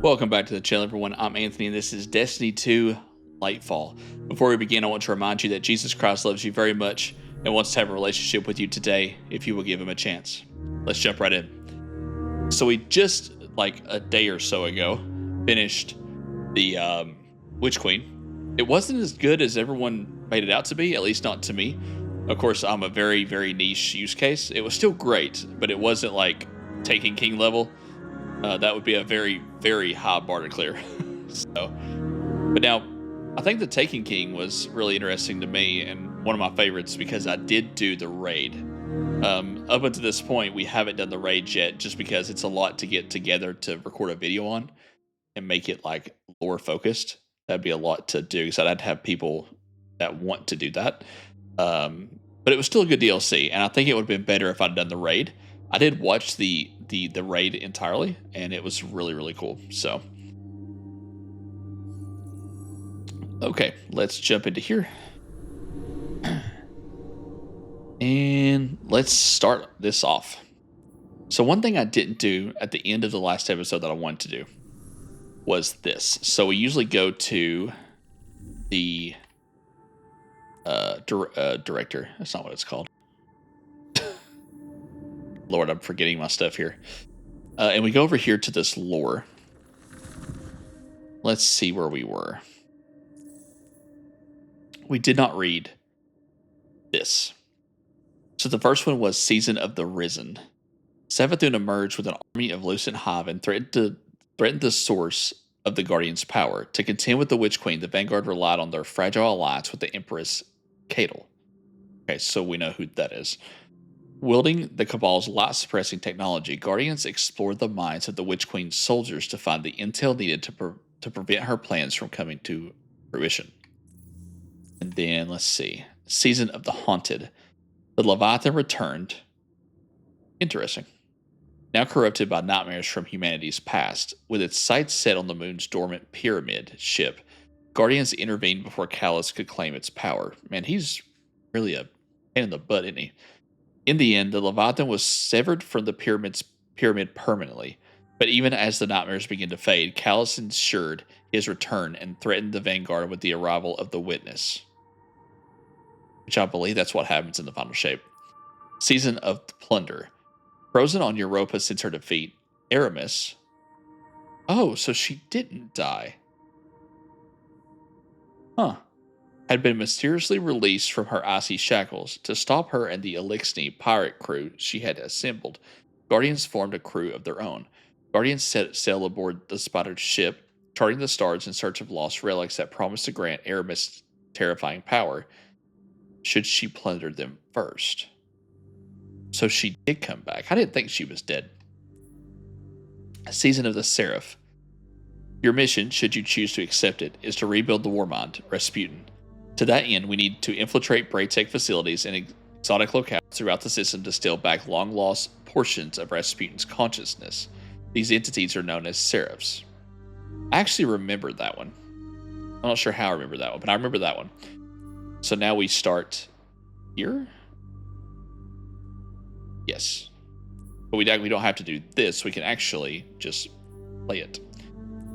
Welcome back to the channel, everyone. I'm Anthony, and this is Destiny 2 Lightfall. Before we begin, I want to remind you that Jesus Christ loves you very much and wants to have a relationship with you today if you will give him a chance. Let's jump right in. So we just, like a day or so ago, finished the Witch Queen. It wasn't as good as everyone made it out to be, at least not to me. Of course, I'm a very, very niche use case. It was still great, but it wasn't like Taken King level. That would be a very, very high bar to clear. But now, I think the Taken King was really interesting to me and one of my favorites because I did do the raid. Up until this point, we haven't done the raid yet just because it's a lot to get together to record a video on and make it like lore focused. That'd be a lot to do because I'd have people that want to do that. But it was still a good DLC, and I think it would have been better if I'd done the raid. I did watch the raid entirely, and it was really, really cool. So, okay, let's jump into here. And let's start this off. So one thing I didn't do at the end of the last episode that I wanted to do was this. So we usually go to the director. That's not what it's called. Lord, I'm forgetting my stuff here. And we go over here to this lore. Let's see where we were. We did not read this. So the first one was Season of the Risen. Savathun emerged with an army of Lucent Hive and threatened the source of the Guardian's power. To contend with the Witch Queen, the Vanguard relied on their fragile alliance with the Empress Cadel. Okay, so we know who that is. Wielding the Cabal's light-suppressing technology, Guardians explored the minds of the Witch Queen's soldiers to find the intel needed to prevent her plans from coming to fruition. And then, let's see. Season of the Haunted. The Leviathan returned. Interesting. Now corrupted by nightmares from humanity's past, with its sights set on the moon's dormant pyramid ship, Guardians intervened before Callus could claim its power. Man, he's really a pain in the butt, isn't he? In the end, the Leviathan was severed from the pyramid permanently, but even as the nightmares began to fade, Callus ensured his return and threatened the Vanguard with the arrival of the Witness. Which I believe that's what happens in the final shape. Season of the Plunder. Frozen on Europa since her defeat, Aramis. Oh, so she didn't die. Huh. Had been mysteriously released from her icy shackles. To stop her and the Elixni pirate crew she had assembled, Guardians formed a crew of their own. Guardians set sail aboard the spotted ship, charting the stars in search of lost relics that promised to grant Aramis terrifying power, should she plunder them first. So she did come back. I didn't think she was dead. Season of the Seraph. Your mission, should you choose to accept it, is to rebuild the Warmind, Rasputin. To that end, we need to infiltrate Braytech facilities and exotic locales throughout the system to steal back long-lost portions of Rasputin's consciousness. These entities are known as Seraphs. I actually remembered that one. I'm not sure how I remember that one, but I remember that one. So now we start here? Yes. But we don't have to do this. We can actually just play it.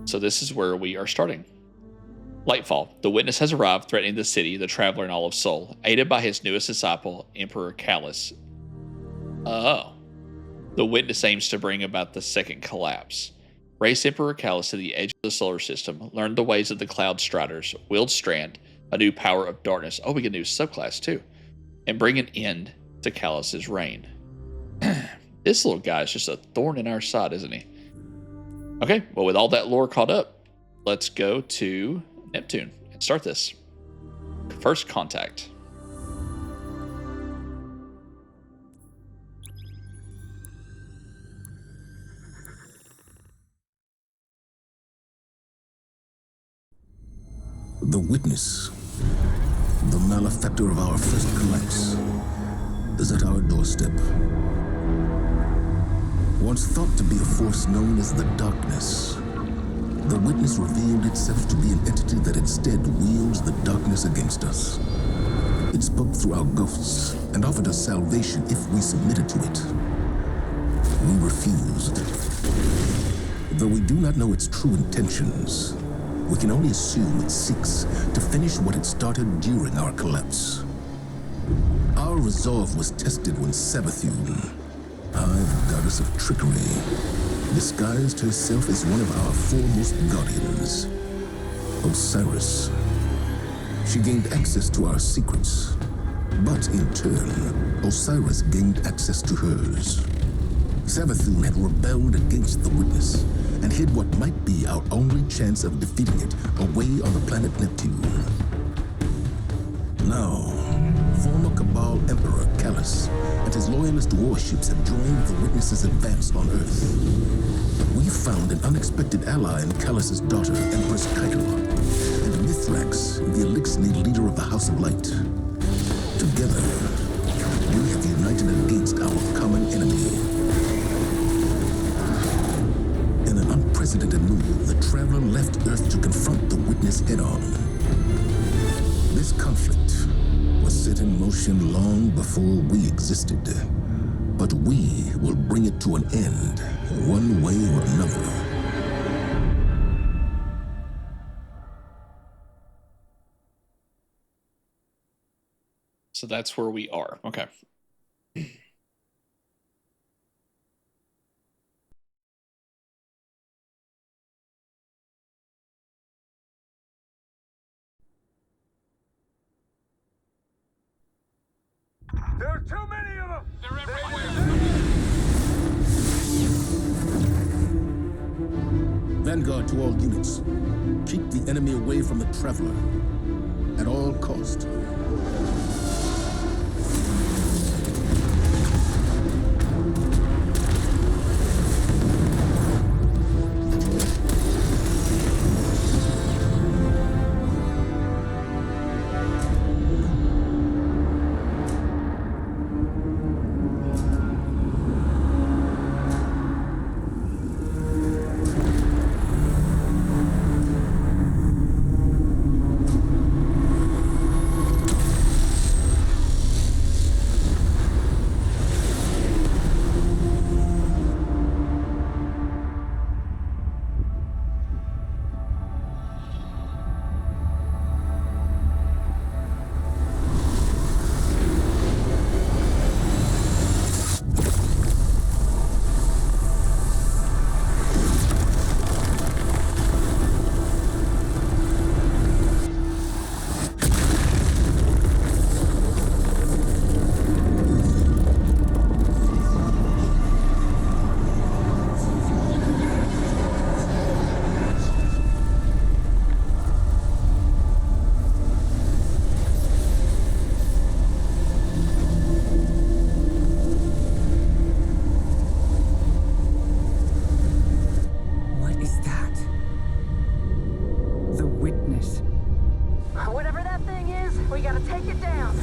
So this is where we are starting. Lightfall. The Witness has arrived, threatening the city, the Traveler, and all of Sol, aided by his newest disciple, Emperor Callus. Oh. The Witness aims to bring about the second collapse. Race Emperor Callus to the edge of the solar system, learn the ways of the Cloud Striders, wield Strand, a new power of darkness. Oh, we can do subclass too. And bring an end to Callus's reign. This little guy is just a thorn in our side, isn't he? Okay, well, with all that lore caught up, let's go to Neptune and start this. First contact. The Witness, the malefactor of our first collapse, is at our doorstep. Once thought to be a force known as the Darkness, the Witness revealed itself to be an entity that instead wields the darkness against us. It spoke through our ghosts and offered us salvation if we submitted to it. We refused. Though we do not know its true intentions, we can only assume it seeks to finish what it started during our collapse. Our resolve was tested when Savathun, the goddess of trickery, disguised herself as one of our foremost guardians, Osiris. She gained access to our secrets, but in turn, Osiris gained access to hers. Savathun had rebelled against the Witness and hid what might be our only chance of defeating it away on the planet Neptune. Now, former Cabal Emperor Callus and his loyalist warships have joined the Witness's advance on Earth. But we found an unexpected ally in Callus's daughter, Empress Keitel, and Mithrax, the Elixni leader of the House of Light. Together, we have united against our common enemy. In an unprecedented move, the Traveler left Earth to confront the Witness head-on. This conflict was set in motion long before we existed, but we will bring it to an end, one way or another. So that's where we are. Okay. There are too many of them! They're everywhere! Vanguard to all units. Keep the enemy away from the Traveler at all cost. Whatever that thing is, we gotta take it down.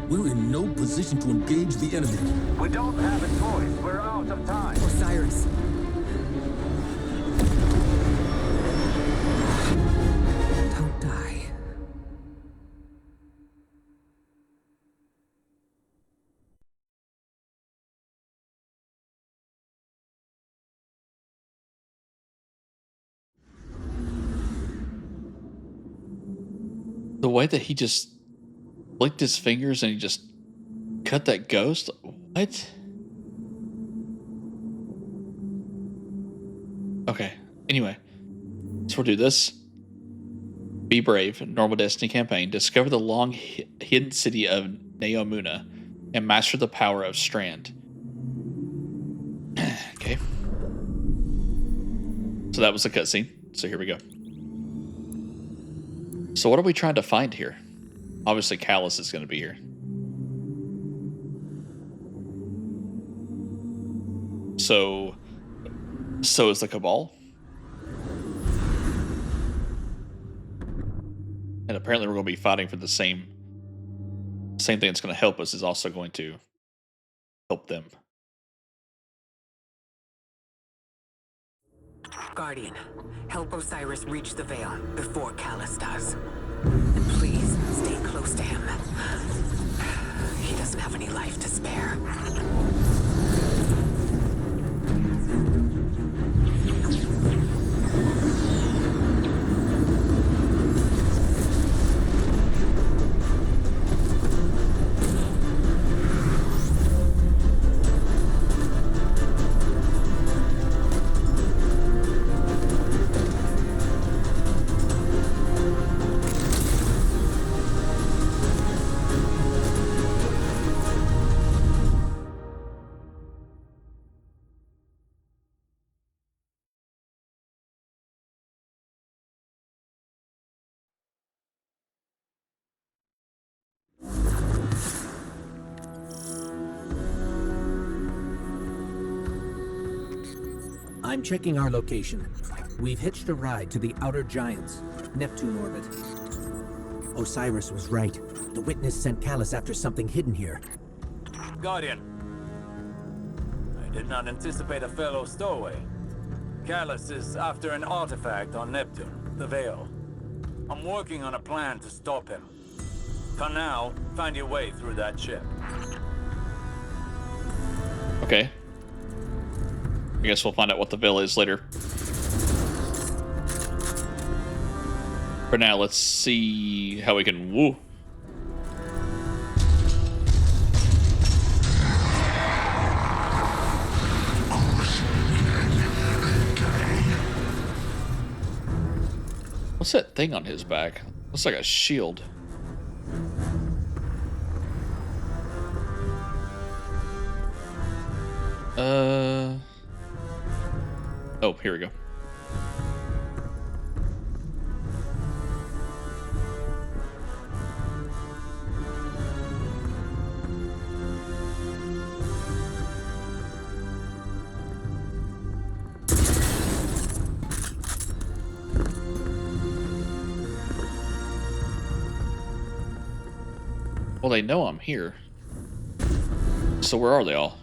We're in no position to engage the enemy. We don't have a choice. We're out of time. Osiris. Don't die. The way that he just flicked his fingers and he just cut that ghost? What? Okay. Anyway, so we'll do this. Be brave. Normal Destiny campaign. Discover the long hidden city of Neomuna and master the power of Strand. Okay. So that was the cutscene. So here we go. So what are we trying to find here? Obviously, Callus is going to be here. So is the Cabal. And apparently we're going to be fighting for the same thing that's going to help us is also going to help them. Guardian, help Osiris reach the Veil before Callus does. And please, stay close to him. He doesn't have any life to spare. I'm checking our location. We've hitched a ride to the Outer Giants, Neptune orbit. Osiris was right. The witness sent Callus after something hidden here. Guardian. I did not anticipate a fellow stowaway. Callus is after an artifact on Neptune, the Veil. I'm working on a plan to stop him. For now, find your way through that ship. Okay. I guess we'll find out what the Veil is later. For now, let's see how we can woo. What's that thing on his back? Looks like a shield. Oh, here we go. Well, they know I'm here. So where are they all?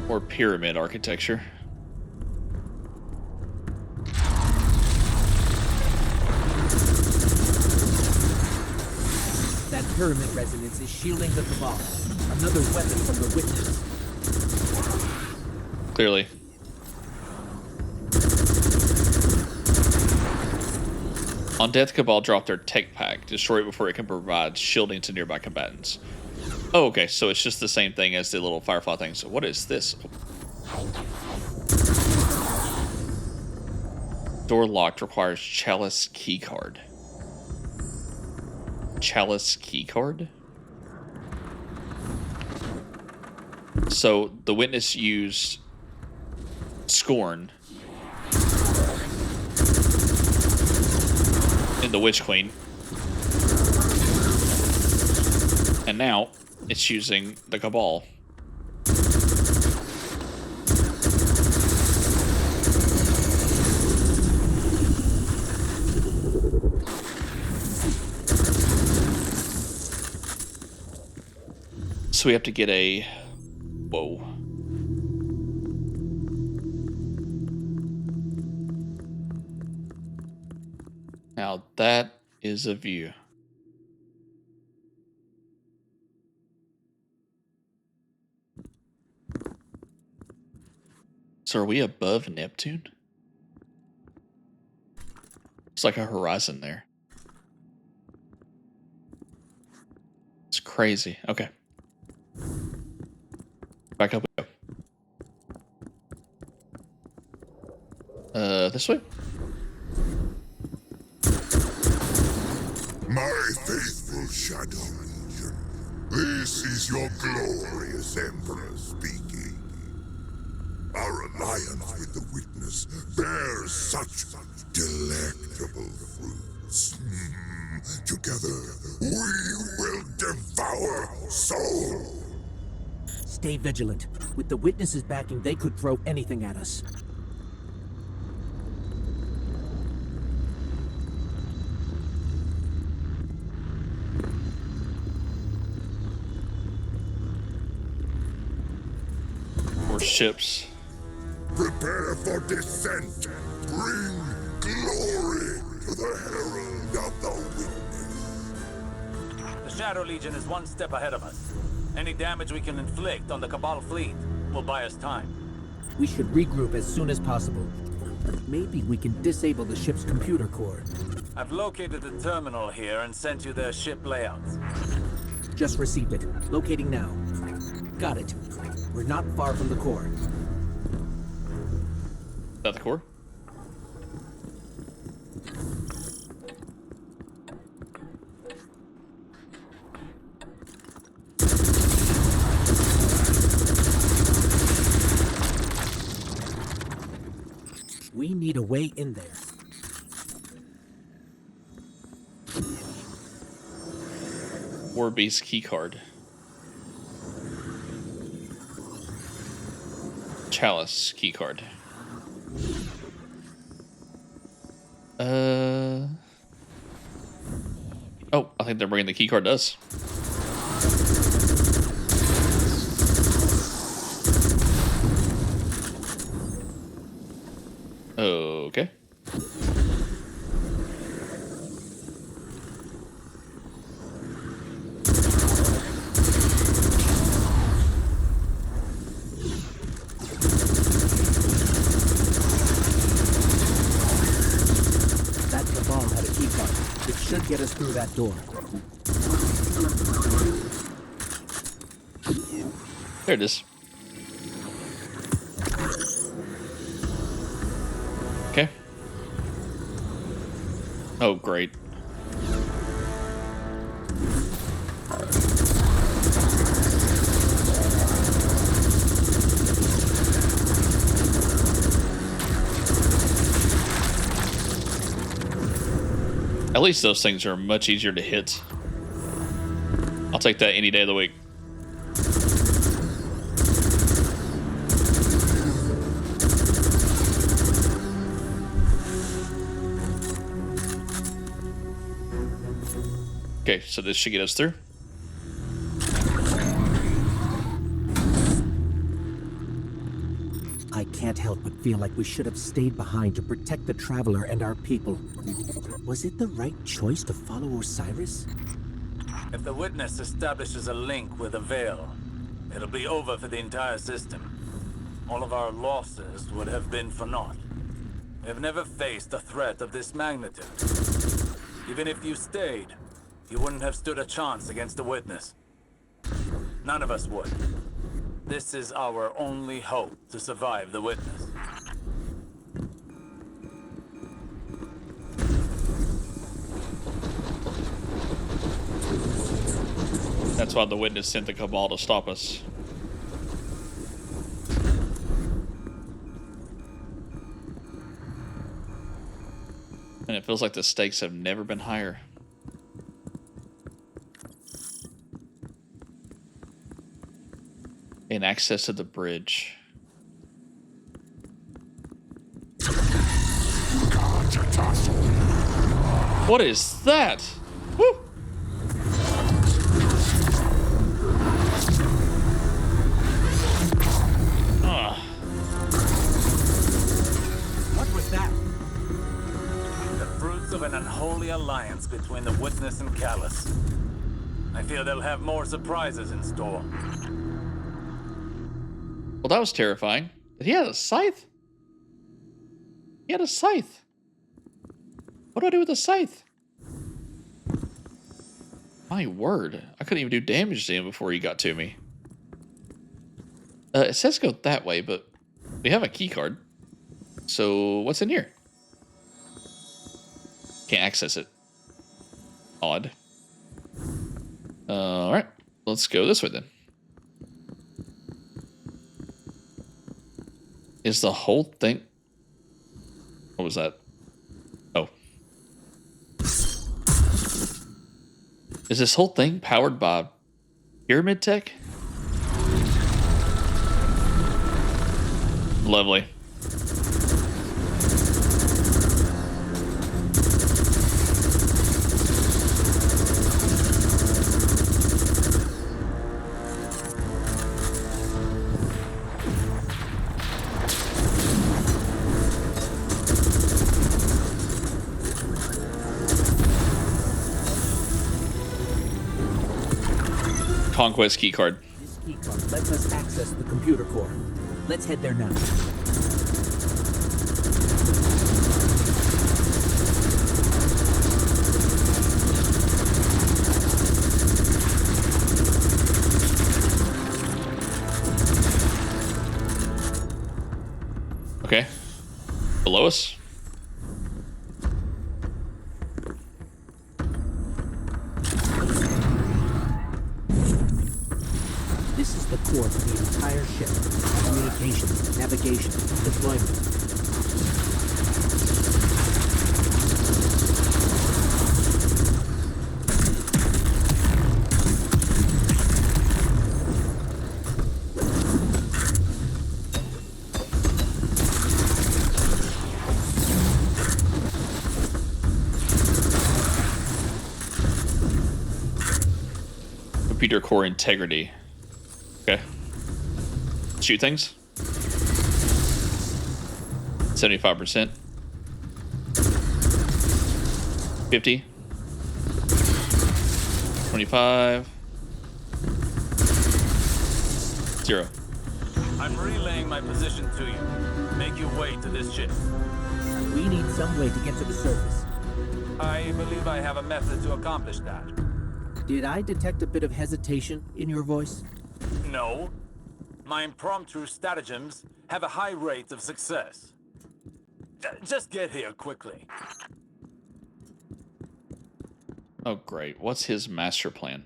Or pyramid architecture. That pyramid resonance is shielding the Cabal. Another weapon from the witness. Clearly. On death, Cabal drop their tech pack. Destroy it before it can provide shielding to nearby combatants. Oh, okay, so it's just the same thing as the little Firefly thing. So what is this? Door locked, requires Chalice keycard. Chalice keycard? So the witness used Scorn in the Witch Queen. And now it's using the Cabal. So we have to get a... Whoa. Now that is a view. So are we above Neptune? It's like a horizon there. It's crazy. Okay. Back up we go. This way? My faithful Shadow Legion, this is your glorious Emperor speaking. Our alliance with the Witness bears such delectable fruits. Together, we will devour soul. Stay vigilant. With the Witness's backing, they could throw anything at us. More ships. Prepare for descent. Bring glory to the Herald of the Witness. The Shadow Legion is one step ahead of us. Any damage we can inflict on the Cabal fleet will buy us time. We should regroup as soon as possible. Maybe we can disable the ship's computer core. I've located the terminal here and sent you their ship layouts. Just received it. Locating now. Got it. We're not far from the core. Is that the core? We need a way in there. War Beast keycard. Chalice keycard. Oh, I think they're bringing the keycard to us. Okay. That Cabal had a keycard. It should get us through that door. There it is. Okay. Oh, great. At least those things are much easier to hit. I'll take that any day of the week. Okay, so this should get us through. I can't help but feel like we should have stayed behind to protect the Traveler and our people. Was it the right choice to follow Osiris? If the Witness establishes a link with the Veil, it'll be over for the entire system. All of our losses would have been for naught. We've never faced a threat of this magnitude. Even if you stayed, you wouldn't have stood a chance against the Witness. None of us would. This is our only hope to survive the Witness. That's why the Witness sent the Cabal to stop us. And it feels like the stakes have never been higher. And access to the bridge. What is that? Woo! What was that? The fruits of an unholy alliance between the Witness and Callus. I feel they'll have more surprises in store. Well, that was terrifying. Did he have a scythe? He had a scythe. What do I do with a scythe? My word. I couldn't even do damage to him before he got to me. It says go that way, but we have a key card. So what's in here? Can't access it. Odd. Alright. Let's go this way then. Is the whole thing... What was that? Oh. Is this whole thing powered by pyramid tech? Lovely. Conquest keycard. This keycard lets us access the computer core. Let's head there now. Okay. Below us? This is the core for the entire ship. Communications, navigation, deployment. Computer core integrity. Okay. Shoot things. 75%. 50. 25. 0. I'm relaying my position to you. Make your way to this ship. We need some way to get to the surface. I believe I have a method to accomplish that. Did I detect a bit of hesitation in your voice? No. My impromptu stratagems have a high rate of success. Just get here quickly. Oh, great. What's his master plan?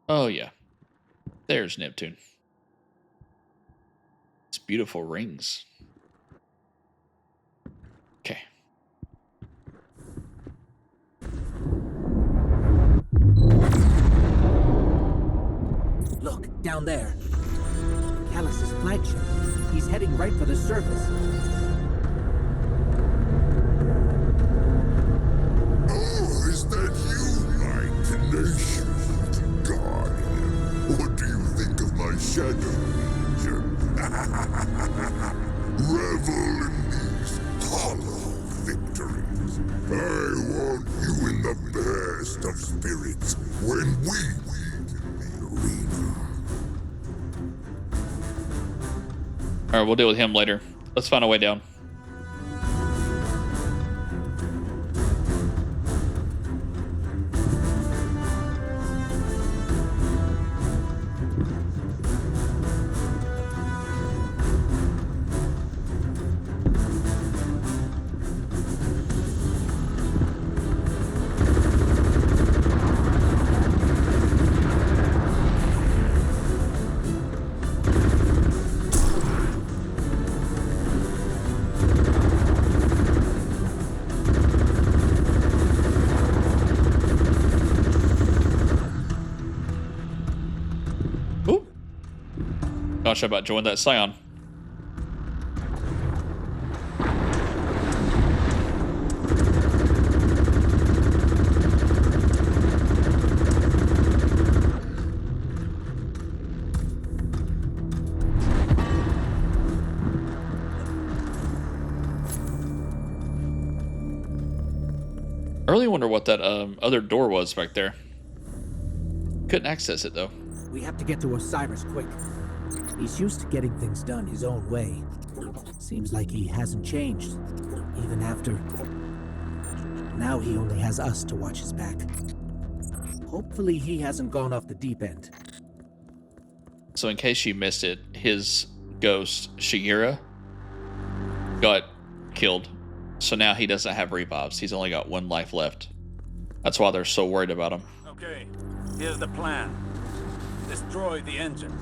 Oh, yeah. There's Neptune. It's beautiful rings. Okay. Look, down there. Callus's flagship. He's heading right for the surface. Oh, is that you, my tenacious little guardian? What do you think of my shadow legion? Revel in these hollow victories. I want you in the best of spirits when we meet in the arena. All right, we'll deal with him later. Let's find a way down. Ooh. Gosh, I about joined that Scion. I really wonder what that other door was back there. Couldn't access it though. We have to get to Osiris quick. He's used to getting things done his own way. Seems like he hasn't changed, even after... Now he only has us to watch his back. Hopefully he hasn't gone off the deep end. So in case you missed it, his ghost, Shigira, got killed. So now he doesn't have revives. He's only got 1 life left. That's why they're so worried about him. Okay, here's the plan. Destroy the engine.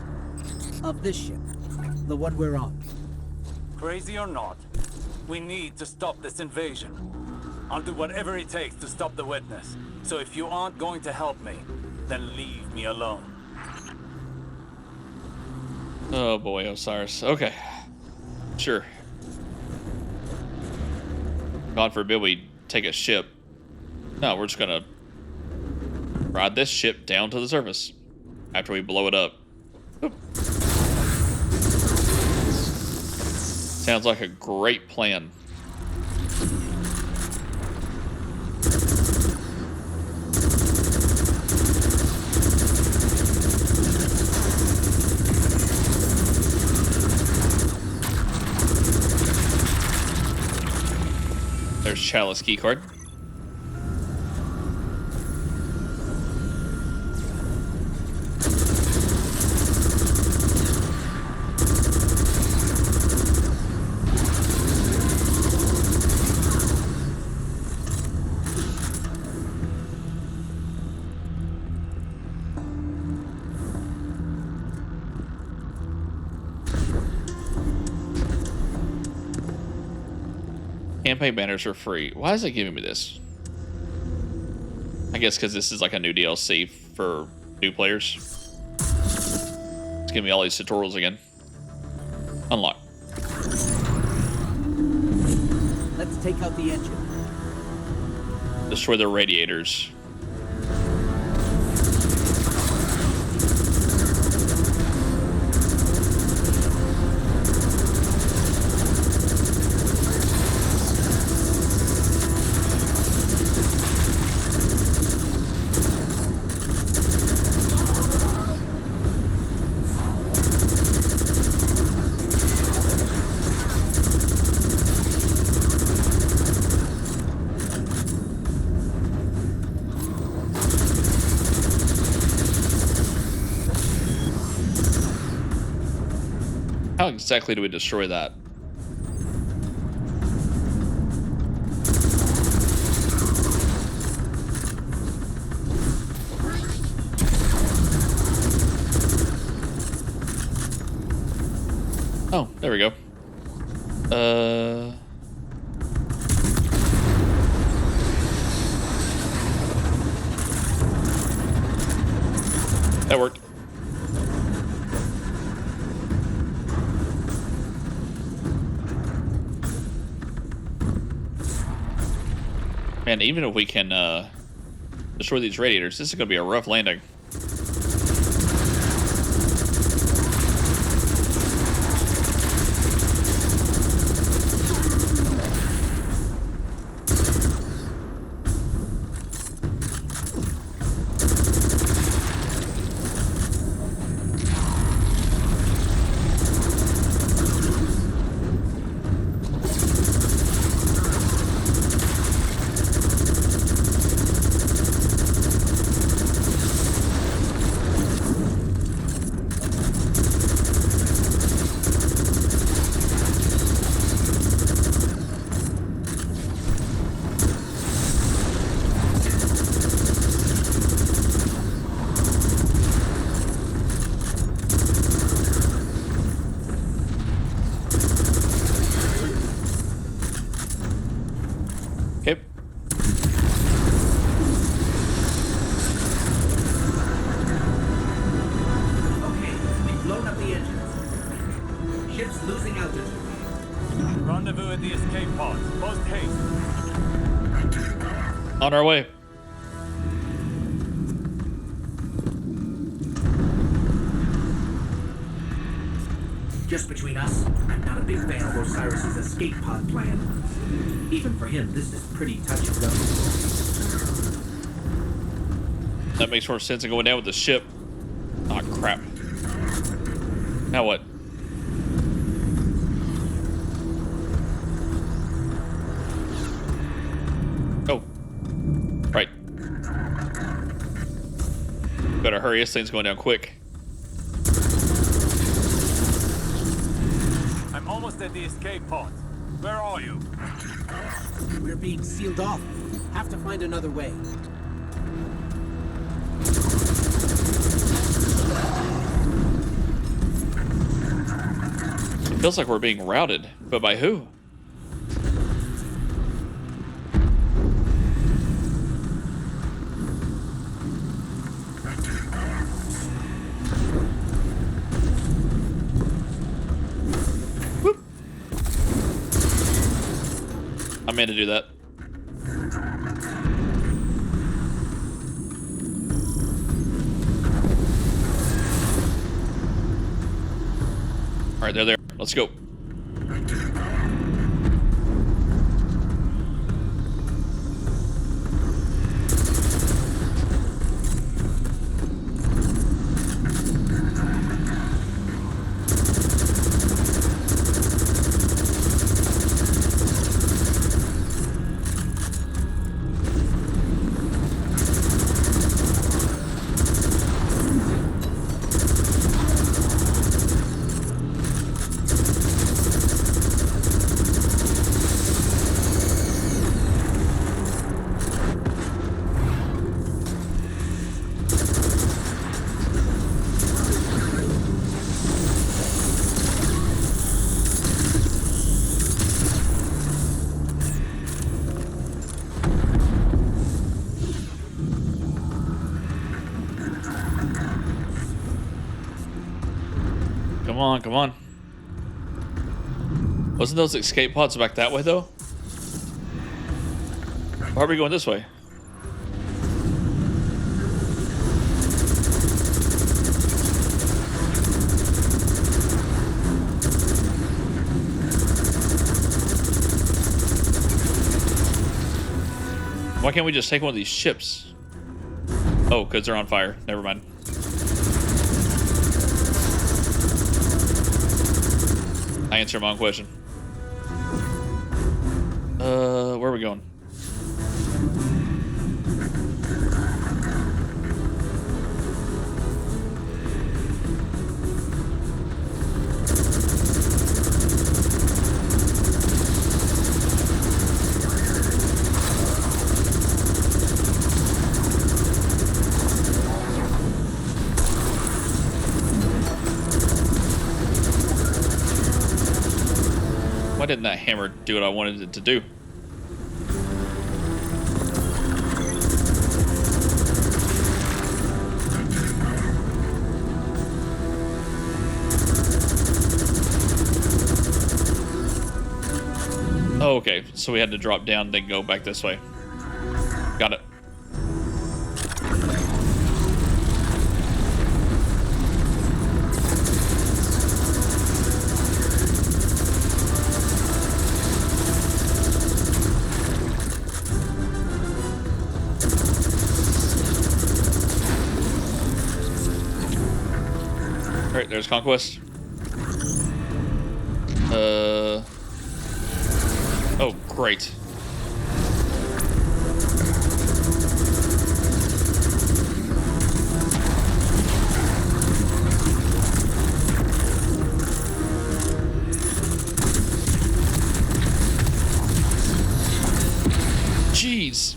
Of this ship, the one we're on. Crazy or not, we need to stop this invasion. I'll do whatever it takes to stop the witness. So if you aren't going to help me, then leave me alone. Oh boy, Osiris. Okay. Sure. God forbid we take a ship. No, we're just gonna ride this ship down to the surface after we blow it up. Oop. Sounds like a great plan. There's Chalice keycard. Campaign banners are free. Why is it giving me this? I guess because this is like a new DLC for new players. It's giving me all these tutorials again. Unlock. Let's take out the engine. Destroy the radiators. How exactly do we destroy that? Oh, there we go. That worked. Man, even if we can destroy these radiators, this is going to be a rough landing. Okay. Okay, we've blown up the engines. Ship's losing altitude. Rendezvous at the escape pod. Post haste. On our way. Just between us, I'm not a big fan of Osiris's escape pod plan. Even for him, this is pretty touch and go. That makes more sense than going down with the ship. Oh, crap. Now what? Oh. Right. Better hurry. This thing's going down quick. I'm almost at the escape pod. Where are you? We're being sealed off. Have to find another way. It feels like we're being routed, but by who? Whoop. I meant to do that. All right, they're there. Let's go. Come on, come on. Wasn't those escape pods back that way, though? Why are we going this way? Why can't we just take one of these ships? Oh, because they're on fire. Never mind. I answered my own question. Where are we going? Why didn't that hammer do what I wanted it to do? Oh, okay. So we had to drop down, then go back this way. Got it. All right, there's Conquest. Oh, great. Jeez.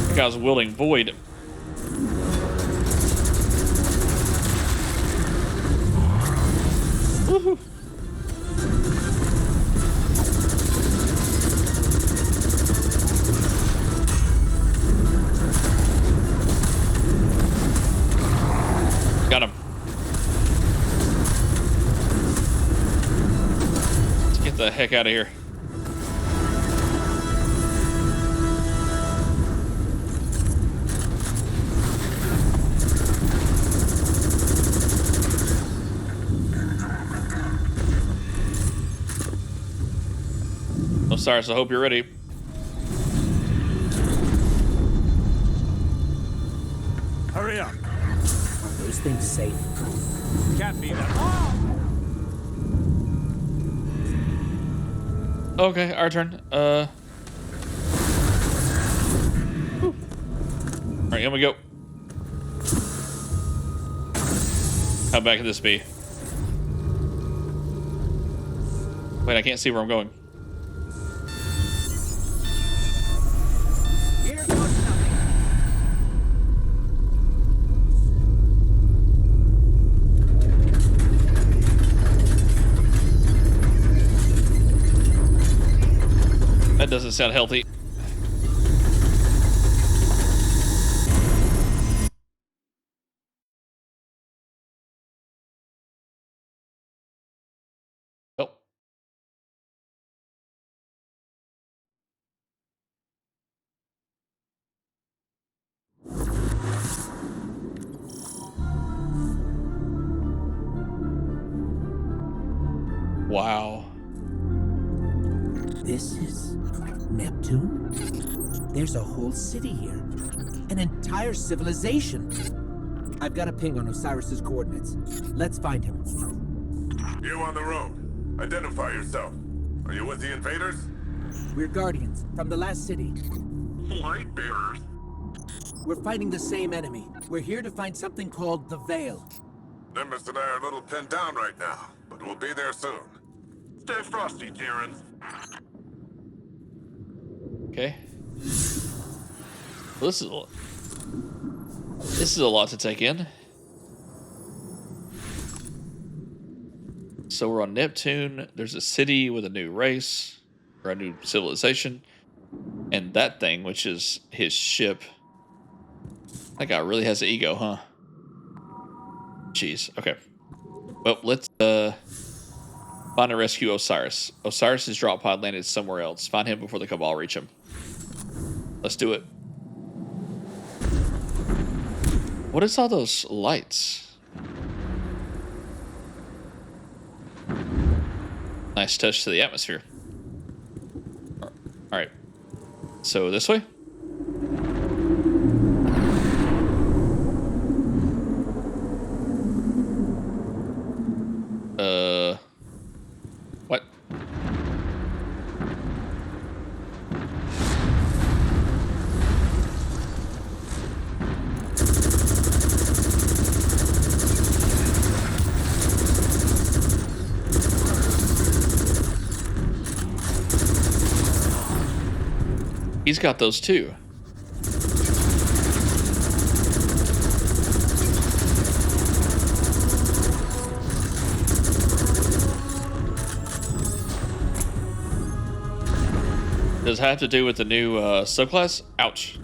That guy's wielding void. Woohoo. Got him. Let's get the heck out of here. Osiris, I hope you're ready. Hurry up. Are those things safe? Can't be that. Oh! Okay, our turn. All right, here we go. How bad could this be? Wait, I can't see where I'm going. Here goes nothing. That doesn't sound healthy. Oh. Wow. This is Neptune? There's a whole city here. An entire civilization. I've got a ping on Osiris's coordinates. Let's find him. You on the road. Identify yourself. Are you with the invaders? We're Guardians from the last city. Light bearers. We're fighting the same enemy. We're here to find something called the Veil. Nimbus and I are a little pinned down right now, but we'll be there soon. Stay frosty, Terrans. Okay. Well, this is a lot to take in. So we're on Neptune. There's a city with a new race or a new civilization, and that thing, which is his ship. That guy really has an ego, huh? Jeez. Okay. Well, let's find and rescue Osiris. Osiris's drop pod landed somewhere else. Find him before the Cabal reach him. Let's do it. What is all those lights? Nice touch to the atmosphere. All right. So this way? What? He's got those too. Does it have to do with the new subclass? Ouch.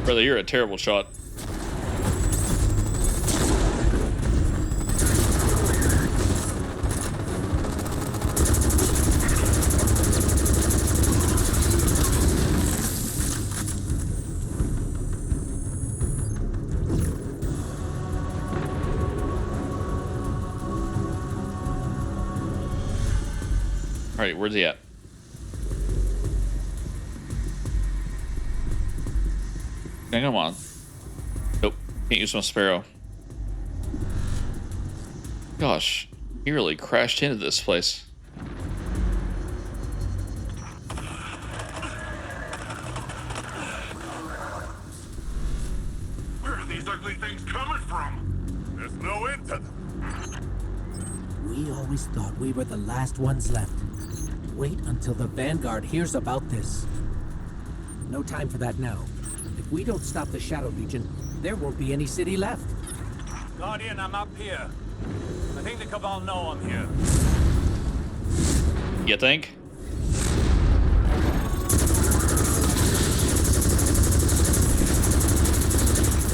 Brother, you're a terrible shot. All right, where's he at? Hang on. Nope, can't use my sparrow. Gosh, he really crashed into this place. Where are these ugly things coming from? There's no end to them. We always thought we were the last ones left. Wait until the Vanguard hears about this. No time for that now. If we don't stop the Shadow Legion, there won't be any city left. Guardian, I'm up here. I think the Cabal know I'm here. You think?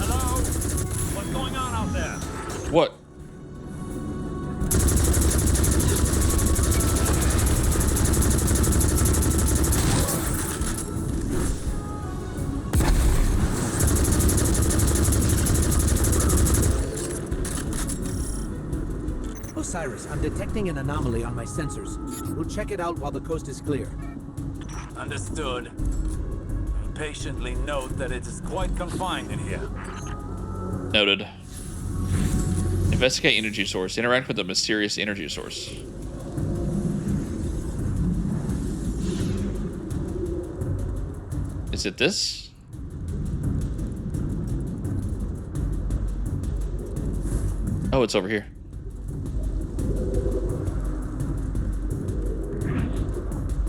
Hello? What's going on out there? What? Osiris, I'm detecting an anomaly on my sensors. We'll check it out while the coast is clear. Understood. Patiently note that it is quite confined in here. Noted. Investigate energy source. Interact with a mysterious energy source. Is it this? Oh, it's over here.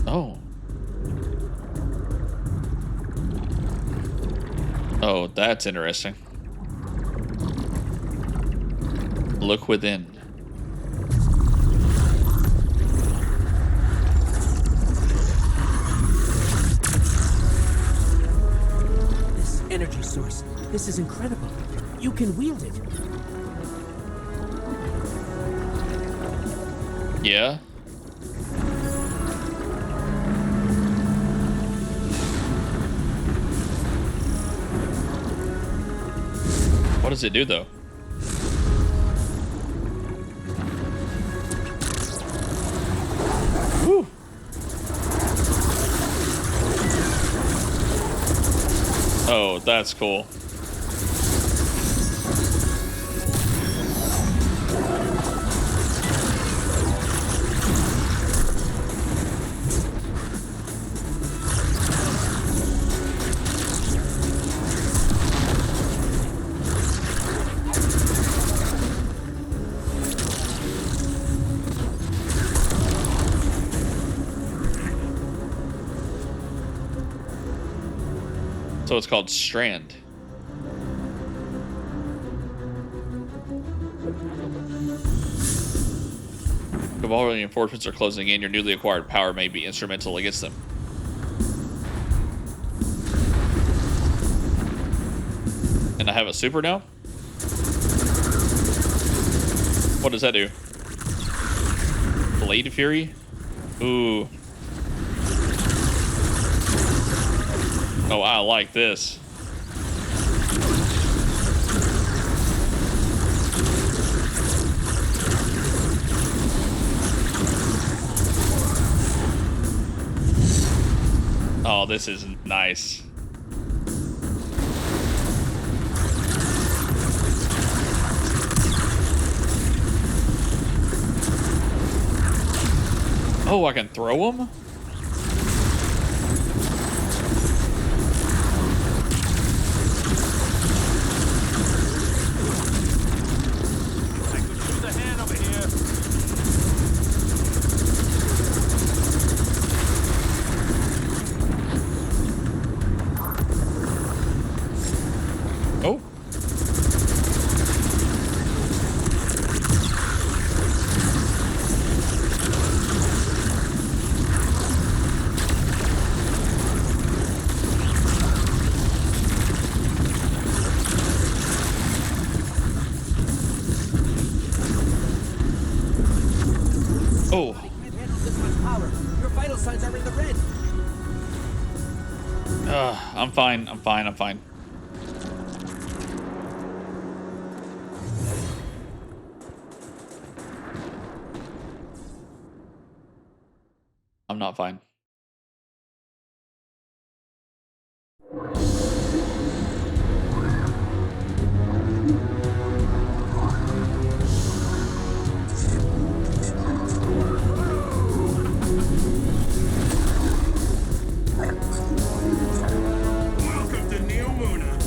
Oh. Oh, that's interesting. Look within. This energy source. This is incredible. You can wield it. Yeah. What does it do, though? Woo. Oh, that's cool. So it's called Strand. Cabal reinforcements are closing in. Your newly acquired power may be instrumental against them. And I have a super now? What does that do? Blade Fury? Ooh. Oh, I like this. Oh, this is nice. Oh, I can throw them? Oh. Oh. I can't handle this much power. Your vital signs are in the red. I'm fine. I'm fine. I'm fine. I'm not fine. Welcome to Neo Luna.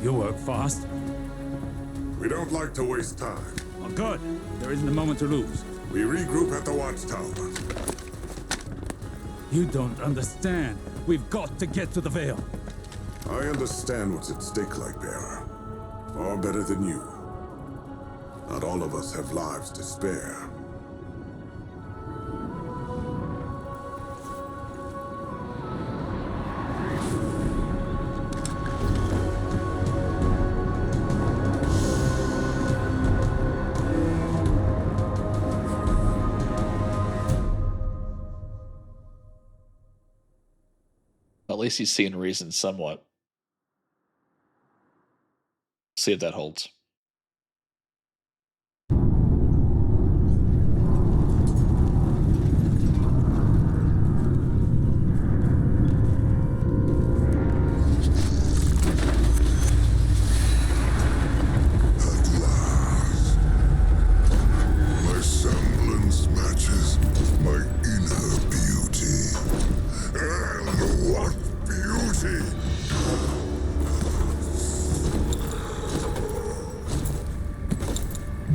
You work fast. We don't like to waste time. Oh, good. There isn't a moment to lose. We regroup at the watchtower. You don't understand. We've got to get to the Veil. I understand what's at stake, Lightbearer. Far better than you. Not all of us have lives to spare. At least he's seeing reason somewhat. See if that holds. My semblance matches my inner beauty. And what beauty!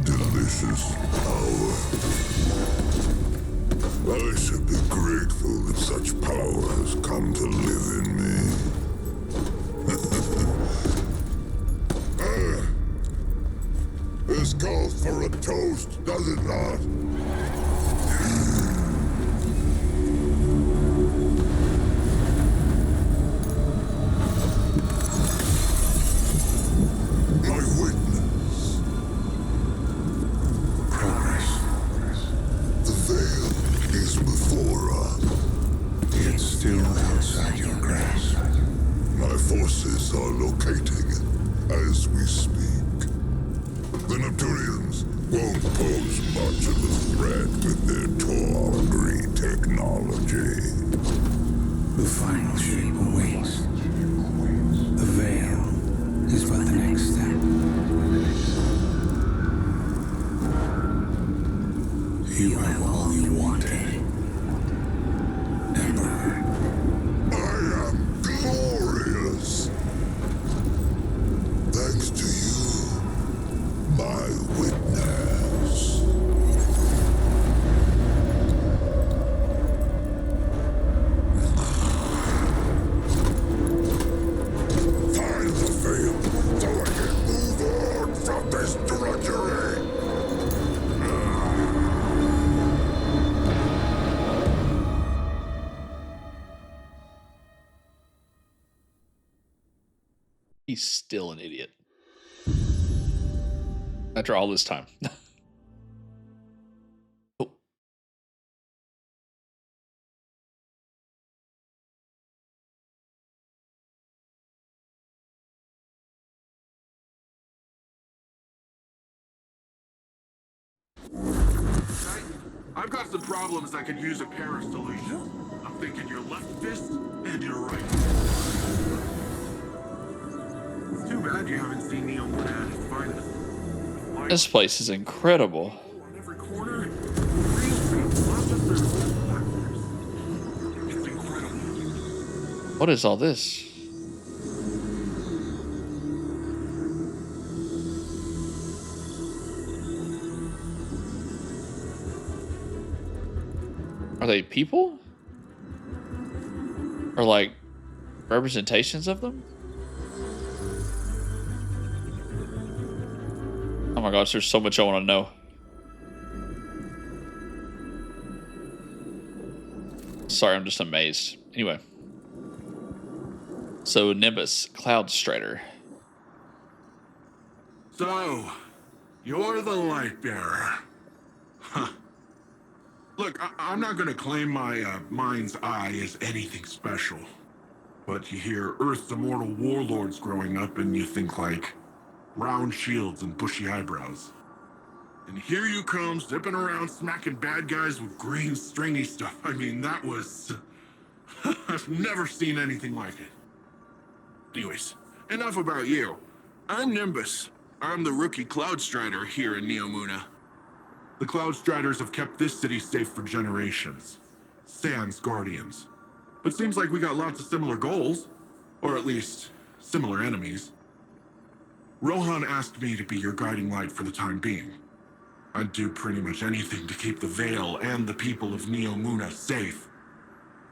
Delicious power. I should be grateful that such power has come to live in me. This calls for a toast, does it not? My witness. Progress. The veil is before us. Yet still outside your grasp. My forces are locating as we speak. The Neptunians won't pose much of a threat with their tall green technology. The final shape awaits. The veil is but the next step. You have all you wanted, Emperor. I am glorious. Thanks to you, my witness. Find the veil so I can move on from this drudgery. He's still an idiot. After all this time. Oh. I've got some problems that could use a pair of solutions. I'm thinking your left fist and your right. It's too bad you haven't seen Neo Moon at its finest. Like, This place is incredible. on every corner, real people, not just their factors. It's incredible. What is all this? Are they people? Or like representations of them? Oh my gosh, there's so much I want to know. Sorry, I'm just amazed. Anyway. So, Nimbus, Cloud Strider. So, you're the light bearer. Huh. Look, I'm not gonna claim my mind's eye is anything special. But you hear Earth's immortal warlords growing up and you think like round shields and bushy eyebrows. And here you come, zipping around smacking bad guys with green stringy stuff. I mean, that was... I've never seen anything like it. Anyways, enough about you. I'm Nimbus. I'm the rookie Cloud Strider here in Neomuna. The Cloud Striders have kept this city safe for generations. Sans Guardians. But seems like we got lots of similar goals. Or at least, similar enemies. Rohan asked me to be your guiding light for the time being. I'd do pretty much anything to keep the Vale and the people of Neomuna safe.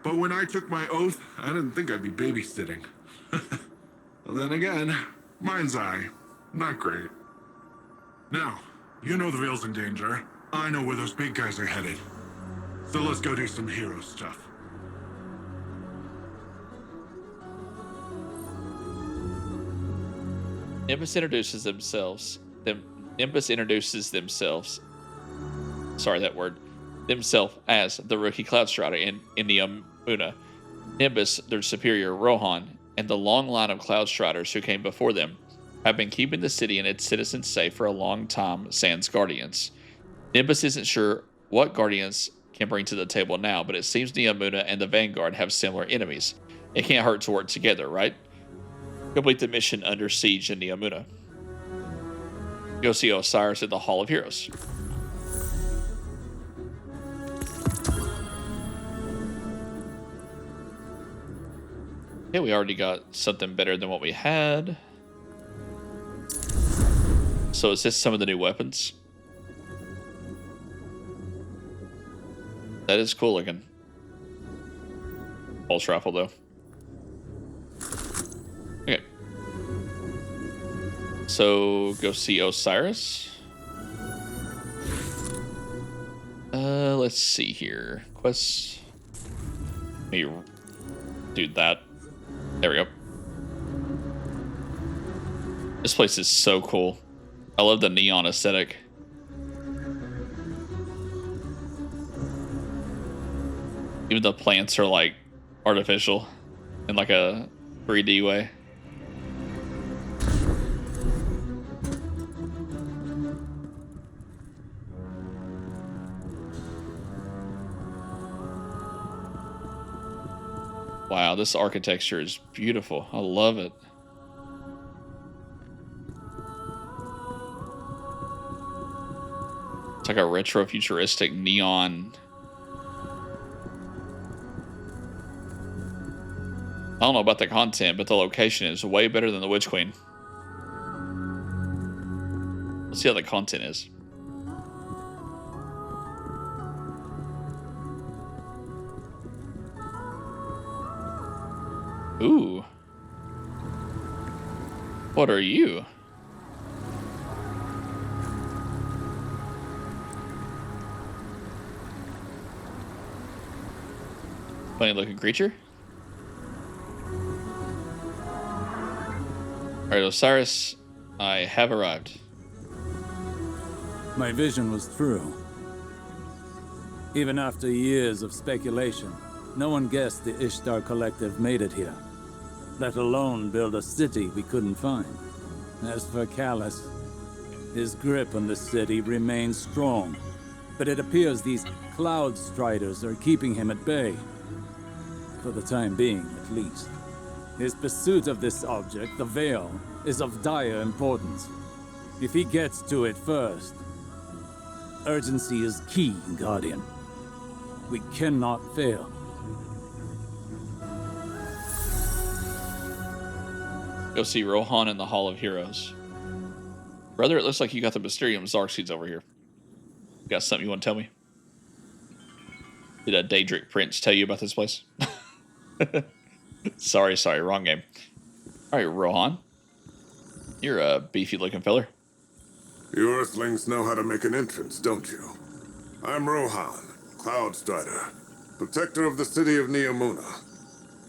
But when I took my oath, I didn't think I'd be babysitting. Well, then again, mind's eye, not great. Now, you know the Vale's in danger. I know where those big guys are headed. So let's go do some hero stuff. Nimbus introduces themselves. Nimbus introduces themselves. Sorry, that word. Themselves as the rookie Cloud Strider in Neomuna. Nimbus, their superior Rohan, and the long line of Cloud Striders who came before them have been keeping the city and its citizens safe for a long time, sans Guardians. Nimbus isn't sure what Guardians can bring to the table now, but it seems Neomuna and the Vanguard have similar enemies. It can't hurt to work together, right? Complete the mission Under Siege in Neomuna. Go see Osiris at the Hall of Heroes. Okay, we already got something better than what we had. So is this some of the new weapons? That is cool looking. Pulse rifle though. Okay. So go see Osiris. Let's see here. Quests. Let me do that. There we go. This place is so cool. I love the neon aesthetic. Even the plants are like artificial in like a 3D way. Wow, this architecture is beautiful. I love it. It's like a retro futuristic neon. I don't know about the content, but the location is way better than the Witch Queen. Let's see how the content is. Ooh. What are you? Funny looking creature. Alright, Osiris, I have arrived. My vision was true. Even after years of speculation, no one guessed the Ishtar Collective made it here, let alone build a city we couldn't find. As for Callus, his grip on the city remains strong, but it appears these Cloud Striders are keeping him at bay. For the time being, at least. His pursuit of this object, the Veil, is of dire importance. If he gets to it first, urgency is key, Guardian. We cannot fail. Go see Rohan in the Hall of Heroes. Brother, it looks like you got the Mysterium Xarxes over here. You got something you want to tell me? Did a Daedric Prince tell you about this place? Sorry, wrong game. Alright, Rohan. You're a beefy looking feller. You Earthlings know how to make an entrance, don't you? I'm Rohan, Cloud Strider, protector of the city of Neomuna.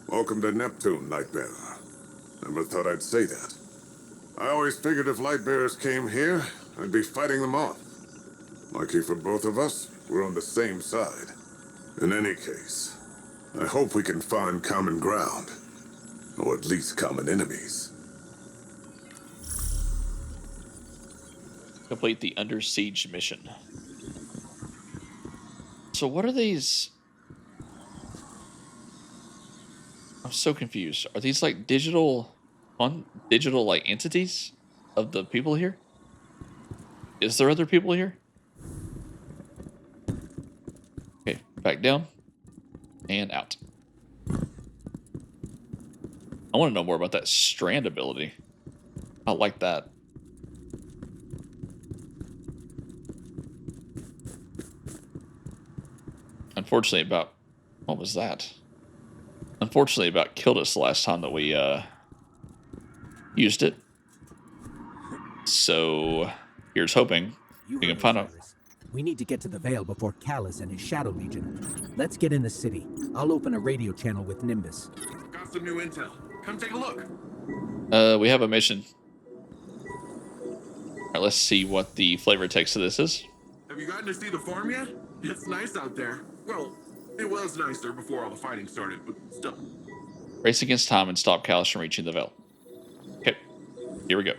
Welcome to Neptune, Lightbearer. Never thought I'd say that. I always figured if Lightbearers came here, I'd be fighting them off. Lucky for both of us, we're on the same side. In any case, I hope we can find common ground. Or at least common enemies. Complete the Under Siege mission. So what are these? I'm so confused. Are these like digital like entities of the people here? Is there other people here? Okay, back down and out. I want to know more about that strand ability. I like that. unfortunately about what was that? Unfortunately, about killed us the last time that we used it. So here's hoping You we can heard find out. Osiris. We need to get to the Vale before Callus and his Shadow Legion. Let's get in the city. I'll open a radio channel with Nimbus. Got some new intel. Come take a look. We have a mission. All right, let's see what the flavor text of this is. Have you gotten to see the farm yet? It's nice out there. Well, it was nicer before all the fighting started, but still. Race against time and stop Callus from reaching the Vale. Okay, here we go.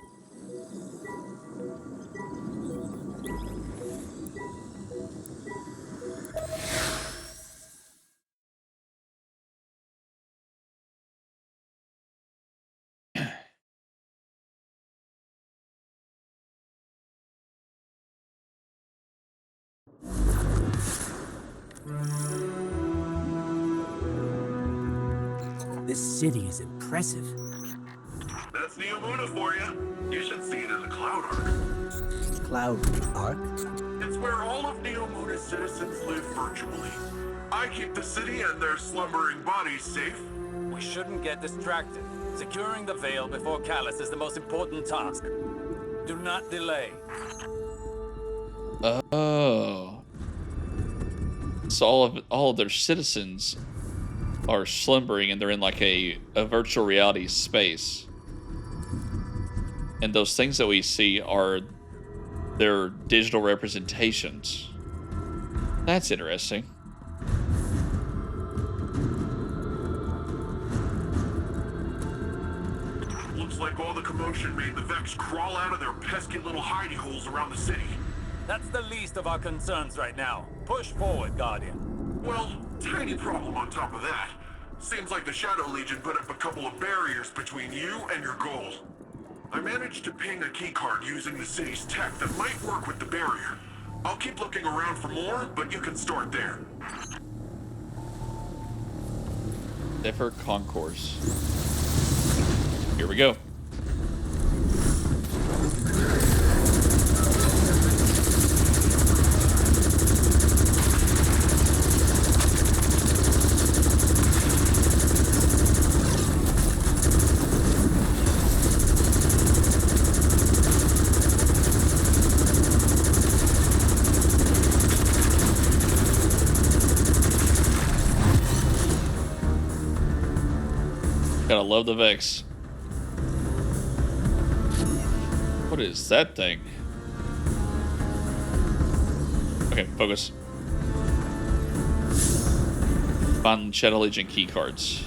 This city is impressive. That's Neomuna for you. You should see it as a cloud arc. Cloud Arc? It's where all of Neomuna's citizens live virtually. I keep the city and their slumbering bodies safe. We shouldn't get distracted. Securing the Vale before Callus is the most important task. Do not delay. Oh. So all of their citizens are slumbering and they're in like a virtual reality space. And those things that we see are their digital representations. That's interesting. Looks like all the commotion made the Vex crawl out of their pesky little hidey holes around the city. That's the least of our concerns right now. Push forward, Guardian. Well, tiny problem on top of that. Seems like the Shadow Legion put up a couple of barriers between you and your goal. I managed to ping a keycard using the city's tech that might work with the barrier. I'll keep looking around for more, but you can start there. Zephyr Concourse. Here we go. Gotta love the Vex. What is that thing? Okay, focus. Find Shadow Legion key cards.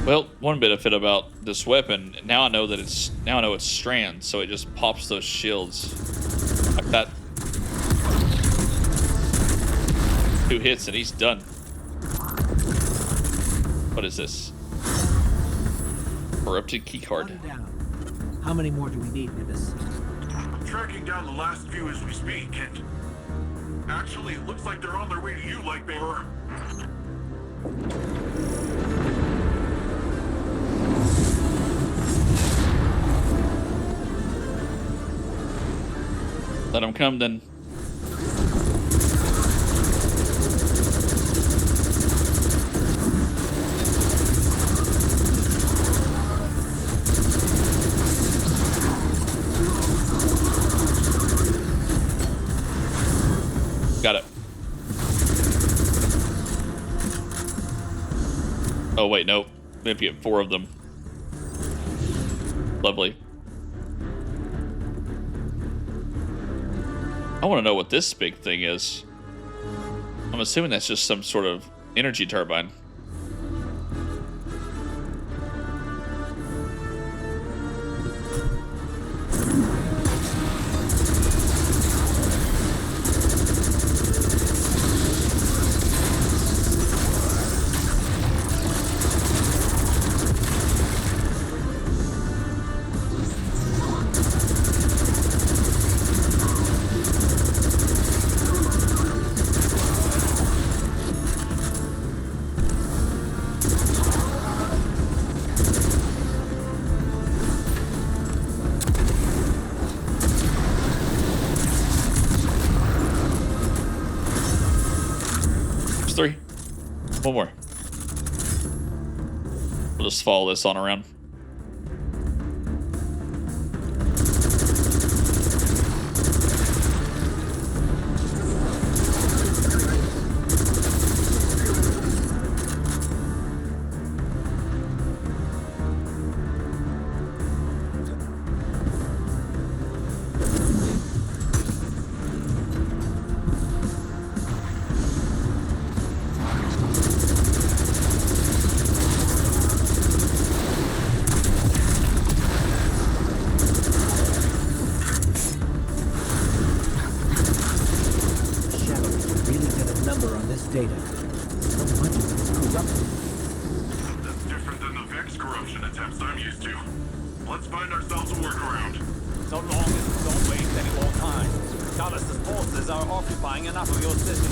Well, one benefit about this weapon, now I know it's strand, so it just pops those shields like that. 2 hits and he's done. What is this? Corrupted keycard. Down. How many more do we need, Nibis? I'm tracking down the last few as we speak, and actually, it looks like they're on their way to you, Lightbearer. Let him come then. Got it. Oh wait, no. We have to get 4 of them. Lovely. I want to know what this big thing is. I'm assuming that's just some sort of energy turbine. There's 3. One more. We'll just follow this on around. Data. So much of it is corrupted. That's different than the Vex corruption attempts I'm used to. Let's find ourselves a workaround. So long as we don't waste any more time. Callus's forces are occupying enough of your city.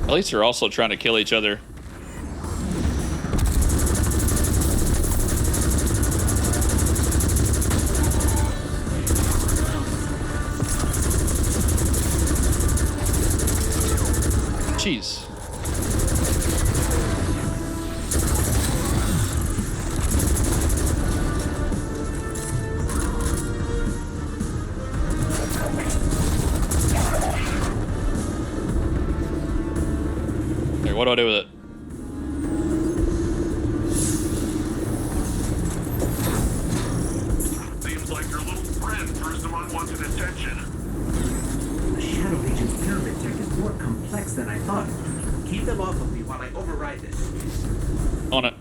At least they're also trying to kill each other. Jeez. Here, what do I do with it? Seems like your little friend drew some unwanted attention. The Shadow Legion's pyramid tech is more complex than I thought. Keep them off of me while I override this. On it.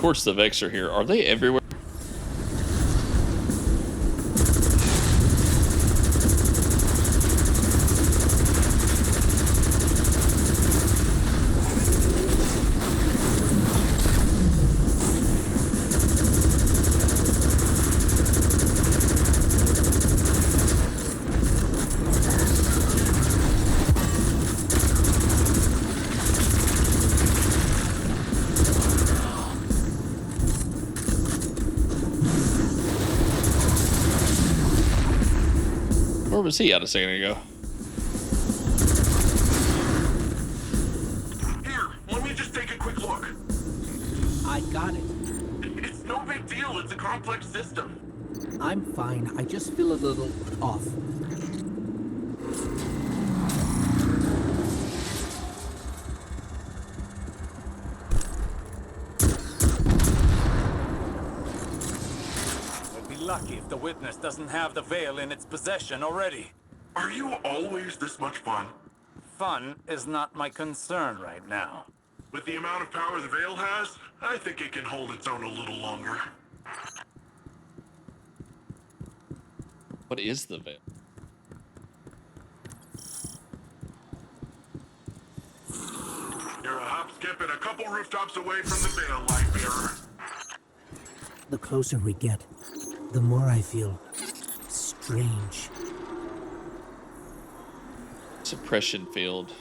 course, the Vex are here. Are they everywhere? Where was he at a second ago? Here, let me just take a quick look. I got it. It's no big deal. It's a complex system. I'm fine. I just feel a little off. We'll be lucky if the witness doesn't have the veil in its possession already. Are you always this much fun? Fun is not my concern right now. With the amount of power the Veil has, I think it can hold its own a little longer. What is the Veil? You're a hop, skip, and a couple rooftops away from the Veil, Lightbearer. The closer we get, the more I feel strange. Suppression field.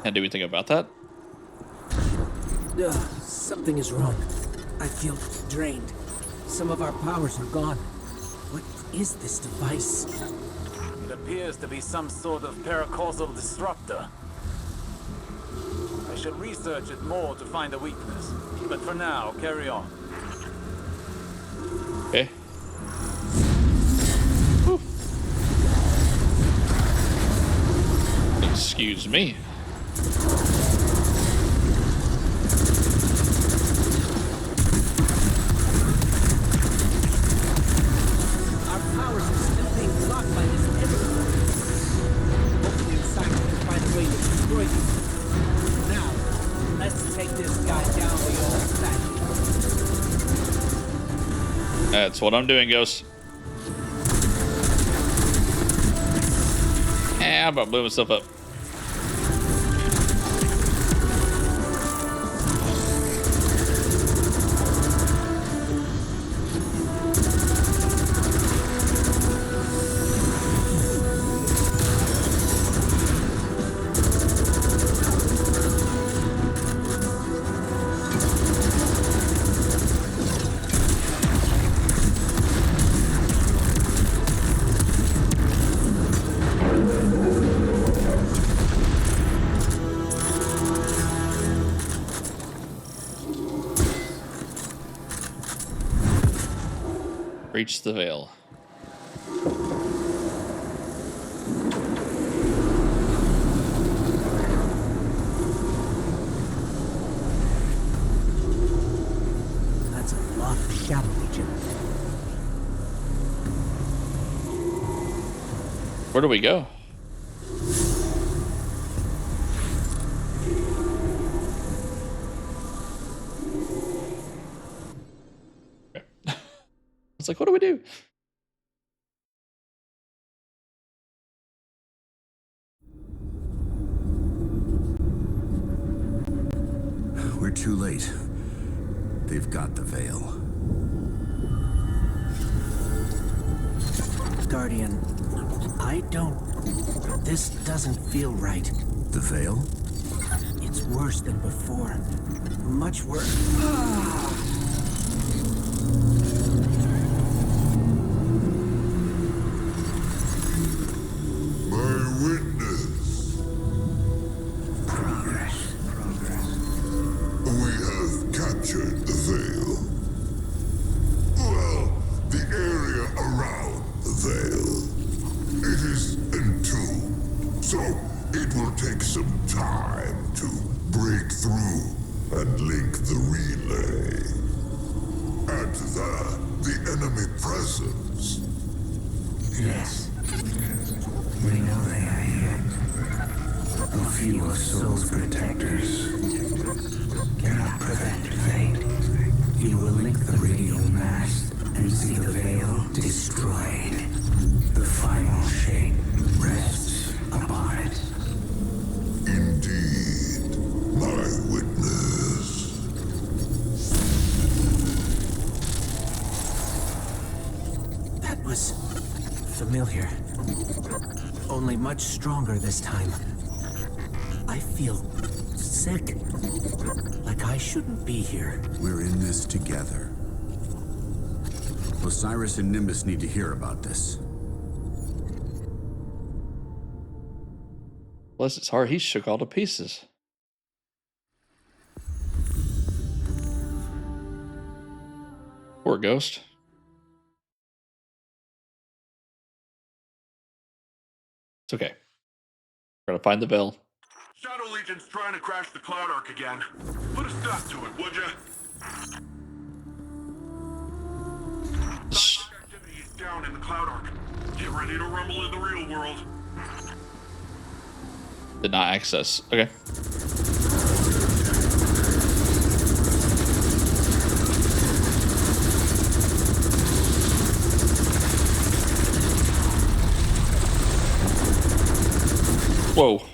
Can't do anything about that? Something is wrong. I feel drained. Some of our powers are gone. What is this device? It appears to be some sort of paracausal disruptor. I should research it more to find a weakness. But for now, carry on. Okay. Whew. Excuse me. Our powers are still being blocked by this energy. Hopefully Cyber can find a way to destroy these. Now, let's take this guy down the old fashioned. That's what I'm doing, Ghost. I'm about to blow myself up. Reach the veil. That's a lot of shadow region. Where do we go? It's like, what do we do? We're too late. They've got the veil. Guardian, I don't... This doesn't feel right. The veil? It's worse than before. Much worse. My witness. Progress. We have captured the veil. Well, the area around the veil. It is entombed, so it will take some time to break through and link the relay. Add to that the enemy presence. Yes. We know they are here. A few of Soul's protectors cannot prevent fate. You will link the radio mast and see the veil destroyed. The final shape rests upon it. Indeed, my witness. That was familiar. Only much stronger this time. I feel sick. Like I shouldn't be here. We're in this together. Osiris and Nimbus need to hear about this. Bless his heart, he shook all to pieces. Poor ghost. It's okay. We're gonna find the bell. Shadow Legion's trying to crash the Cloud Ark again. Put a stop to it, would ya? Cyber activity is down in the Cloud Ark. Get ready to rumble in the real world. Did not access. Okay. Whoa.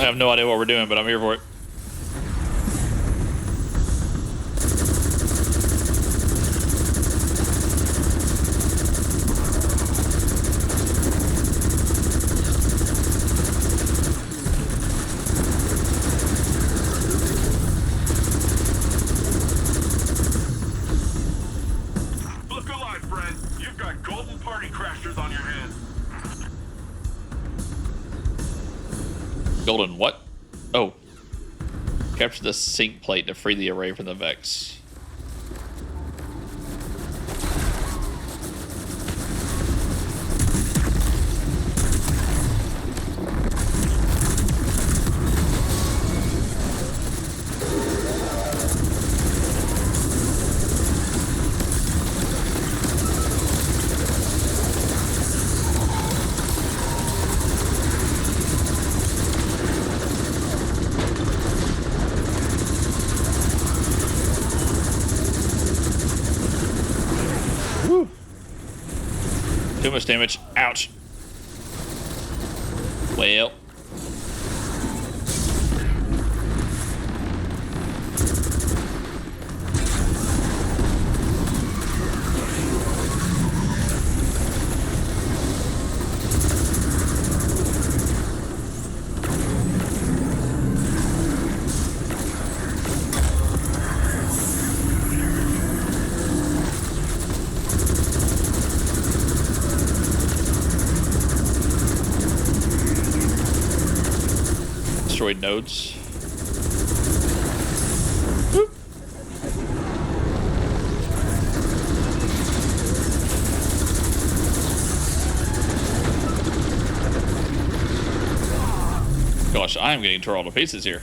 I have no idea what we're doing, but I'm here for it. Look alive, friend. You've got golden party crashers on your hands. Golden what? Oh. Capture the sync plate to free the array from the Vex. Too much damage. Ouch. Well. Destroyed nodes. Whoop. Gosh, I am getting torn all to pieces here.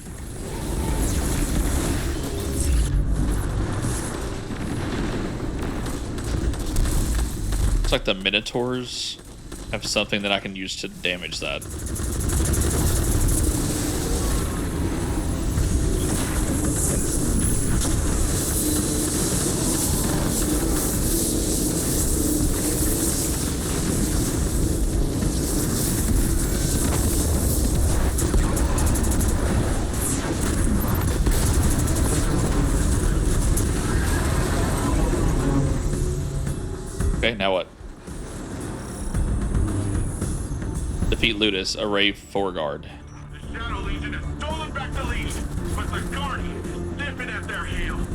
Looks like the Minotaurs have something that I can use to damage that. Okay, now what? Defeat Ludus, array foreguard. The Shadow Legion has stolen back the lead, but the Guardian is nipping at their heels.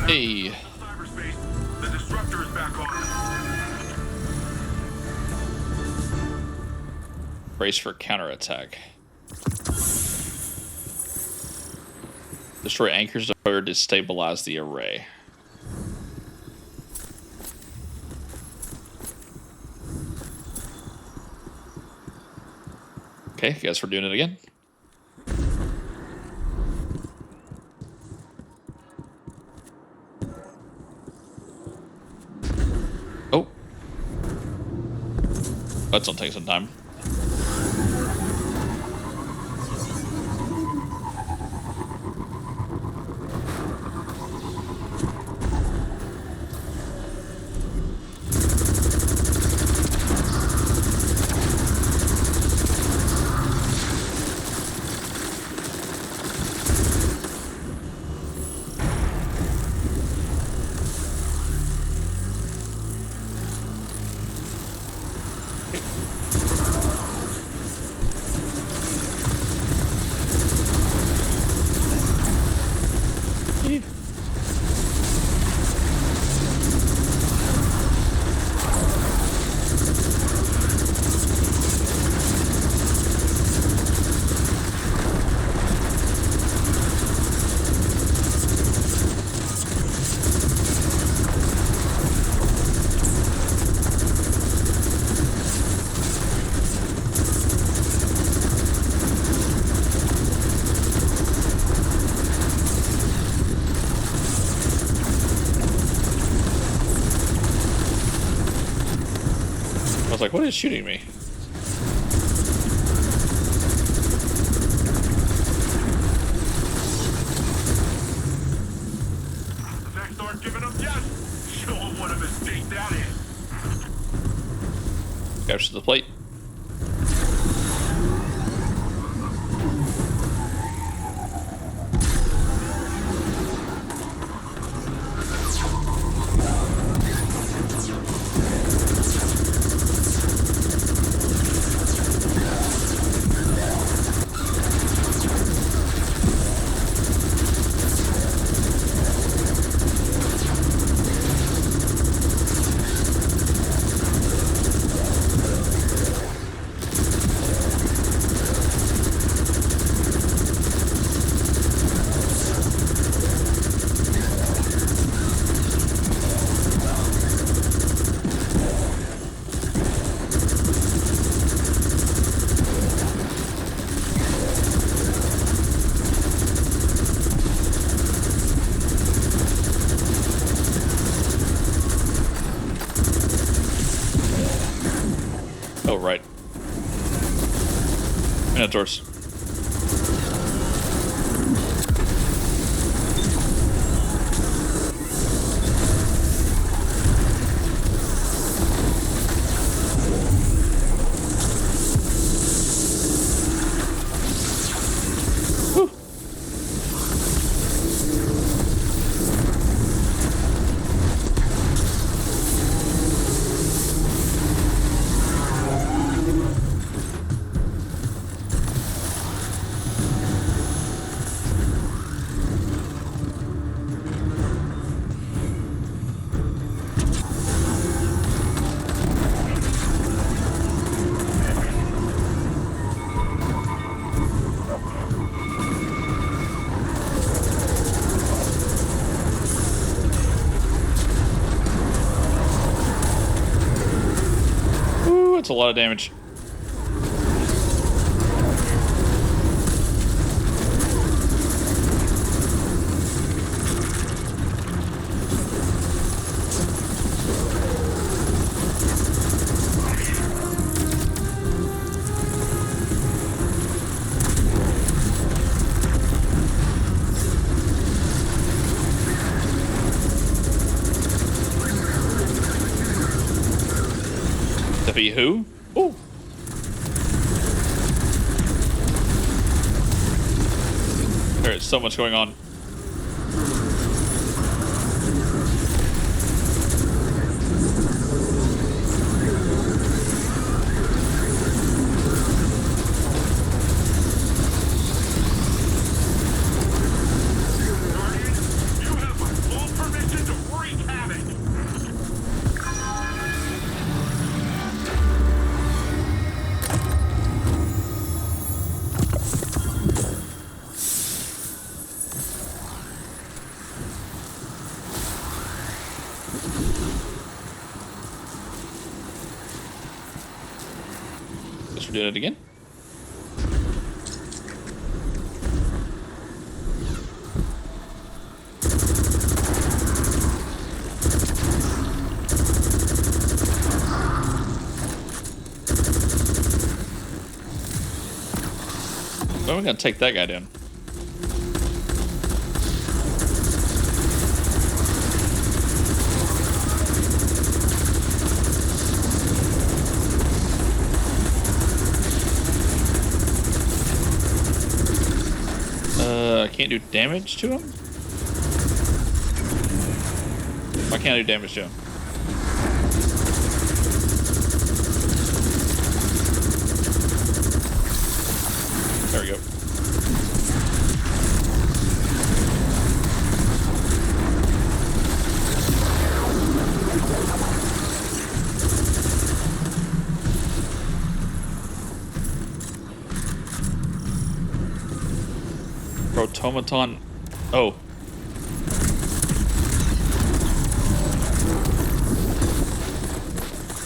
Hey. Cyberspace. The disruptor is back on. Brace for counterattack. Destroy anchors in order to stabilize the array. Okay, guess we're doing it again. Oh. That's gonna take some time. I was like, what is shooting me? The next aren't giving up yet. Show them what a mistake that is. Capture the plate. Oh, right. Minotaurs. Whew. Ooh, that's a lot of damage. Defeat who? Ooh. There is so much going on. You have my full permission. Doing it again. Well, we're gonna take that guy down. I can't do damage to him? Why can't I do damage to him? There we go. Protomaton. Oh.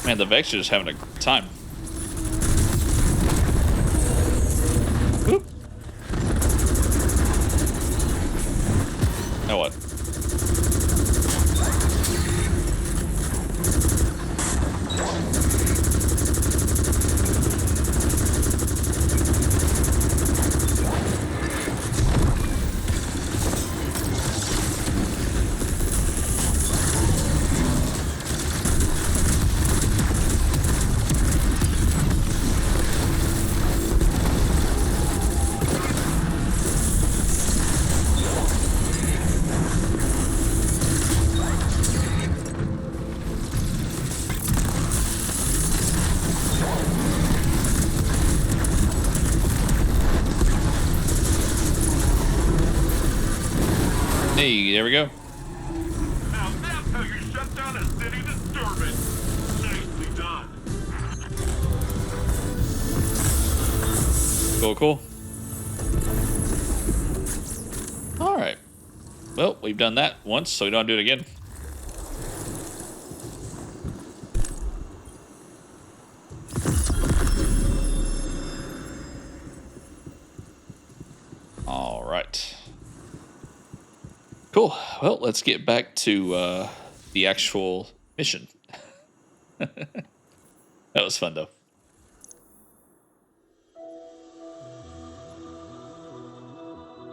Man, the Vex are just having a good time. Whoop. Now what? Hey, there we go. Now that's how you shut down a city disturbance. Nicely done. Cool, cool. All right. Well, we've done that once, so we don't do it again. All right. Cool. Well, let's get back to the actual mission. That was fun, though.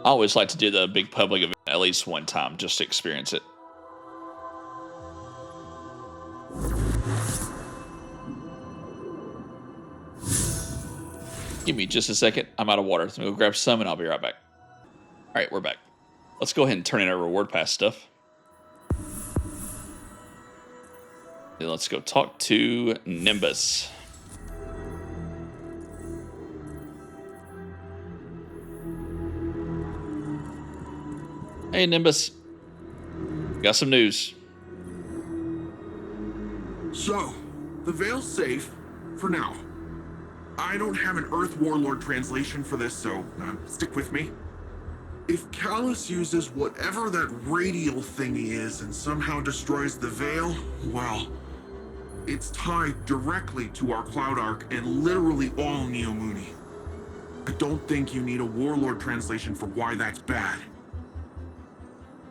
I always like to do the big public event at least one time just to experience it. Give me just a second. I'm out of water. So I'm going to grab some and I'll be right back. All right, we're back. Let's go ahead and turn in our reward pass stuff. Then let's go talk to Nimbus. Hey, Nimbus. Got some news. So, the Veil's safe for now. I don't have an Earth Warlord translation for this, so stick with me. If Callus uses whatever that radial thingy is and somehow destroys the Veil, well, it's tied directly to our Cloud Arc and literally all Neomuni. I don't think you need a Warlord translation for why that's bad.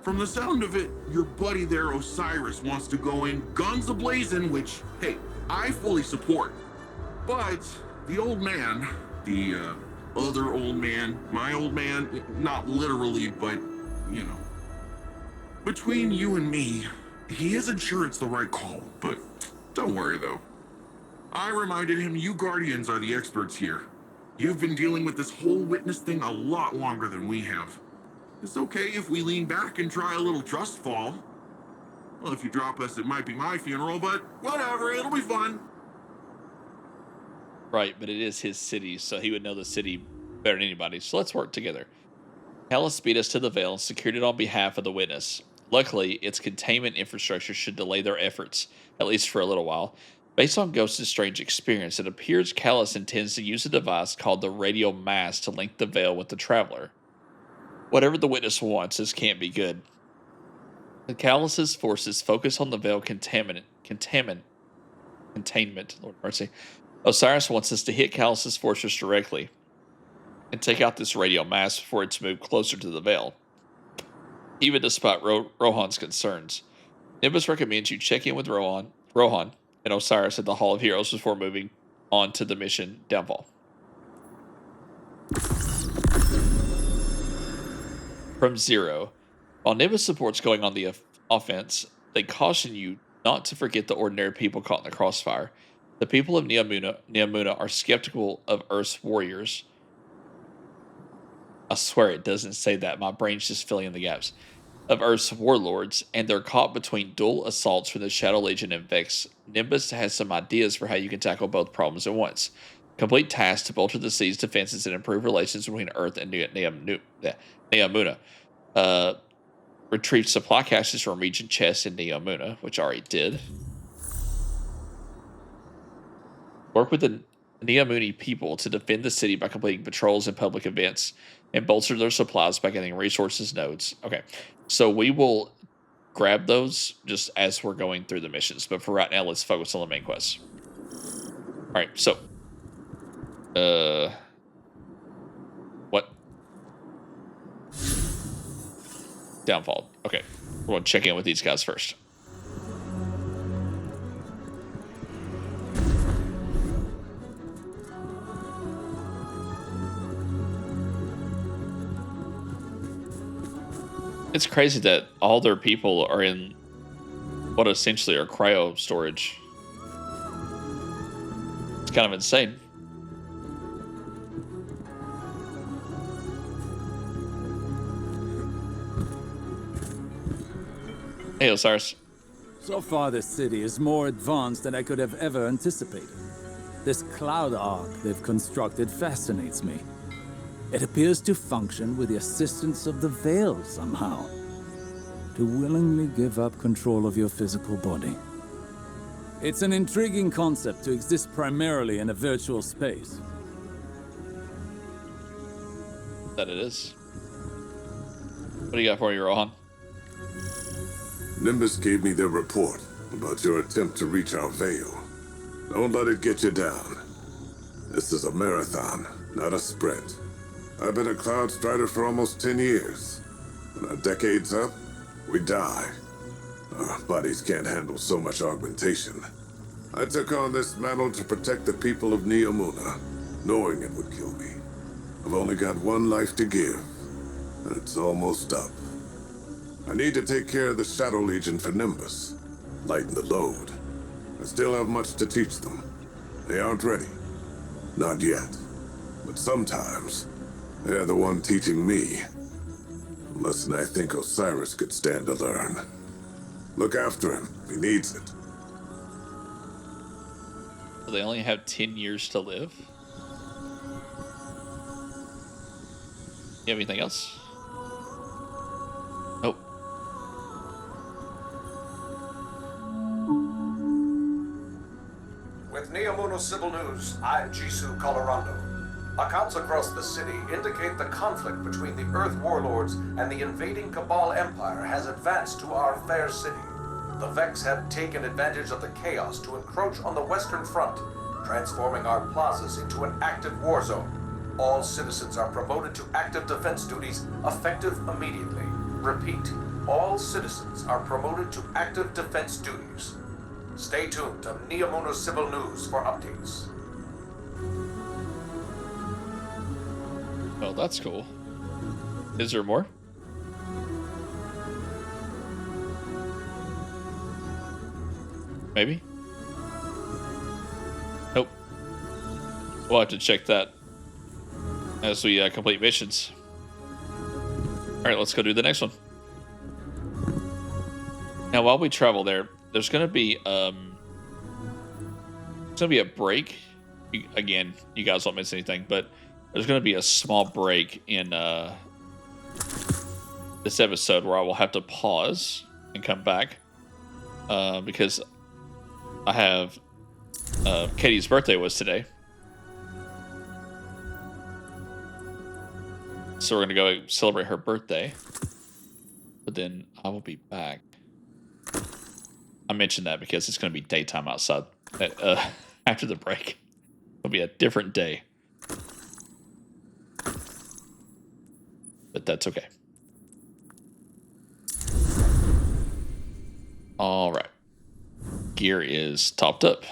From the sound of it, your buddy there, Osiris, wants to go in guns a-blazing, which, hey, I fully support. But the old man, the other old man, my old man, not literally, but, you know. Between you and me, he isn't sure it's the right call, but don't worry though. I reminded him you Guardians are the experts here. You've been dealing with this whole witness thing a lot longer than we have. It's okay if we lean back and try a little trust fall. Well, if you drop us, it might be my funeral, but whatever, it'll be fun. Right, but it is his city, so he would know the city better than anybody. So let's work together. Callus beat us to the Veil and secured it on behalf of the witness. Luckily, its containment infrastructure should delay their efforts, at least for a little while. Based on Ghost's strange experience, it appears Callus intends to use a device called the radial mass to link the Veil with the Traveler. Whatever the witness wants, this can't be good. The Callus's forces focus on the Veil containment, Lord mercy, Osiris wants us to hit Callus's fortress directly and take out this radio mass before it's moved closer to the Veil. Even despite Rohan's concerns, Nimbus recommends you check in with Rohan and Osiris at the Hall of Heroes before moving on to the mission Downfall. From Zero, while Nimbus supports going on the offense, they caution you not to forget the ordinary people caught in the crossfire. The people of Neomuna are skeptical of Earth's warriors. I swear it doesn't say that. My brain's just filling in the gaps. Of Earth's warlords, and they're caught between dual assaults from the Shadow Legion and Vex. Nimbus has some ideas for how you can tackle both problems at once. Complete tasks to bolster the sea's defenses and improve relations between Earth and Neomuna. Retrieve supply caches from Regent chests in Neomuna, which I already did. Work with the Neomuni people to defend the city by completing patrols and public events, and bolster their supplies by getting resources nodes. Okay, so we will grab those just as we're going through the missions, but for right now, let's focus on the main quest. All right, so what? Downfall. Okay, we're going to check in with these guys first. It's crazy that all their people are in what essentially are cryo storage. It's kind of insane. Hey, Osiris. So far, this city is more advanced than I could have ever anticipated. This cloud arc they've constructed fascinates me. It appears to function with the assistance of the Veil somehow. To willingly give up control of your physical body. It's an intriguing concept to exist primarily in a virtual space. That it is. What do you got for me, Rohan? Nimbus gave me their report about your attempt to reach our Veil. Don't let it get you down. This is a marathon, not a sprint. I've been a Cloud Strider for almost 10 years. When our decade's up, we die. Our bodies can't handle so much augmentation. I took on this mantle to protect the people of Neomuna, knowing it would kill me. I've only got one life to give, and it's almost up. I need to take care of the Shadow Legion for Nimbus, lighten the load. I still have much to teach them. They aren't ready. Not yet. But sometimes, they're the one teaching me. A lesson I think Osiris could stand to learn. Look after him. He needs it. They only have 10 years to live? You have anything else? Nope. With Neomuna Civil News, I'm Jisoo Colorado. Accounts across the city indicate the conflict between the Earth Warlords and the invading Cabal Empire has advanced to our fair city. The Vex have taken advantage of the chaos to encroach on the Western Front, transforming our plazas into an active war zone. All citizens are promoted to active defense duties, effective immediately. Repeat, all citizens are promoted to active defense duties. Stay tuned to Neomuna Civil News for updates. Oh, that's cool. Is there more? Maybe? Nope. We'll have to check that as we complete missions. Alright, let's go do the next one. Now, while we travel there, there's going to be a break. Again, you guys don't miss anything, but there's going to be a small break in this episode where I will have to pause and come back because I have Katie's birthday was today. So we're going to go celebrate her birthday. But then I will be back. I mentioned that because it's going to be daytime outside after the break. It'll be a different day. But that's okay. All right. Gear is topped up.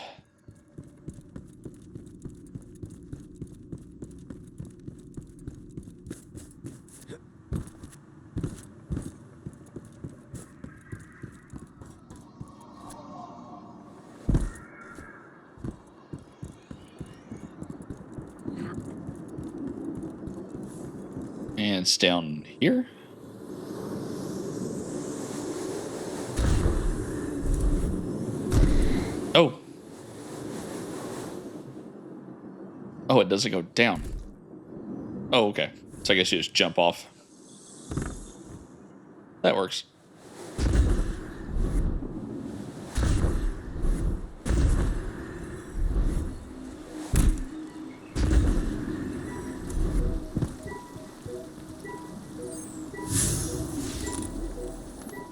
And it's down here. Oh. Oh, it doesn't go down. Oh, okay. So I guess you just jump off. That works.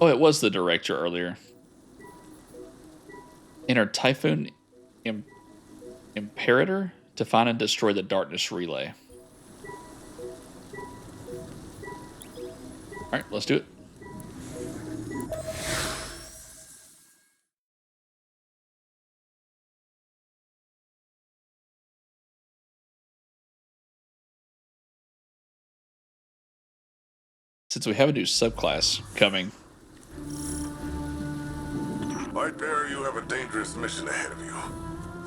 Oh, it was the director earlier. Enter Typhoon Imperator to find and destroy the darkness relay. Alright, let's do it. Since we have a new subclass coming. Lightbearer, you have a dangerous mission ahead of you.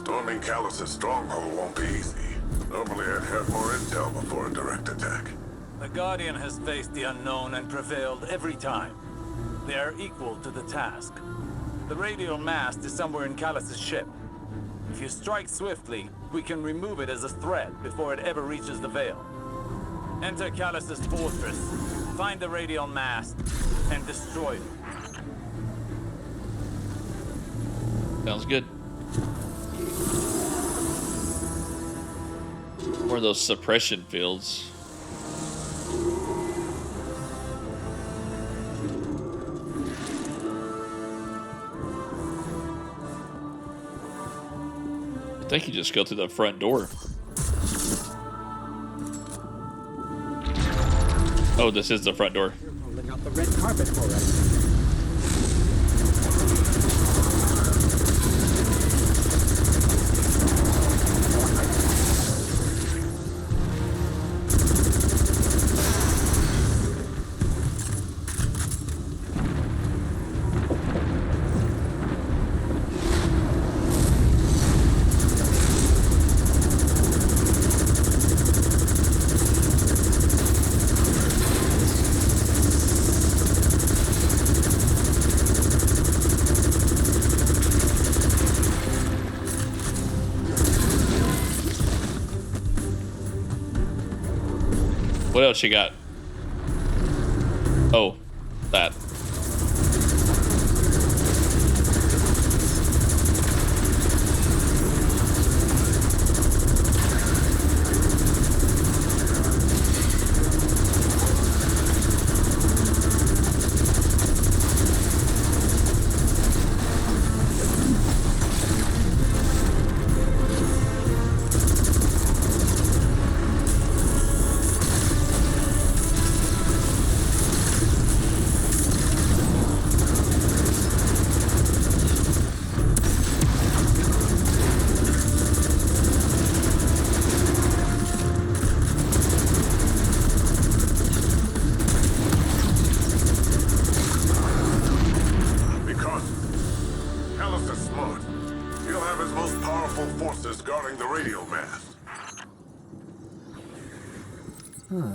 Storming Callus's stronghold won't be easy. Normally I'd have more intel before a direct attack. The Guardian has faced the unknown and prevailed every time. They are equal to the task. The radial mast is somewhere in Callus's ship. If you strike swiftly, we can remove it as a threat before it ever reaches the Veil. Enter Callus's fortress, find the radial mast, and destroy it. Sounds good. Or those suppression fields. I think you just go through the front door. Oh, this is the front door. You're rolling out the red carpet for us. What else you got? Oh, that.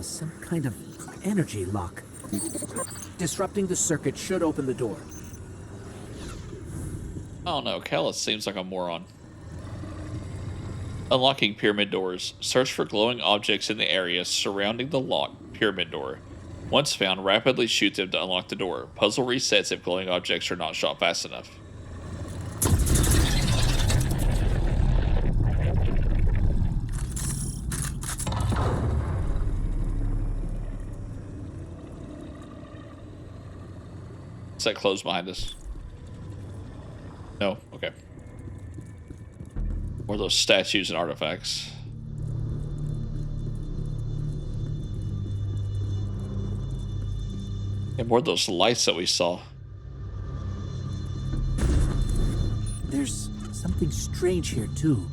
Some kind of energy lock. Disrupting the circuit should open the door. Oh no, Callus seems like a moron. Unlocking pyramid doors. Search for glowing objects in the area surrounding the locked pyramid door. Once found, rapidly shoot them to unlock the door. Puzzle resets if glowing objects are not shot fast enough. Is that closed behind us? No? Okay. More of those statues and artifacts. And more of those lights that we saw. There's something strange here, too.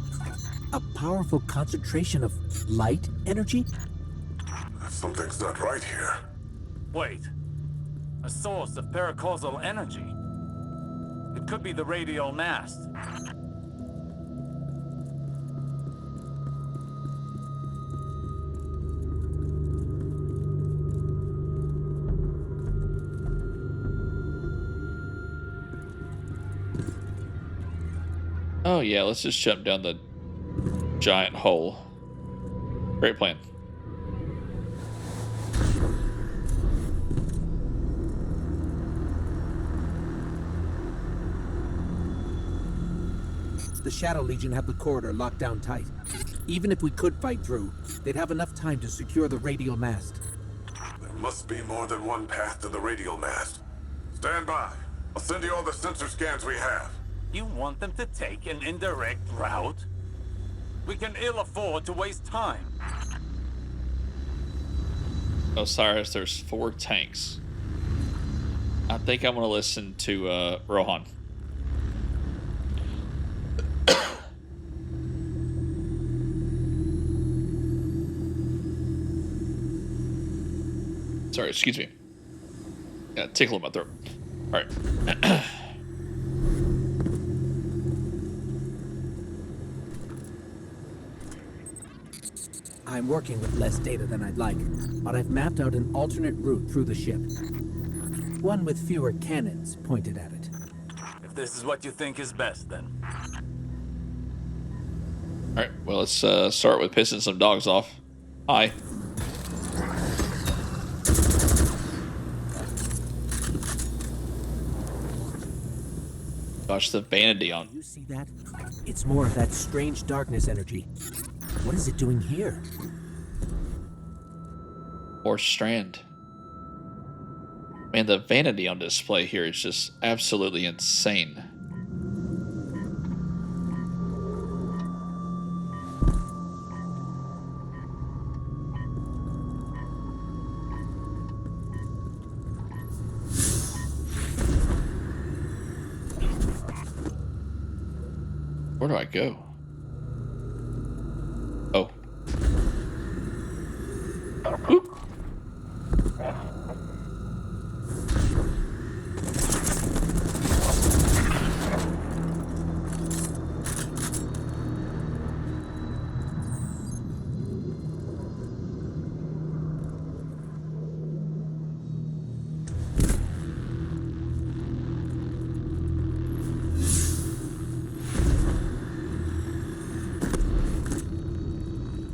A powerful concentration of light energy? Something's not right here. Wait. A source of paracausal energy. It could be the radial mast. Oh yeah, let's just jump down the giant hole. Great plan. The Shadow Legion have the corridor locked down tight. Even if we could fight through, they'd have enough time to secure the radial mast. There must be more than one path to the radial mast. Stand by. I'll send you all the sensor scans we have. You want them to take an indirect route? We can ill afford to waste time. Osiris, there's 4 tanks. I think I'm gonna listen to Rohan. Sorry, excuse me. Got a tickle in my throat. All right. I'm working with less data than I'd like, but I've mapped out an alternate route through the ship. One with fewer cannons pointed at it. If this is what you think is best, then. All right. Well, let's start with pissing some dogs off. Hi. Gosh, the vanity on. You see that? It's more of that strange darkness energy. What is it doing here? Or strand. Man, the vanity on display here is just absolutely insane. Where do I go? Oh. Oop.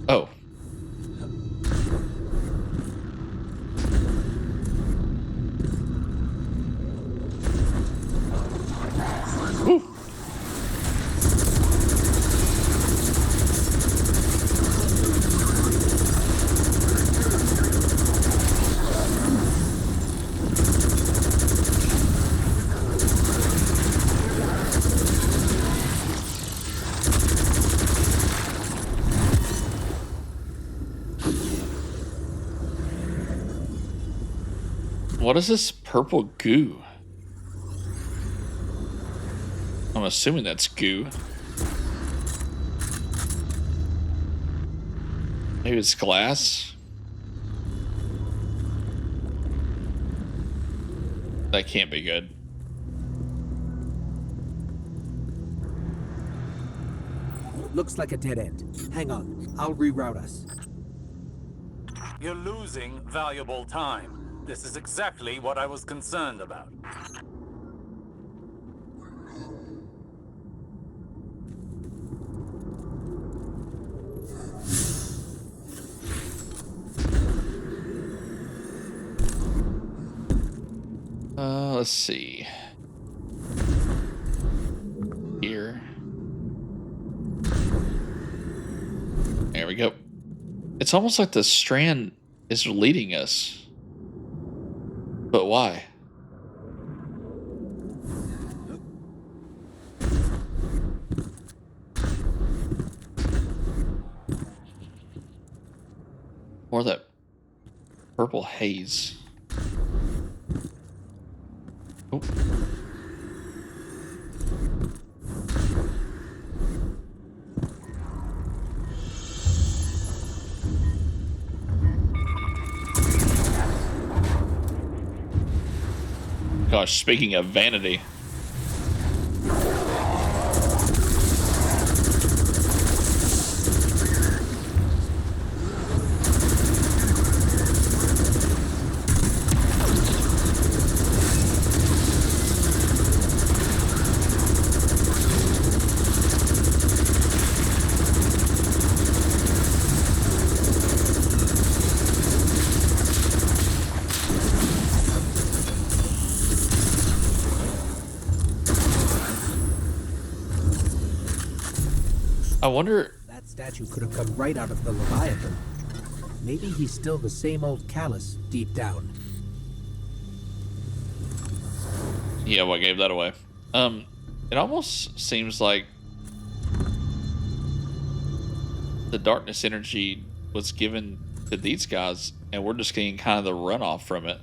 Oh. Whew. What is this purple goo? I'm assuming that's goo. Maybe it's glass. That can't be good. Looks like a dead end. Hang on, I'll reroute us. You're losing valuable time. This is exactly what I was concerned about. Let's see. Here. There we go. It's almost like the strand is leading us. But why? Or that purple haze. Oh. Gosh, speaking of vanity. I wonder... That statue could have come right out of the Leviathan. Maybe he's still the same old Callus deep down. Yeah, what gave that away? It almost seems like the darkness energy was given to these guys, and we're just getting kind of the runoff from it.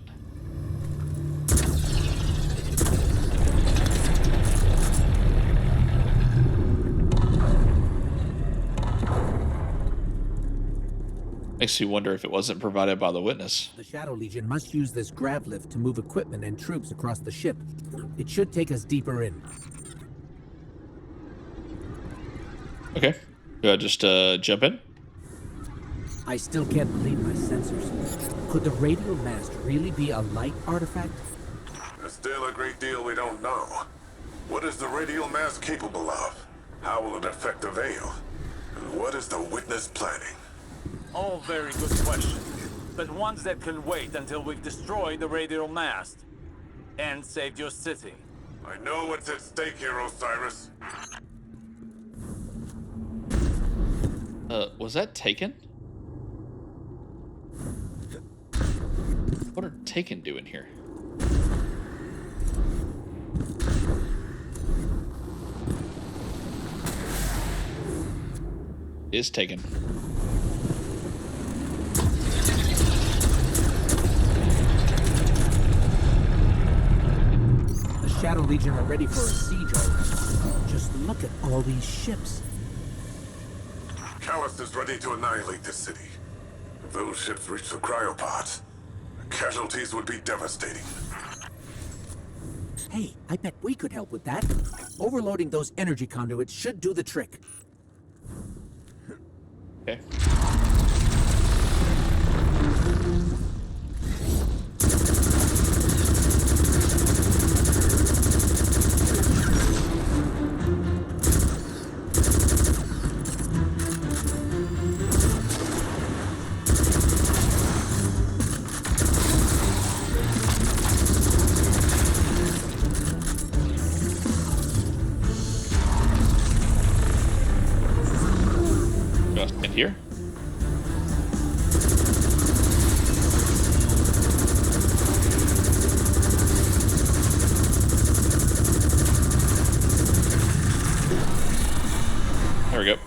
Makes you wonder if it wasn't provided by the Witness. The Shadow Legion must use this grav lift to move equipment and troops across the ship. It should take us deeper in. Okay. Do I just jump in? I still can't believe my sensors. Could the radial mast really be a light artifact? There's still a great deal we don't know. What is the radial mass capable of? How will it affect the Veil? And what is the Witness planning? All very good questions, but ones that can wait until we've destroyed the radial mast and saved your city. I know what's at stake here, Osiris. Was that Taken? What are Taken doing here? Is Taken. Shadow Legion are ready for a siege already. Just look at all these ships. Callus is ready to annihilate this city. If those ships reach the cryopods, the casualties would be devastating. Hey, I bet we could help with that. Overloading those energy conduits should do the trick. Okay. In here? There we go.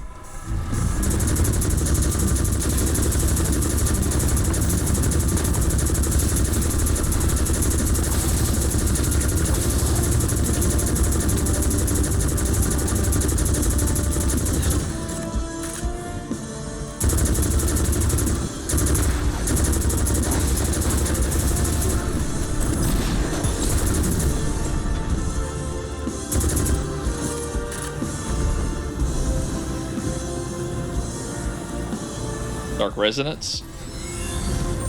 Dark Resonance.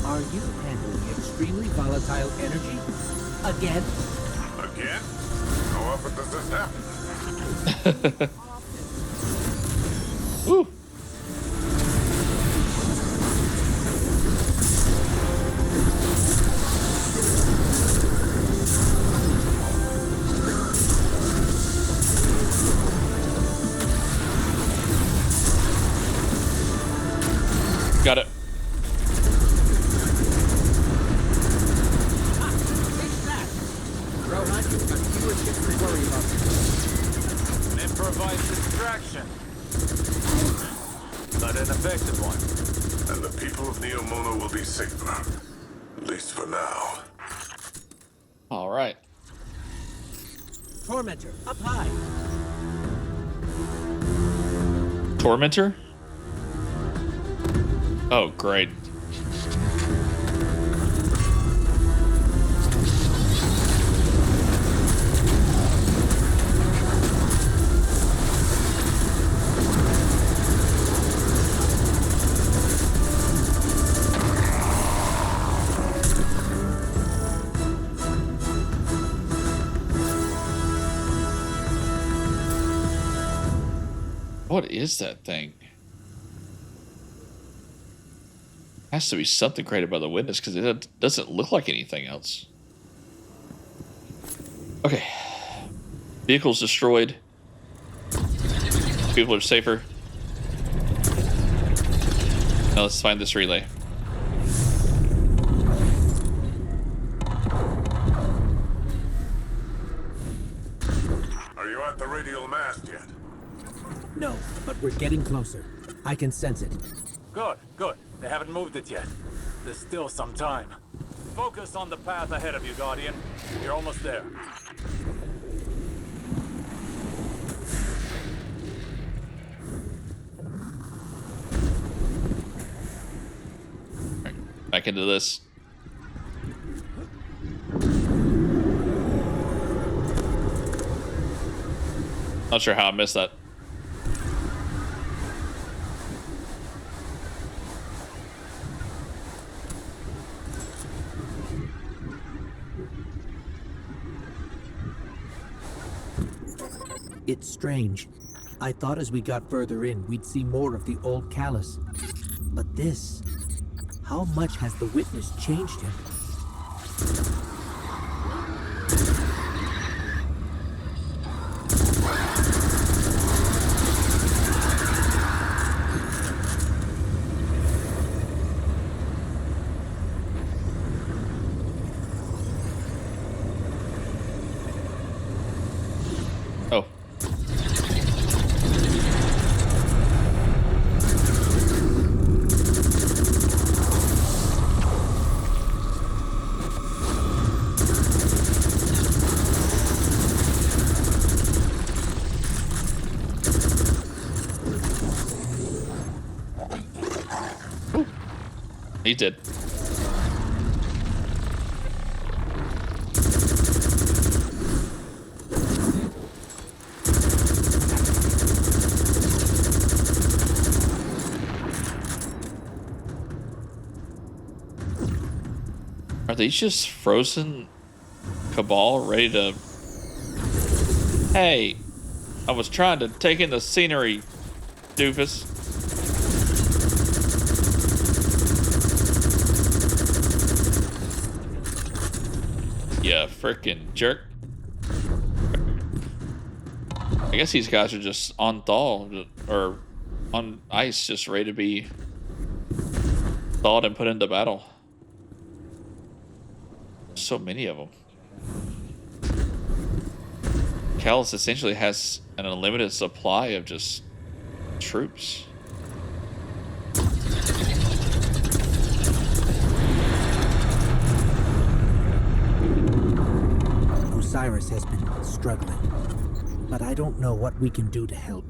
Are you handling extremely volatile energy? Again? Again? How often does this happen? Woo! Got it. Rohan, you've got fewer ships to worry about. An improvised distraction. Niemona will be safer. At least for now. All right. Tormentor, up high. Tormentor? Oh, great. What is that thing? Has to be something created by the witness because it doesn't look like anything else. Okay. Vehicles destroyed. People are safer. Now let's find this relay. Are you at the radial mast yet? No, but we're getting closer. I can sense it. Good, good. They haven't moved it yet. There's still some time. Focus on the path ahead of you, Guardian. You're almost there. Right, back into this. Not sure how I missed that. It's strange. I thought as we got further in, we'd see more of the old Callus. But this... How much has the witness changed him? Oh. He did. Are these just frozen Cabal ready to... Hey, I was trying to take in the scenery, doofus. Yeah, frickin' jerk. I guess these guys are just on thaw, or on ice, just ready to be thawed and put into battle. So many of them. Callus essentially has an unlimited supply of just troops. Osiris has been struggling, but I don't know what we can do to help.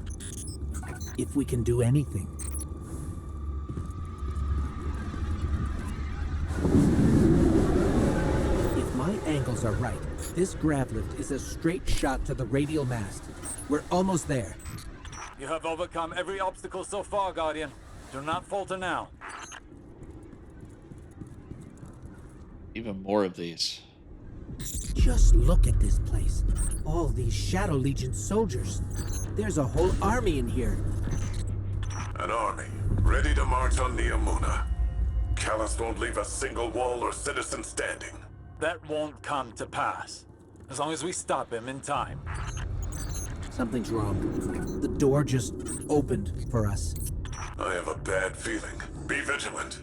If we can do anything. If my angles are right, this grav lift is a straight shot to the radial mast. We're almost there. You have overcome every obstacle so far, Guardian. Do not falter now. Even more of these. Just look at this place. All these Shadow Legion soldiers. There's a whole army in here. An army, ready to march on Niemona. Callus won't leave a single wall or citizen standing. That won't come to pass. As long as we stop him in time. Something's wrong. The door just opened for us. I have a bad feeling. Be vigilant.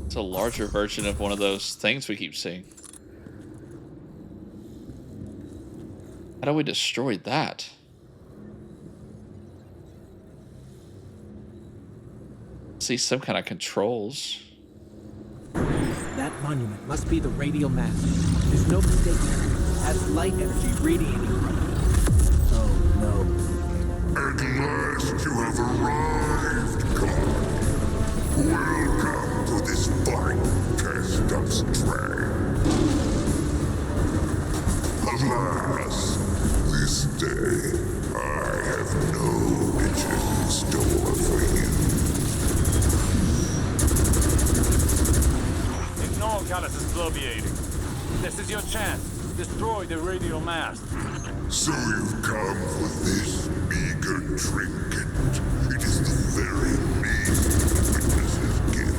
It's a larger version of one of those things we keep seeing. How do we destroy that? See some kind of controls. That monument must be the radial mast. There's no mistaking it. It has light energy radiating from it. Oh no. At last you have arrived, God. Welcome to this fine test of strength. Alas, this day I have no riches in store for you. Ignore Callus's bloviating. This is your chance. Destroy the radial mast. So you've come for this meager trinket. It is the very means the witnesses give.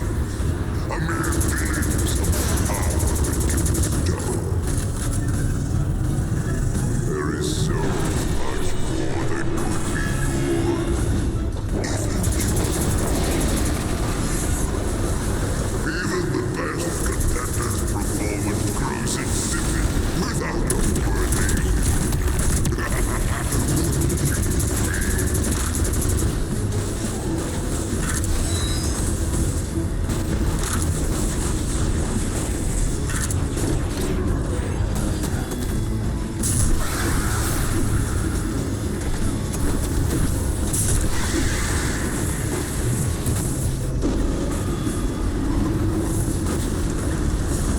A mere glimpse of power it can bestow. There is so much more that could be yours. Even the best contender's performance grows insipid without a worthy.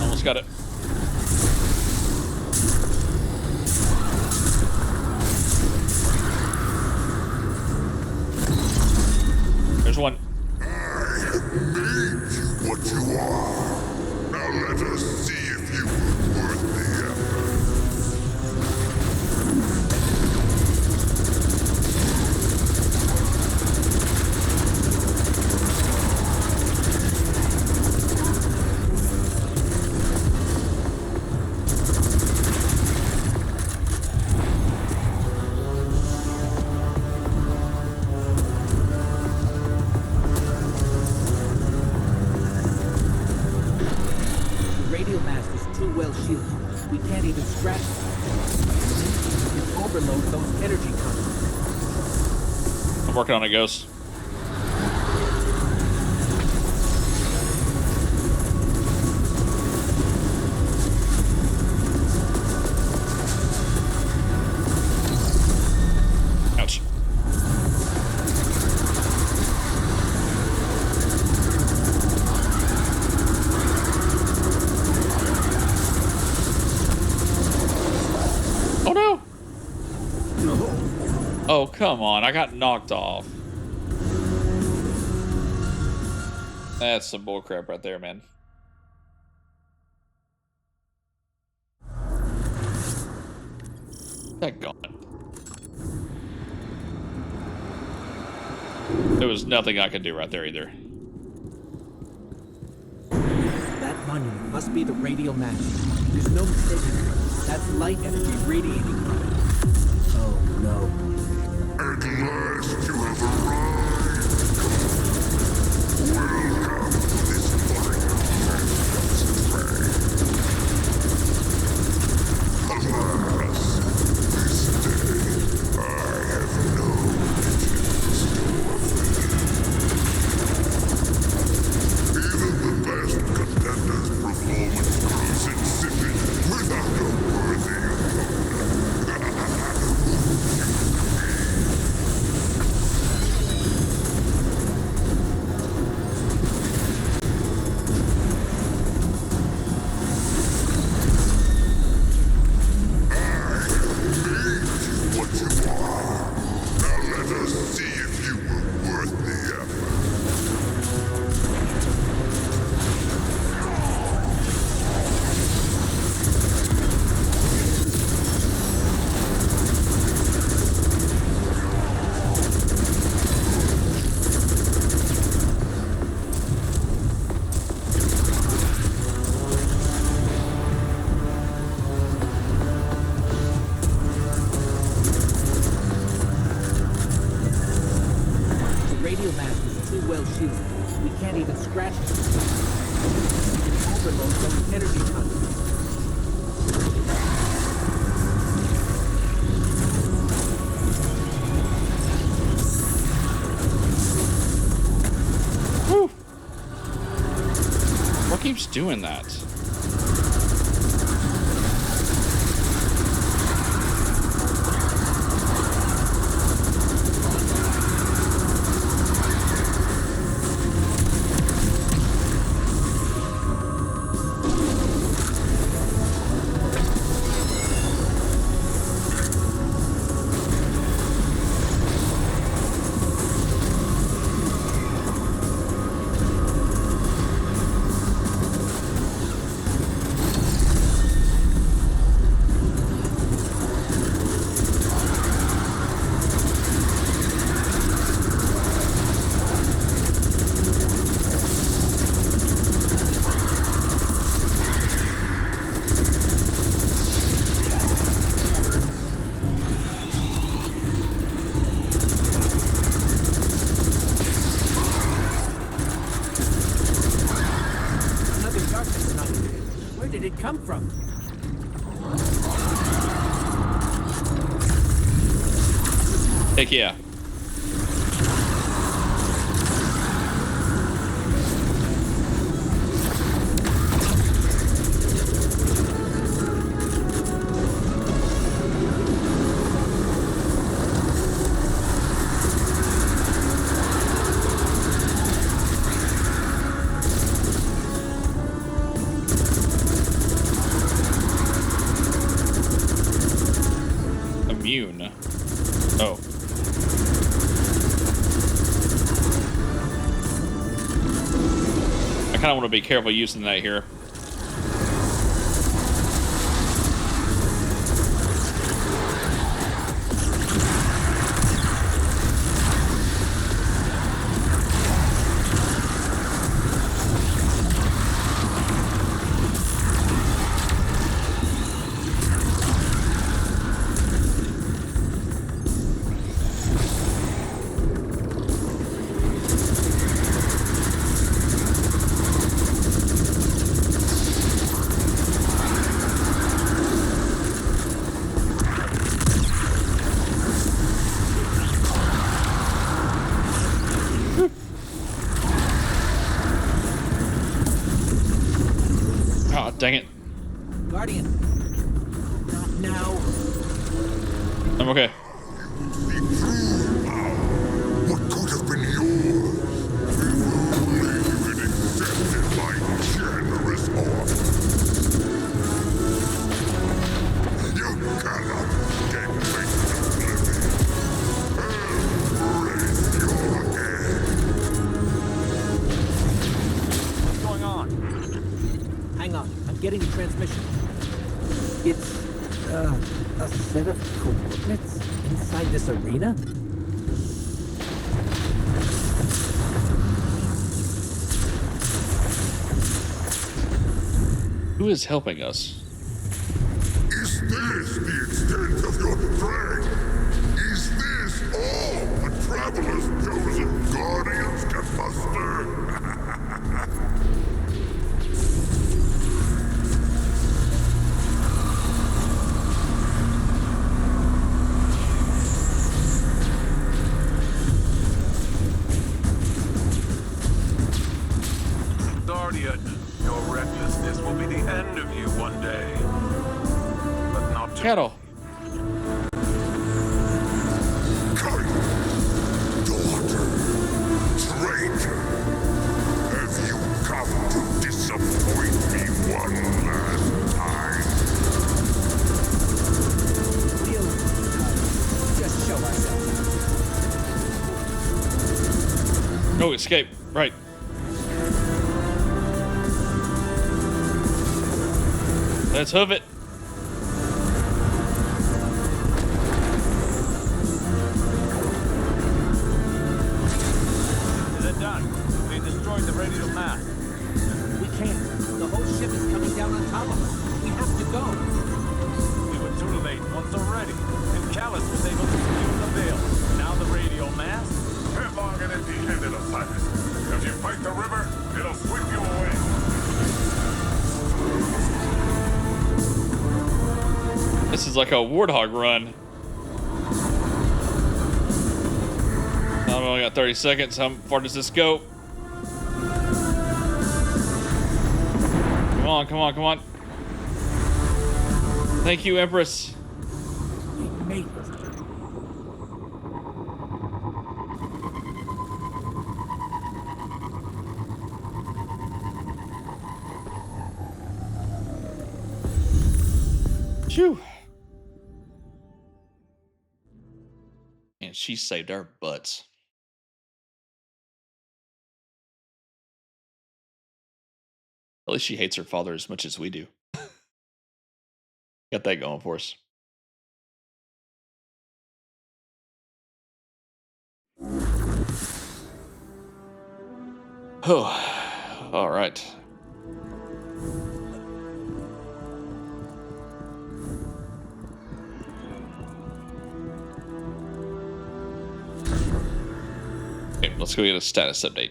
Almost got it. There's one. I have made you what you are. Now let us see if you were worth the effort. The radial mast is too well shielded. We can't even scratch it. It overloads those energy conduits. I'm working on it, Ghost. Ouch. Oh no! Oh, come on. I got knocked off. That's some bullcrap right there, man. That gone. There was nothing I could do right there either. That monument must be the radial mast. There's no mistaking it. That's light energy radiating from it. Oh no. At last you have arrived. Welcome to this fine test of strength. Alas, this day I have no riches in store for you. Even the best contender's performance grows insipid without a worthy opponent. What you are. Now let us see if you were worth the effort. The radial mast is too well shielded. We can't even scratch it. It overloads those energy conduits. keeps doing that. Come from? Heck yeah. Immune. Oh. I kind of want to be careful using that here. Oh, dang it. Guardian. Not now. I'm okay. What could have been yours? We will believe and accept it by generous offer. You cannot dictate oblivion. Raise your head. What's going on? Hang on, I'm getting the transmission. It's a set of coordinates inside this arena? Who is helping us? Is this the extent of your strength? Is this all the Traveler's chosen guardians can muster? Guardian, your recklessness will be the end of you one day. But not to Cattle. Kite, daughter, traitor, have you come to disappoint me one last time? We'll just show ourselves. No escape. Right. Let's hoof it. Is it done? We destroyed the radial mast. We can't. The whole ship is coming down on top of us. We have to go. We were too late once already, and Callus was able to secure the veil. Now the radial mast? Headlong and empty-handed, Osiris. If you fight the river, it'll sweep you away. This is like a warthog run. I've only got 30 seconds. How far does this go? on, come on, come on. Thank you, Empress. We made it. Phew. And she saved our butts. At least she hates her father as much as we do. Got that going for us. Oh, all right. Okay, let's go get a status update.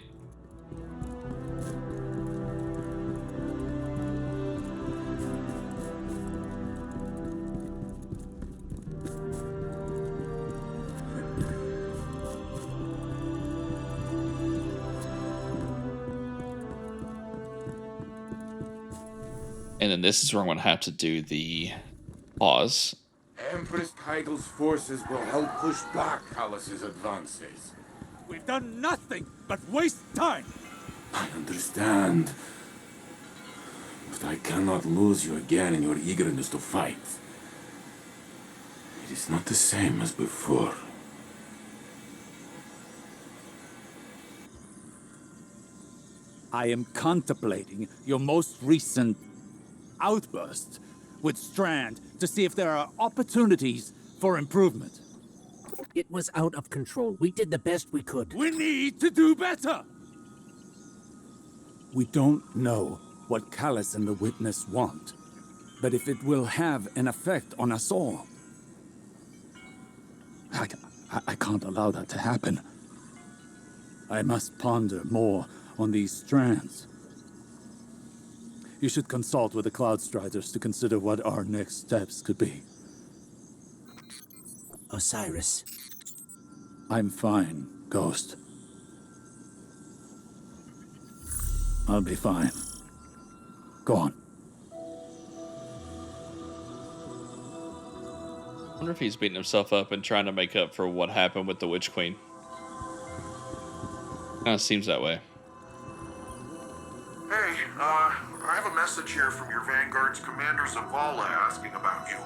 And then this is where I'm going to have to do the pause. Empress Teigel's forces will help push back Callus's advances. We've done nothing but waste time. I understand. But I cannot lose you again in your eagerness to fight. It is not the same as before. I am contemplating your most recent outburst with Strand to see if there are opportunities for improvement. It was out of control. We did the best we could. We need to do better! We don't know what Callus and the Witness want, but if it will have an effect on us all, I can't allow that to happen. I must ponder more on these strands. You should consult with the Cloud Striders to consider what our next steps could be. Osiris. I'm fine, Ghost. I'll be fine. Go on. I wonder if he's beating himself up and trying to make up for what happened with the Witch Queen. Kind of seems that way. Hey, I have a message here from your Vanguard's commander Zavala asking about you.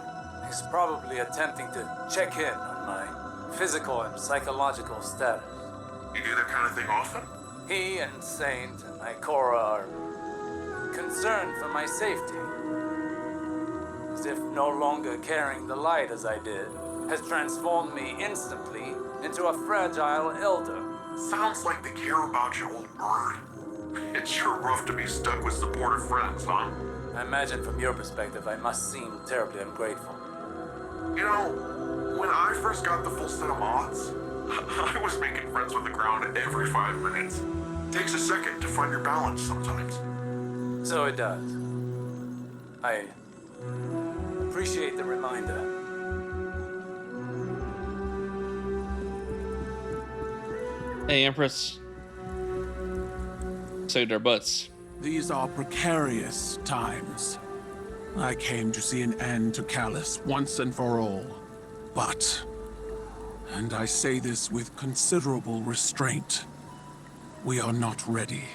He's probably attempting to check in on my physical and psychological status. You do that kind of thing often? He and Saint and Ikora are concerned for my safety. As if no longer carrying the light as I did has transformed me instantly into a fragile elder. Sounds like they care about you, old bird. It's sure rough to be stuck with supportive friends, huh? I imagine from your perspective I must seem terribly ungrateful. You know, when I first got the full set of mods, I was making friends with the ground every 5 minutes. Takes a second to find your balance sometimes. So it does. I appreciate the reminder. Hey, Empress. Saved our butts. These are precarious times. I came to see an end to Callus once and for all. But, and I say this with considerable restraint, we are not ready.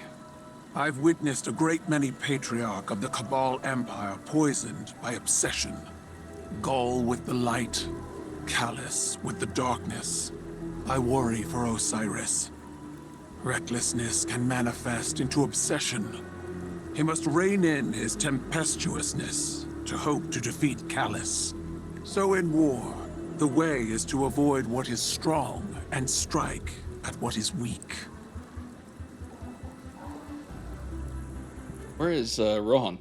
I've witnessed a great many patriarch of the Cabal Empire poisoned by obsession. Gaul with the light, Callus with the darkness. I worry for Osiris. Recklessness can manifest into obsession. He must rein in his tempestuousness to hope to defeat Callus. So in war, the way is to avoid what is strong and strike at what is weak. Where is Rohan?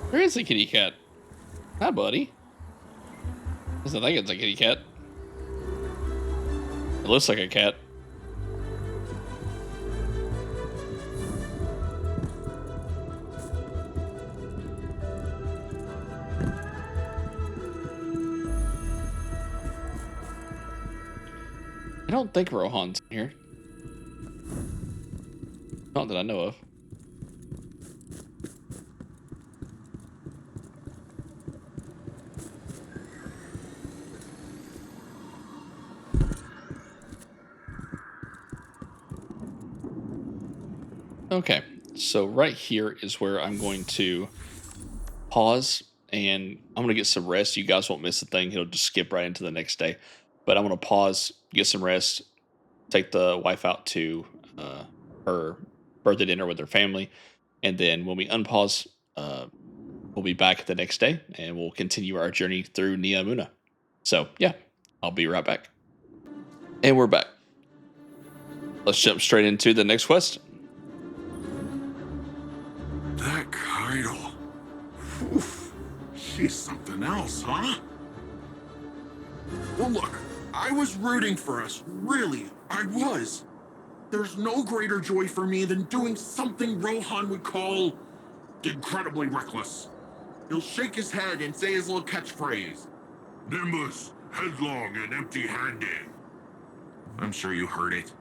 Where is the kitty cat? Hi, buddy. Doesn't think it's a kitty cat. It looks like a cat. I don't think Rohan's in here. Not that I know of. Okay, so right here is where I'm going to pause and I'm going to get some rest. You guys won't miss a thing. He'll just skip right into the next day. But I'm going to pause, get some rest, take the wife out to her birthday dinner with her family. And then when we unpause, we'll be back the next day and we'll continue our journey through Niamuna. So, yeah, I'll be right back. And we're back. Let's jump straight into the next quest. That Kaido. Oof. She's something else, huh? Well, look, I was rooting for us. Really, I was. There's no greater joy for me than doing something Rohan would call incredibly reckless. He'll shake his head and say his little catchphrase. Nimbus, headlong and empty-handed. I'm sure you heard it.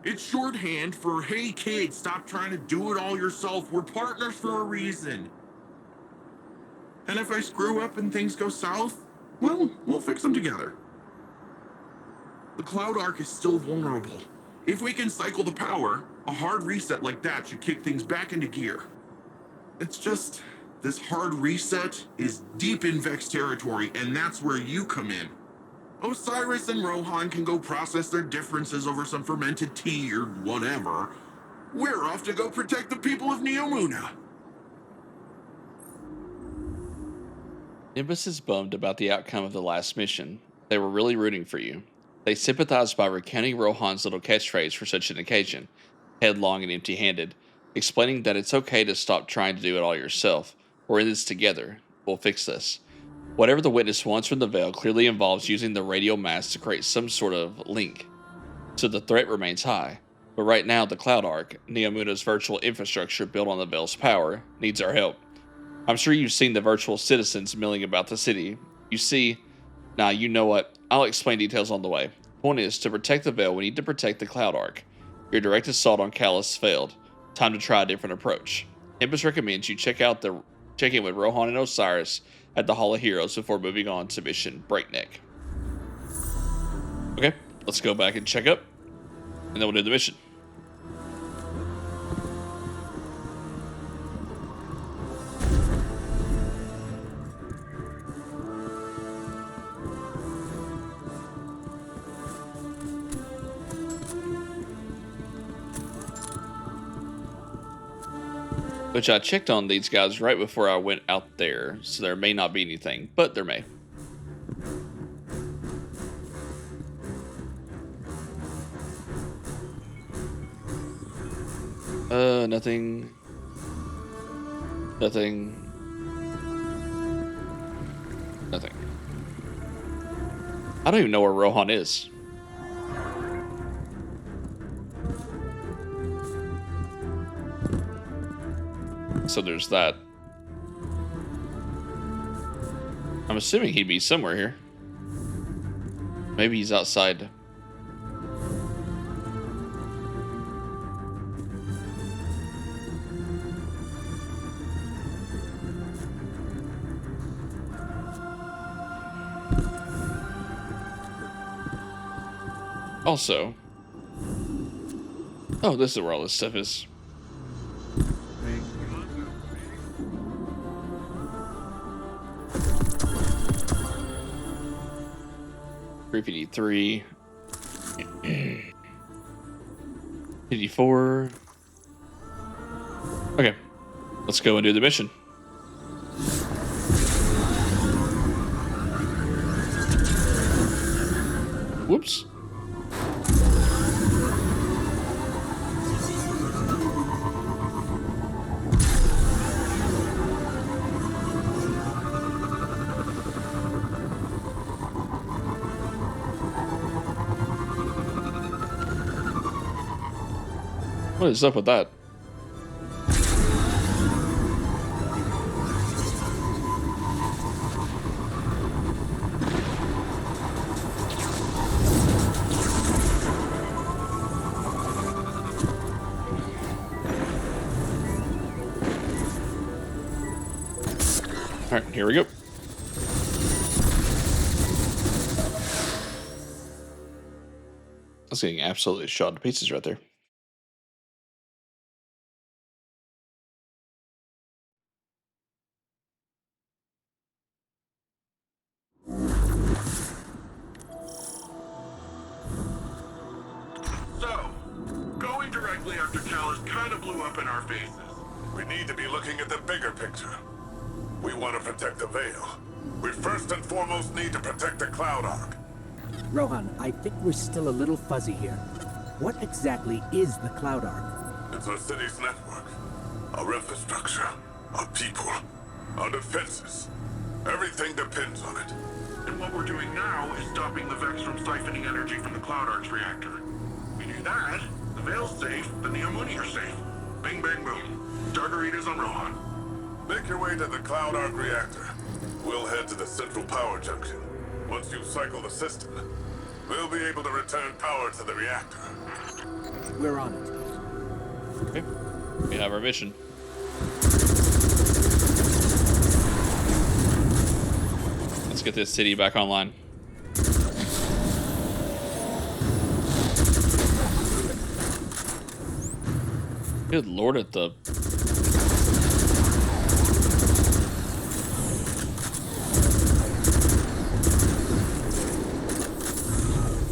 It's shorthand for, hey kid, stop trying to do it all yourself. We're partners for a reason. And if I screw up and things go south, well, we'll fix them together. The Cloud Arc is still vulnerable. If we can cycle the power, a hard reset like that should kick things back into gear. It's just, this hard reset is deep in Vex territory, and that's where you come in. Osiris and Rohan can go process their differences over some fermented tea or whatever. We're off to go protect the people of Neomuna. Nimbus is bummed about the outcome of the last mission. They were really rooting for you. They sympathized by recounting Rohan's little catchphrase for such an occasion, headlong and empty-handed, explaining that it's okay to stop trying to do it all yourself. We're in this together. We'll fix this. Whatever the witness wants from the Veil clearly involves using the radio mass to create some sort of link. So the threat remains high. But right now, the Cloud Arc, Neomuna's virtual infrastructure built on the Veil's power, needs our help. I'm sure you've seen the virtual citizens milling about the city. You see, now you know what, I'll explain details on the way. Point is, to protect the Veil, we need to protect the Cloud Arc. Your direct assault on Callus failed. Time to try a different approach. Nimbus recommends you check in with Rohan and Osiris at the Hall of Heroes before moving on to mission Breakneck. Okay, let's go back and check up, and then we'll do the mission. Which I checked on these guys right before I went out there, so there may not be anything, but there may. Nothing. Nothing. Nothing. I don't even know where Rohan is. So there's that. I'm assuming he'd be somewhere here. Maybe he's outside. Also, oh, this is where all this stuff is. 353. 54. Okay, let's go and do the mission. Whoops. What is up with that? All right, here we go. That's getting absolutely shot to pieces right there. So, going directly after Callus kind of blew up in our faces. We need to be looking at the bigger picture. We want to protect the Veil. We first and foremost need to protect the Cloud Ark. Rohan, I think we're still a little fuzzy here. What exactly is the Cloud Ark? It's our city's network, our infrastructure, our people, our defenses. Everything depends on it. And what we're doing now is stopping the Vex from siphoning energy from the Cloud Ark's reactor. We do that, the Veil's safe, the Neomuni are safe. Bing, bang, boom. Targaretas on Rohan. Make your way to the Cloud Ark reactor. We'll head to the central power junction. Once you cycle the system, we'll be able to return power to the reactor. We're on it. Okay. We have our mission. Let's get this city back online. Good lord, at the...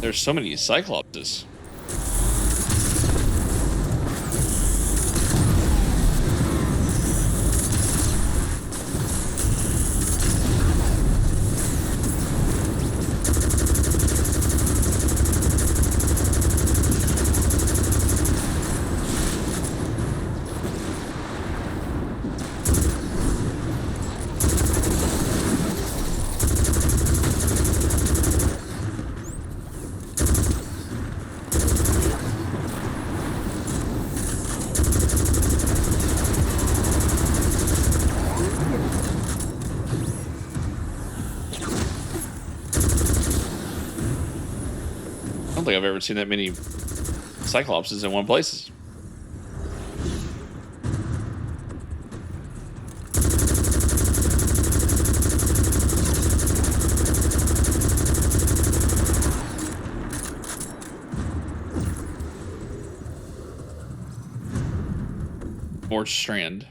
There's so many Cyclopses. I don't think I've ever seen that many Cyclopses in one place. More strand.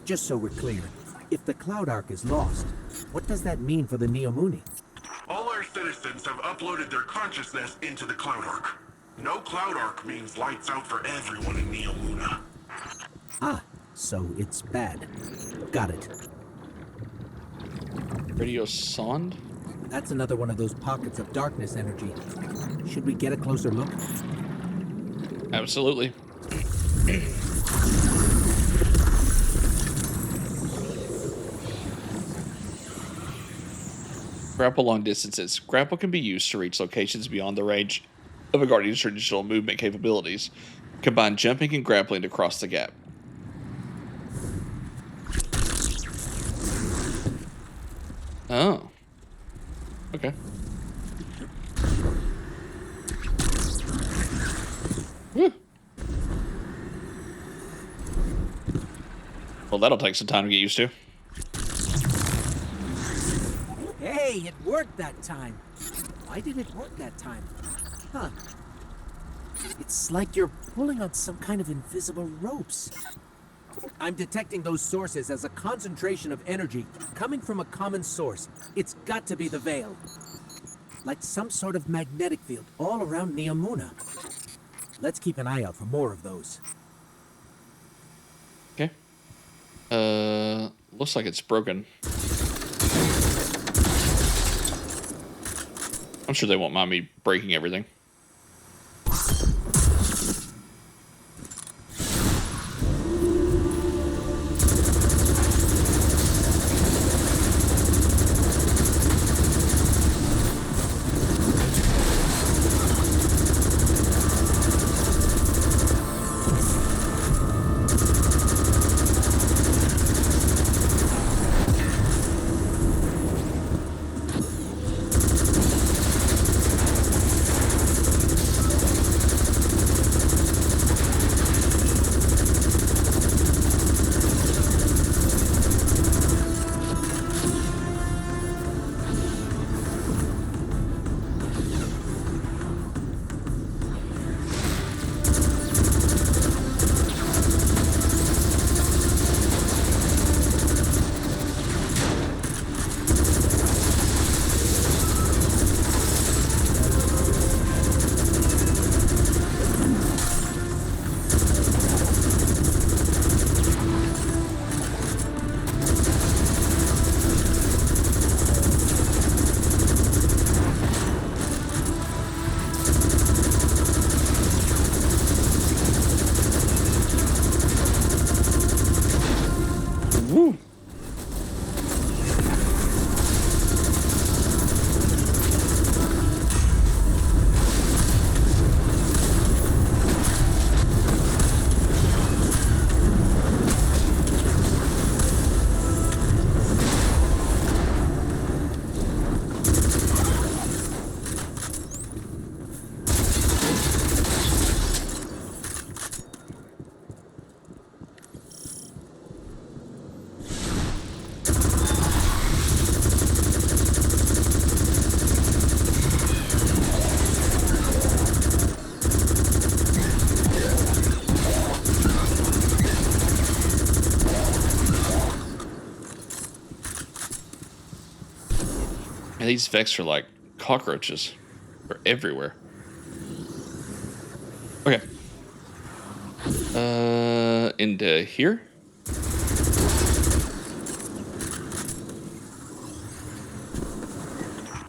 Just so we're clear, if the Cloud Ark is lost, what does that mean for the Neomuni? All our citizens have uploaded their consciousness into the Cloud Ark. No Cloud Ark means lights out for everyone in Neomuna. Ah, so it's bad. Got it. Radio Sond? That's another one of those pockets of darkness energy. Should we get a closer look? Absolutely. Grapple long distances. Grapple can be used to reach locations beyond the range of a Guardian's traditional movement capabilities. Combine jumping and grappling to cross the gap. Oh. Okay. Whew. Well, that'll take some time to get used to. Hey, it worked that time. Why did it work that time? Huh. It's like you're pulling on some kind of invisible ropes. I'm detecting those sources as a concentration of energy coming from a common source. It's got to be the Veil. Like some sort of magnetic field all around Neomuna. Let's keep an eye out for more of those. Okay. Looks like it's broken. I'm sure they won't mind me breaking everything. Woo. And these Vex are like cockroaches. They're everywhere. Okay. Into here.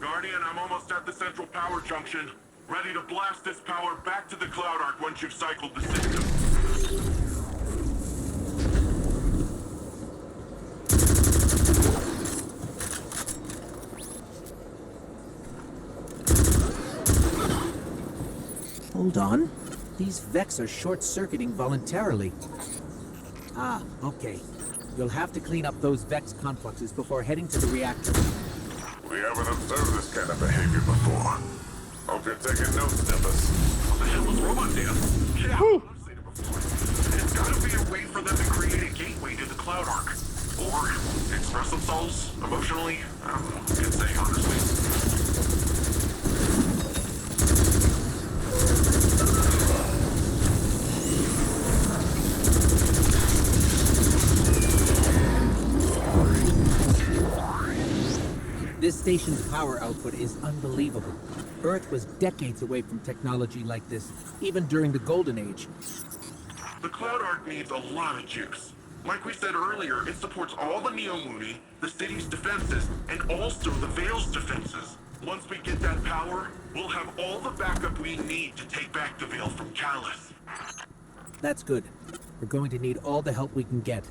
Guardian, I'm almost at the central power junction. Ready to blast this power back to the Cloud Ark once you've cycled the system. Hold on. These Vex are short-circuiting voluntarily. Ah, okay. You'll have to clean up those Vex complexes before heading to the reactor. We haven't observed this kind of behavior before. Hope you're taking notes, Nimbus. What the hell was wrong with you? Yeah, I've seen it before. There's gotta be a way for them to create a gateway to the Cloud Ark. Or express themselves emotionally. I don't know. Can't say, honestly. This station's power output is unbelievable. Earth was decades away from technology like this, even during the Golden Age. The Cloud Ark needs a lot of juice. Like we said earlier, it supports all the Neomuni, the city's defenses, and also the Veil's defenses. Once we get that power, we'll have all the backup we need to take back the Veil from Callus. That's good. We're going to need all the help we can get.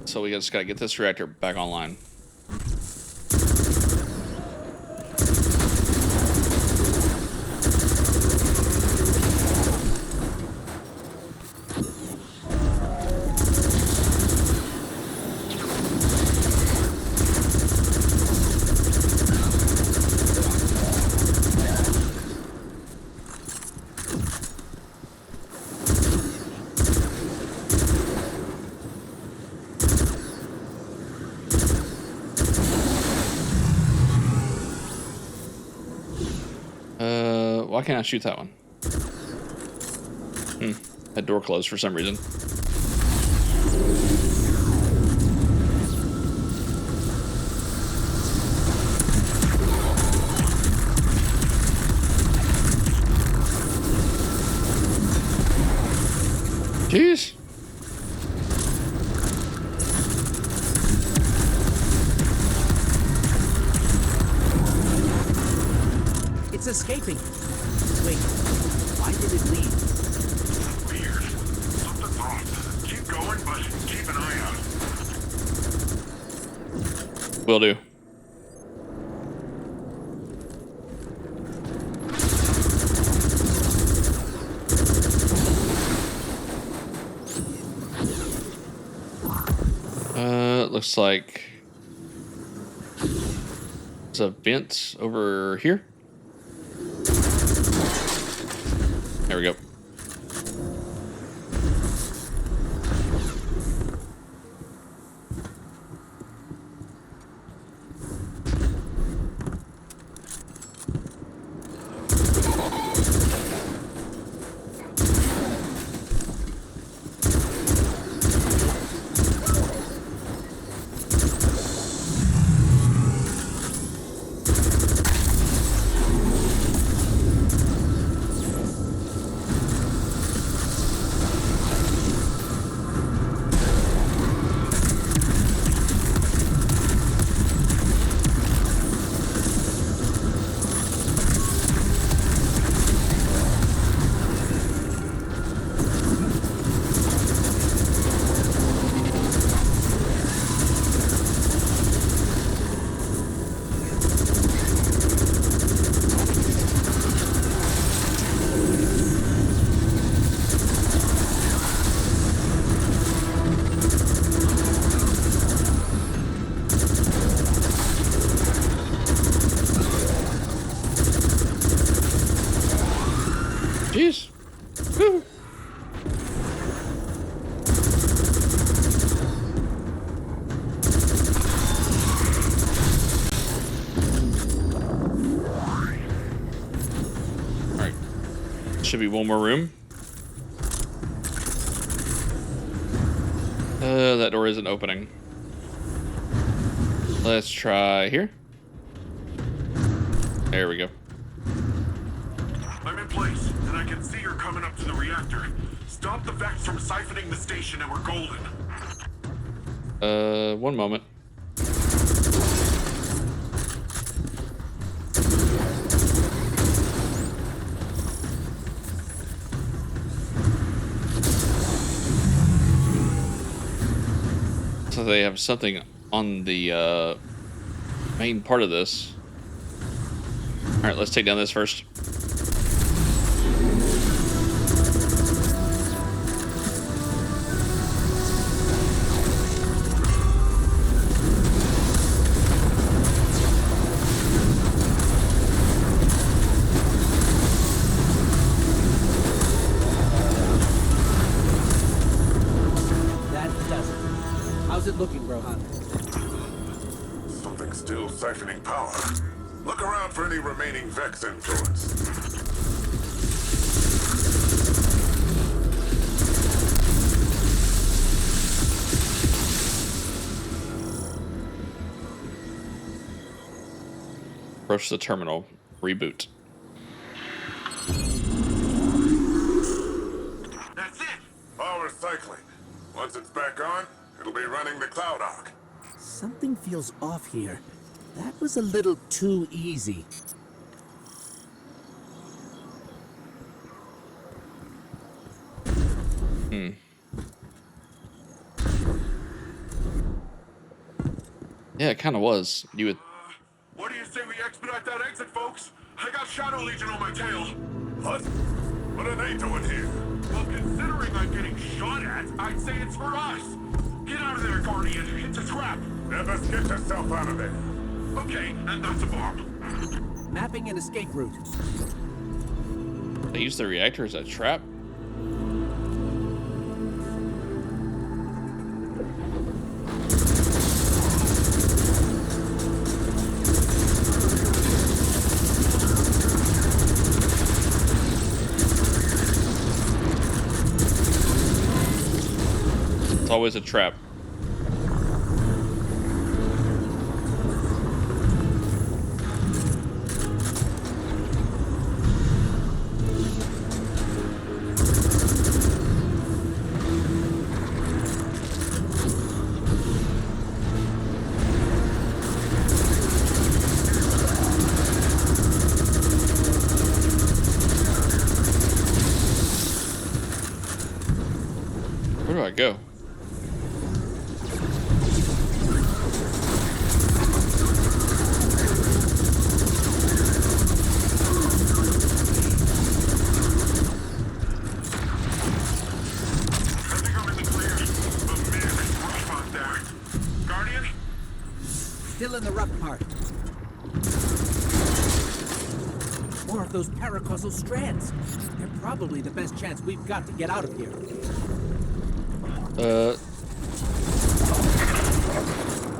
So we just gotta get this reactor back online. Why can't I shoot that one? That door closed for some reason. It's escaping. Wait, why did it leave? Weird. Something's off. Keep going, but keep an eye out. Will do. Looks like there's a vent over here. There we go. Jeez. Woo. All right. Should be one more room. That door isn't opening. Let's try here. There we go. I'm in place, and I can see you're coming up to the reactor. Stop the Vex from siphoning the station and we're golden. One moment. So they have something on the main part of this. All right, let's take down this first. How's it looking, Rohan? Something's still siphoning power. Look around for any remaining Vex influence. Approach the terminal. Reboot. That's it! Power's cycling. Once it's back on, it'll be running the cloud arc. Something feels off here. That was a little too easy. Yeah, it kind of was. You would. What do you say we expedite that exit, folks? I got Shadow Legion on my tail. What? What are they doing here? Well, considering I'm getting shot at, I'd say it's for us. Get out of there, Guardian. It's a trap. Never get yourself out of there. Okay, and that's a bomb. Mapping an escape route. They use the reactor as a trap. It's always a trap. go. Still in the rough part. More of those paracausal strands. They're probably the best chance we've got to get out of here.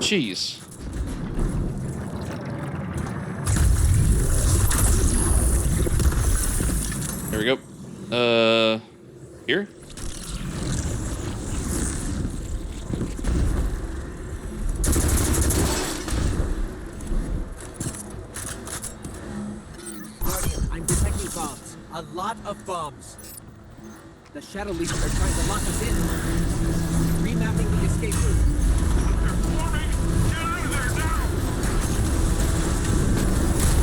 Jeez. There we go. Here? Guardian, I'm detecting bombs. A lot of bombs. The Shadow Legion are trying to lock us in. Remapping the escape route.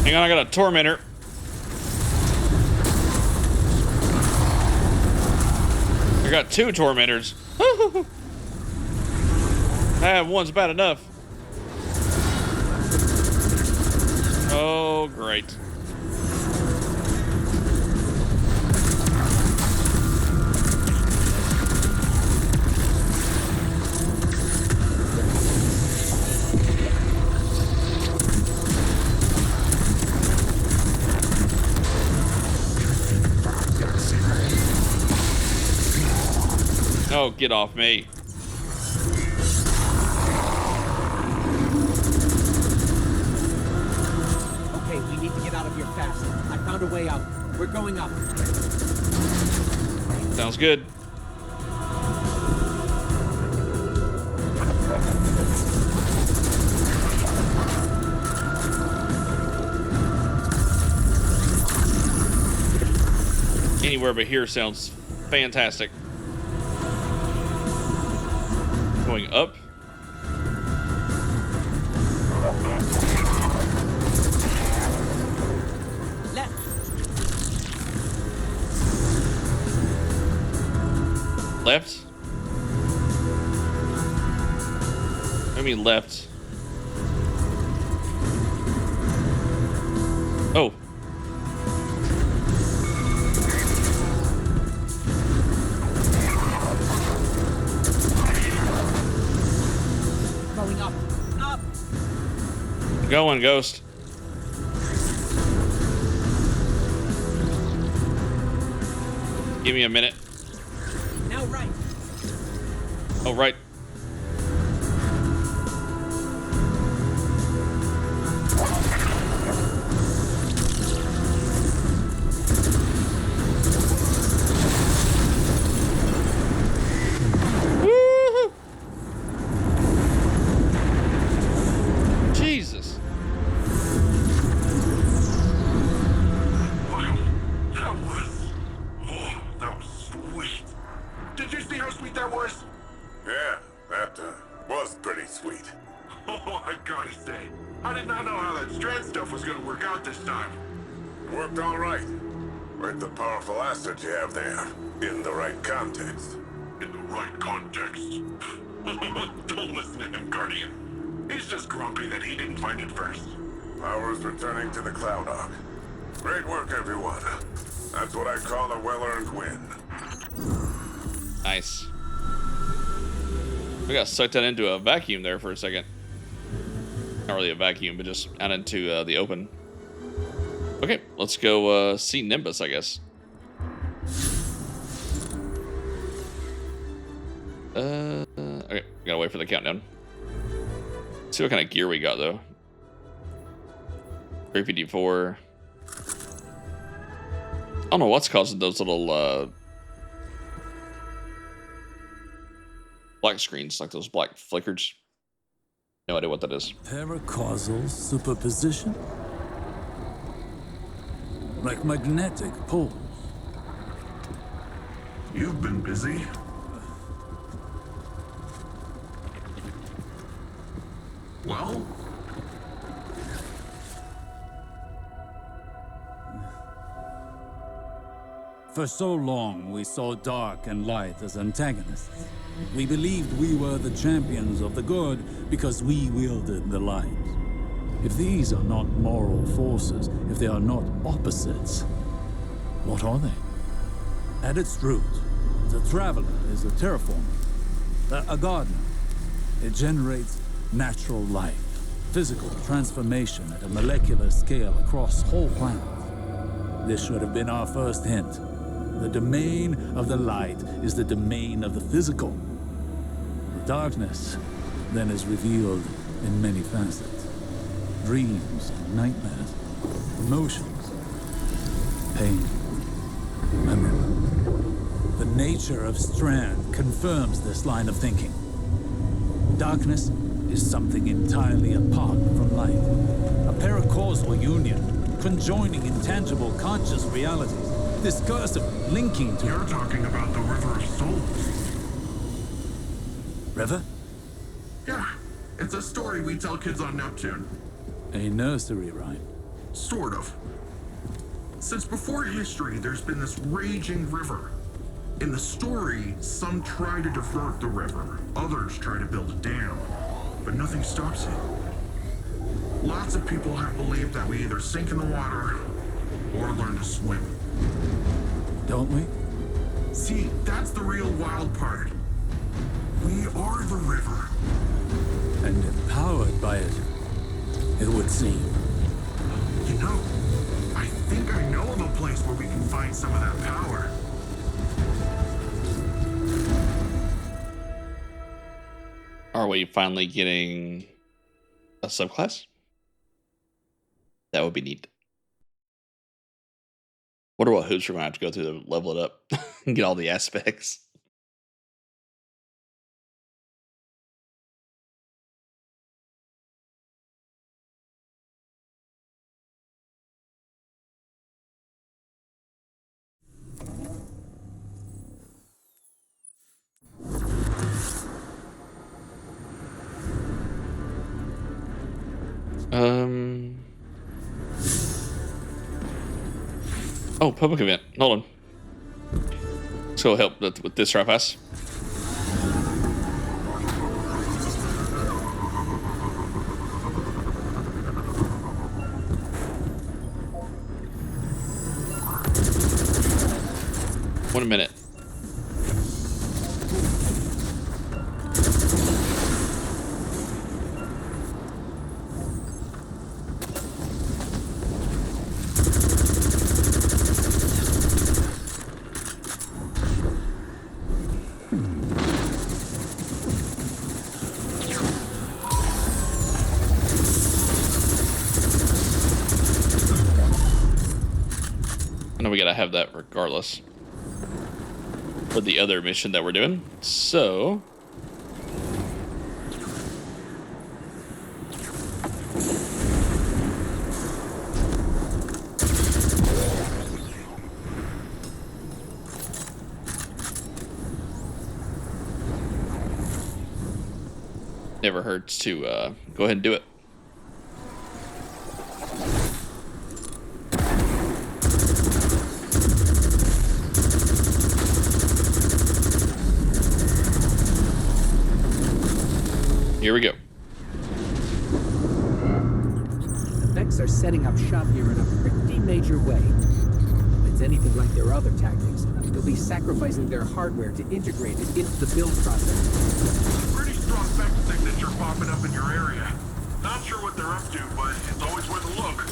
Hang on, I got a tormentor. I got 2 tormentors. One's bad enough. Oh, great. Oh, get off me. Okay, we need to get out of here fast. I found a way out. We're going up. Sounds good. Anywhere but here sounds fantastic. Going up. Left. Left? I mean left. Oh. Going up. Up. Going, Ghost. Give me a minute. Now right. Oh, right. Woo-hoo. Jesus. That was sweet. Did you see how sweet that was? Yeah, that was pretty sweet. Oh, I gotta say, I did not know how that strand stuff was gonna work out this time. Worked all right. With the powerful asset you have there, in the right context. In the right context. Don't listen to him, Guardian. He's just grumpy that he didn't find it first. Power's returning to the Cloud Ark. Great work, everyone. That's what I call a well-earned win. Nice. We got sucked out into a vacuum there for a second. Not really a vacuum, but just out into the open. Okay, let's go see Nimbus, I guess. Okay, gotta wait for the countdown. See what kind of gear we got, though. 354. I don't know what's causing those little black screens, like those black flickers. No idea what that is. Paracausal superposition? Like magnetic poles. You've been busy. Well? For so long, we saw dark and light as antagonists. We believed we were the champions of the good because we wielded the light. If these are not moral forces, if they are not opposites, what are they? At its root, the Traveler is a terraformer, a gardener. It generates natural life, physical transformation at a molecular scale across whole planets. This should have been our first hint. The domain of the light is the domain of the physical. The darkness then is revealed in many facets. Dreams, nightmares, emotions, pain, memory. The nature of Strand confirms this line of thinking. Darkness is something entirely apart from light. A paracausal union, conjoining intangible conscious realities. This curse of linking to... You're talking about the River of Souls. River? Yeah, it's a story we tell kids on Neptune. A nursery rhyme. Sort of. Since before history, there's been this raging river. In the story, some try to divert the river, others try to build a dam, but nothing stops it. Lots of people have believed that we either sink in the water or learn to swim. Don't we? See, that's the real wild part. We are the river. And empowered by it, it would seem. You know, I think I know of a place where we can find some of that power. Are we finally getting a subclass? That would be neat. Wonder what hoops we're going to have to go through to level it up and get all the aspects. Oh, public event. Hold on. Let's go help with this right fast. One minute. We gotta have that regardless for the other mission that we're doing. So never hurts to go ahead and do it. Here we go. The Vex are setting up shop here in a pretty major way. If it's anything like their other tactics, they'll be sacrificing their hardware to integrate it into the build process. Pretty strong Vex signature popping up in your area. Not sure what they're up to, but it's always worth a look.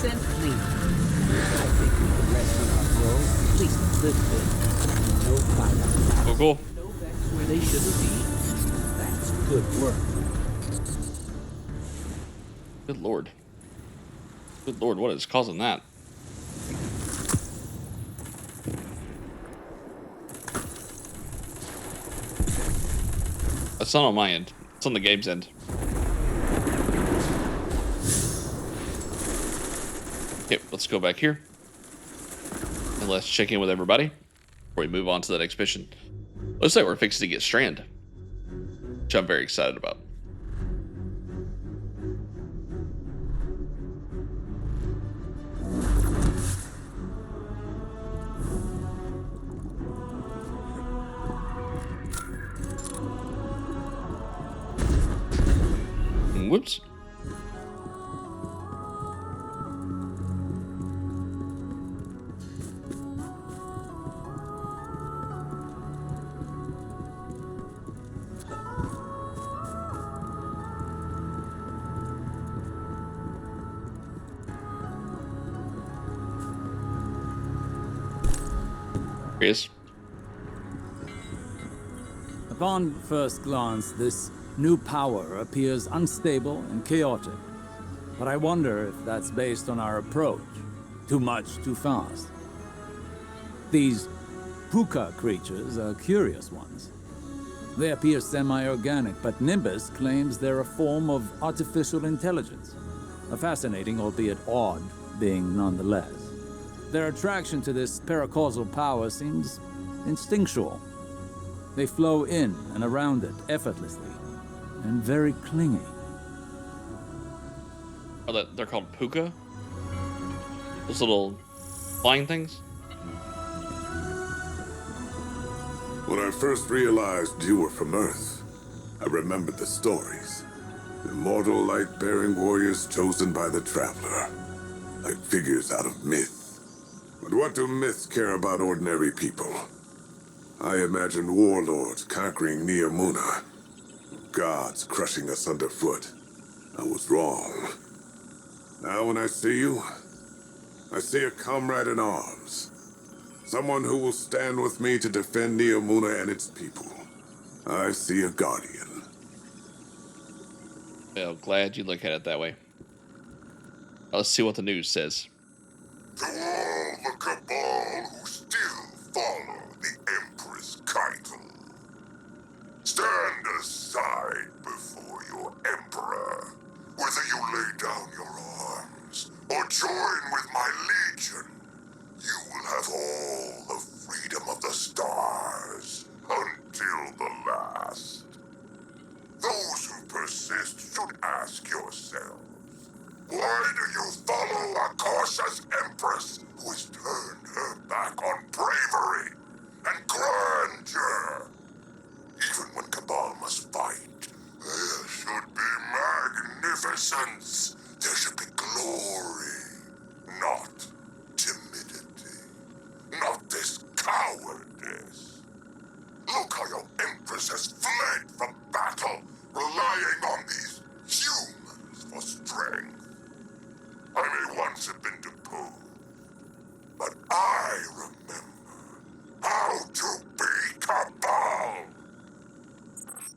100% clean. I think we can rest on our laurels at least a little bit. No fire. Oh, cool. No vents where they shouldn't be. That's good work. Good lord. Good lord, what is causing that? That's not on my end. It's on the game's end. Okay, let's go back here. And let's check in with everybody before we move on to the next mission. Looks like we're fixing to get Strand, which I'm very excited about. Whoops. Here he is. Upon first glance, this new power appears unstable and chaotic. But I wonder if that's based on our approach. Too much, too fast. These puka creatures are curious ones. They appear semi-organic, but Nimbus claims they're a form of artificial intelligence. A fascinating, albeit odd, being nonetheless. Their attraction to this paracausal power seems instinctual. They flow in and around it effortlessly, and very clingy. Oh, they're called puka? Those little flying things? When I first realized you were from Earth, I remembered the stories. Immortal light-bearing warriors chosen by the Traveler, like figures out of myth. But what do myths care about ordinary people? I imagined warlords conquering Neomuna, gods crushing us underfoot. I was wrong. Now when I see you, I see a comrade in arms. Someone who will stand with me to defend Neomuna and its people. I see a guardian. Well, glad you look at it that way. Let's see what the news says. To all the Cabal who still follow the Empress Keitel, stand aside before your Emperor. Whether you lay down your arms or join with my legion, you will have all the freedom of the stars until the last. Those who persist should ask yourselves, why do you follow Akarsa's Empress, who has turned her back on bravery and grandeur? Even when Cabal must fight, there should be magnificence. There should be glory, not timidity, not this cowardice. Look how your Empress has fled from battle, relying on these humans for strength. I may once have been deposed, but I remember how to be Cabal.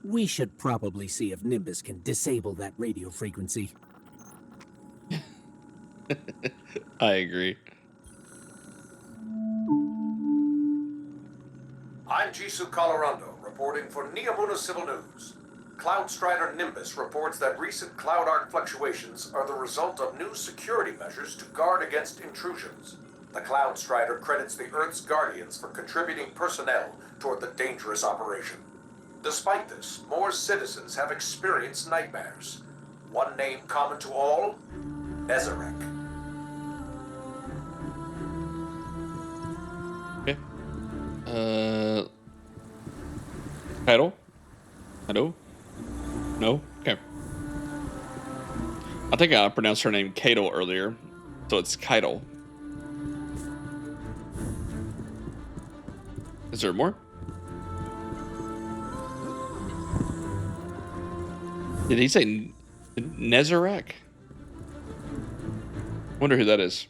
We should probably see if Nimbus can disable that radio frequency. I agree. I'm Jisoo Colorando, reporting for Neomuna Civil News. Cloud Strider Nimbus reports that recent cloud arc fluctuations are the result of new security measures to guard against intrusions. The Cloud Strider credits the Earth's Guardians for contributing personnel toward the dangerous operation. Despite this, more citizens have experienced nightmares. One name common to all, Nezarek. Okay. Title? Hello? No? Okay. I think I pronounced her name Keitel earlier, so it's Keitel. Is there more? Did he say Nezarek? Wonder who that is.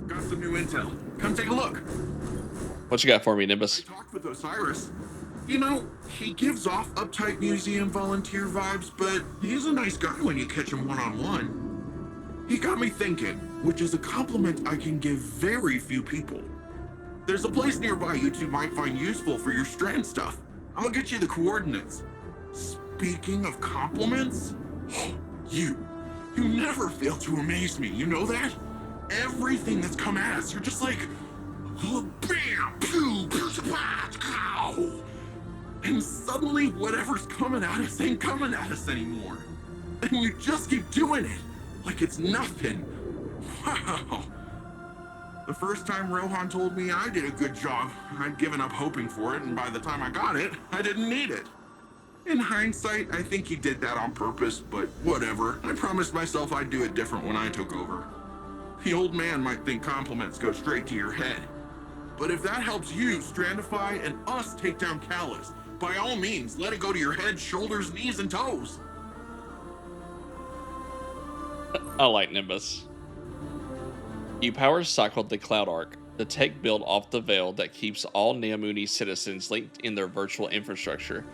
Got some new intel. Come take a look. What you got for me, Nimbus? I talked with Osiris. You know, he gives off uptight museum volunteer vibes, but he's a nice guy when you catch him one-on-one. He got me thinking, which is a compliment I can give very few people. There's a place nearby you two might find useful for your strand stuff. I'm gonna get you the coordinates. Speaking of compliments, you never fail to amaze me, you know that? Everything that's come at us, you're just like, oh, bam, pew, pew, ow. And suddenly whatever's coming at us ain't coming at us anymore. And you just keep doing it, like it's nothing. Wow. The first time Rohan told me I did a good job, I'd given up hoping for it, and by the time I got it, I didn't need it. In hindsight, I think he did that on purpose, but whatever. I promised myself I'd do it different when I took over. The old man might think compliments go straight to your head. But if that helps you strandify and us take down Callus, by all means, let it go to your head, shoulders, knees, and toes. I like Nimbus. You power cycled the Cloud Arc, the tech built off the Veil that keeps all Neomuni citizens linked in their virtual infrastructure.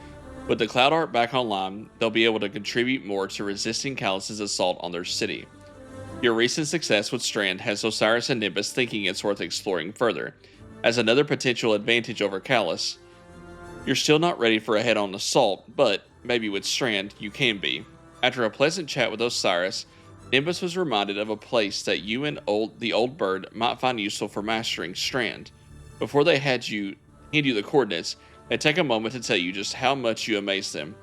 With the Cloud Arc back online, they'll be able to contribute more to resisting Callus's assault on their city. Your recent success with Strand has Osiris and Nimbus thinking it's worth exploring further. As another potential advantage over Callus, you're still not ready for a head-on assault, but maybe with Strand, you can be. After a pleasant chat with Osiris, Nimbus was reminded of a place that you and the old bird might find useful for mastering Strand. Before they hand you the coordinates, they take a moment to tell you just how much you amaze them.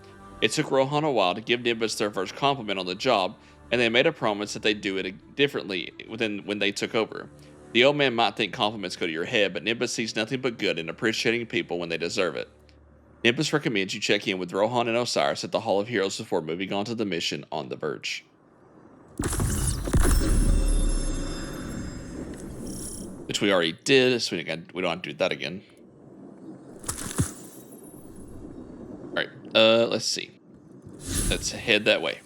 It took Rohan a while to give Nimbus their first compliment on the job, and they made a promise that they'd do it differently when they took over. The old man might think compliments go to your head, but Nimbus sees nothing but good in appreciating people when they deserve it. Nimbus recommends you check in with Rohan and Osiris at the Hall of Heroes before moving on to the mission on the Verge. Which we already did, so we don't have to do that again. Alright, let's see. Let's head that way.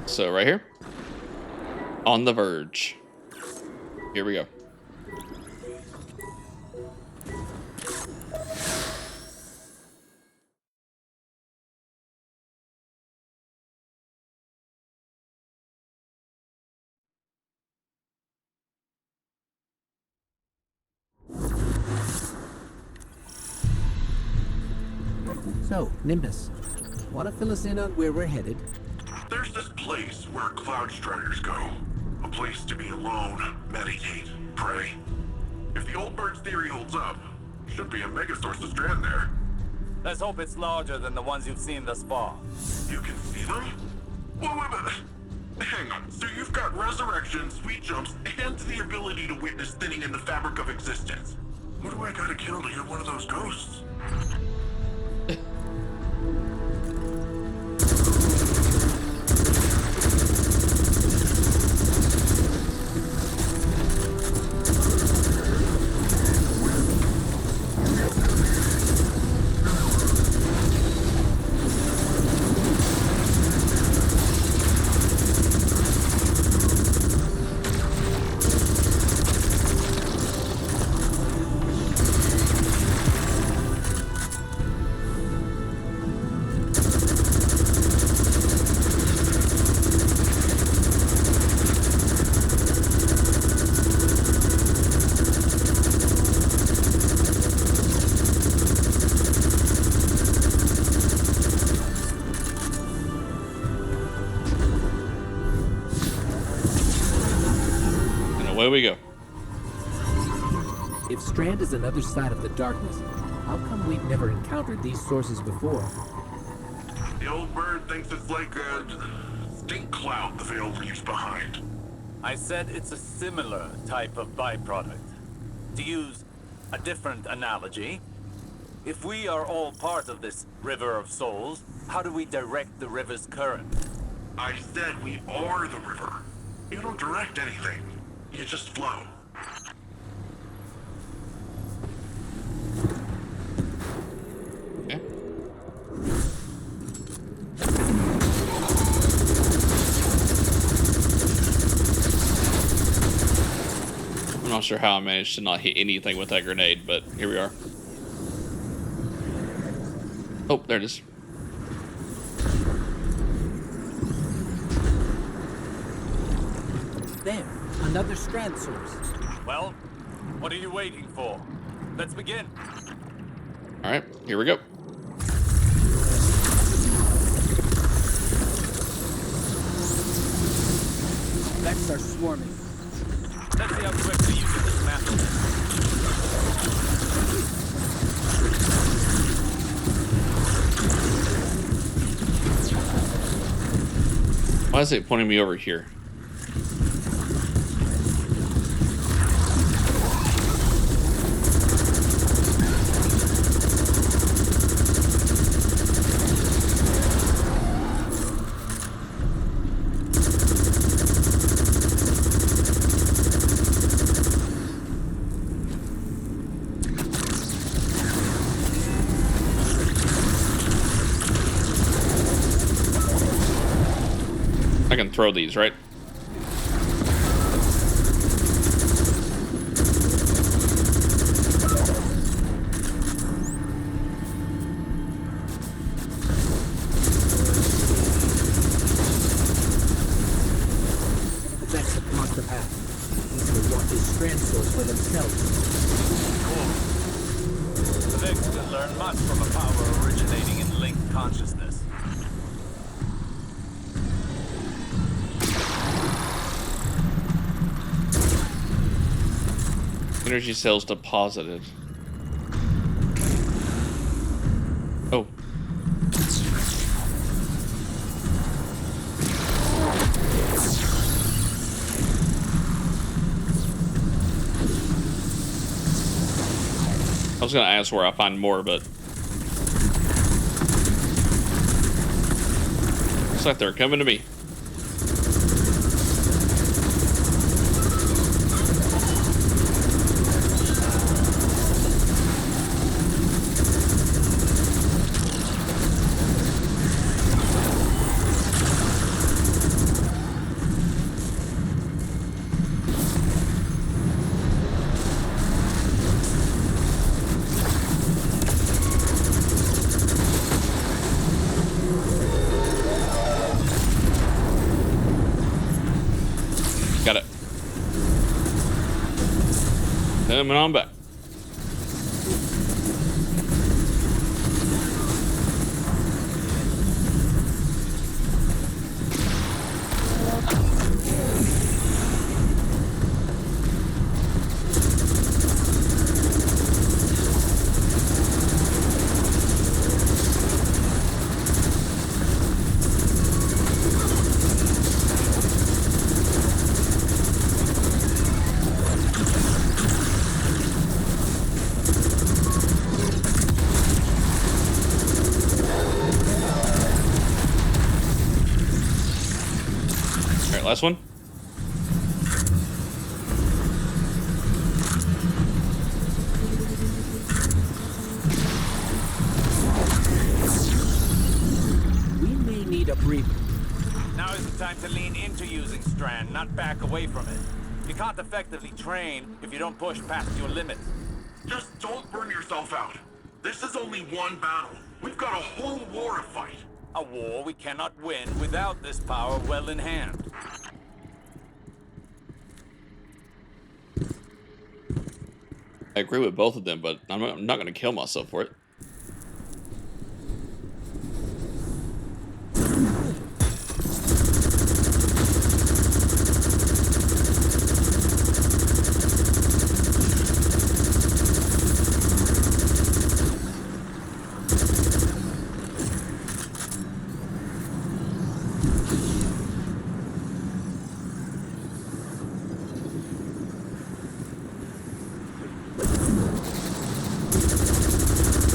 So right here, on the Verge. Here we go. So, Nimbus, want to fill us in on where we're headed? There's this place where Cloud Striders go. A place to be alone, meditate, pray. If the old bird's theory holds up, should be a megasource of Strand there. Let's hope it's larger than the ones you've seen thus far. You can see them? Wait. Hang on. So you've got resurrection, sweet jumps, and the ability to witness thinning in the fabric of existence. What do I gotta kill to hear one of those ghosts? If Strand is another side of the darkness, how come we've never encountered these sources before? The old bird thinks it's like a stink cloud the Veil leaves behind. I said it's a similar type of byproduct. To use a different analogy, if we are all part of this river of souls, how do we direct the river's current? I said we are the river. You don't direct anything. You just flow. Okay. I'm not sure how I managed to not hit anything with that grenade, but here we are. Oh, there it is. There, another Strand source. Well, what are you waiting for? Let's begin. All right, here we go. Vex are swarming. Let's see how quickly you can dismantle this. Why is it pointing me over here? I can throw these, right? The Vex have blocked the path. These will want this Strand source for themselves. The Vex can learn much from a power originating in linked consciousness. Energy cells deposited. Oh. I was gonna ask where I find more, but looks like they're coming to me. Got it. Coming on back. All right, last one. We may need a breather. Now is the time to lean into using Strand, not back away from it. You can't effectively train if you don't push past your limits. Just don't burn yourself out. This is only one battle. We've got a whole war to fight. A war we cannot win without this power well in hand. I agree with both of them, but I'm not going to kill myself for it.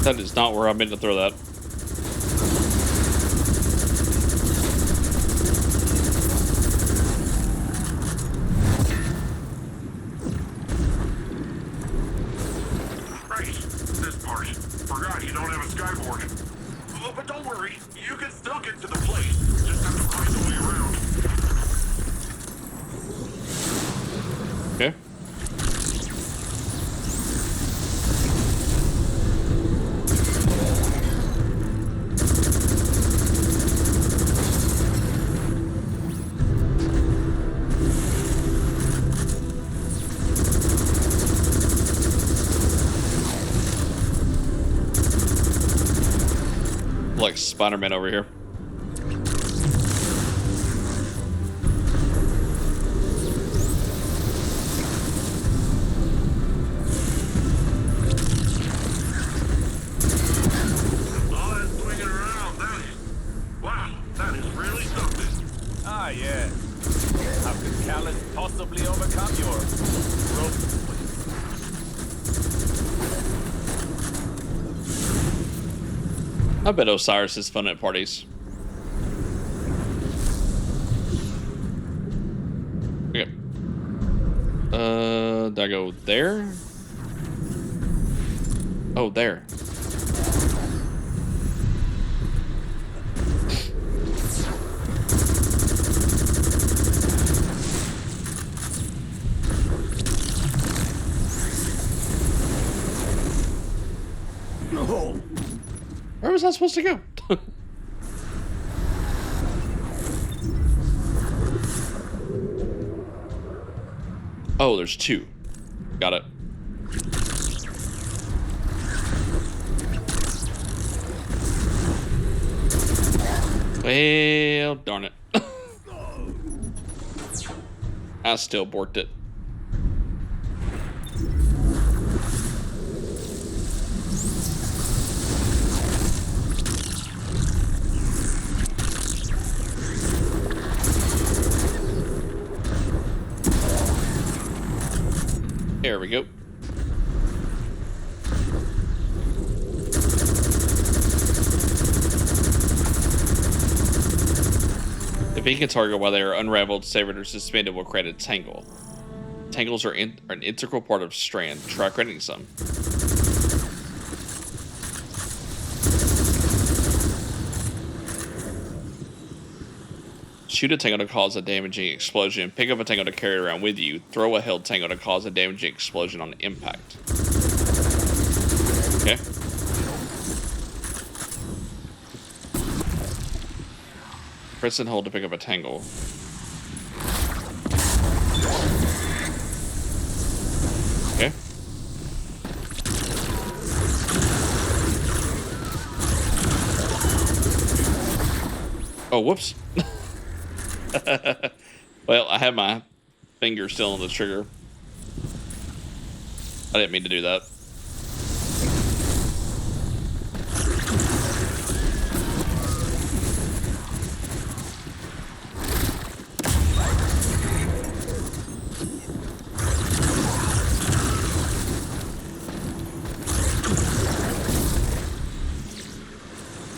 That is not where I meant to throw that. Right, this part. Forgot you don't have a skyboard. Oh, but don't worry, you can still get to the place. Just have to find the way around. Okay. Like Spider-Man over here. All that swinging around, wow, that is really something. Ah, yeah. How could Callus possibly overcome your rope swing? I bet Osiris is fun at parties. Okay. Did I go there? Oh, there. No. Where was I supposed to go? Oh, there's two. Got it. Well, darn it. I still borked it. There we go. If he can target while they are unraveled, severed, or suspended will create a tangle. Tangles are an integral part of Strand. Try creating some. Shoot a tangle to cause a damaging explosion. Pick up a tangle to carry around with you. Throw a held tangle to cause a damaging explosion on impact. Okay. Press and hold to pick up a tangle. Okay. Oh, whoops. Well, I have my finger still on the trigger. I didn't mean to do that.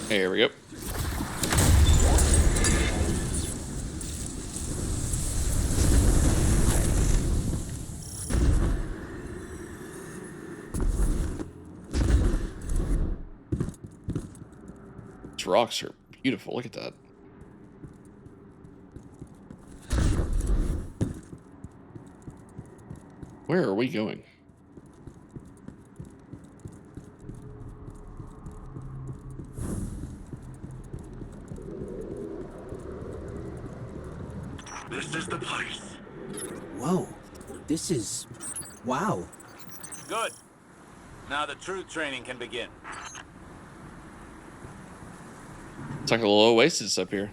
There we go. These rocks are beautiful. Look at that. Where are we going? This is the place. Whoa. This is... wow. Good. Now the true training can begin. It's like a little oasis up here.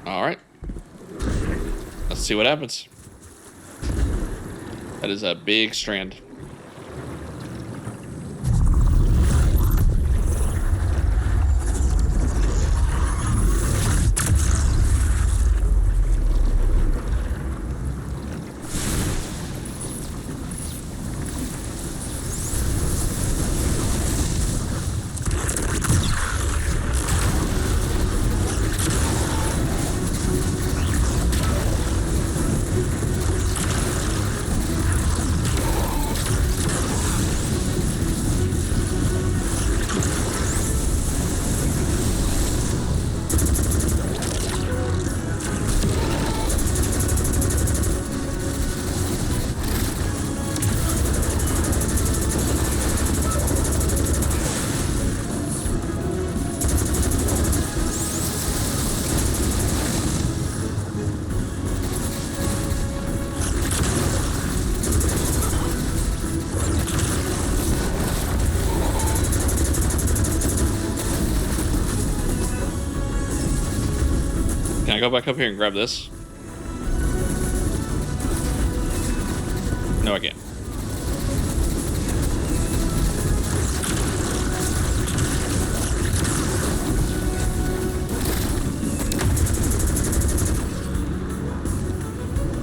All right. Let's see what happens. That is a big strand. go back up here and grab this? No, I can't.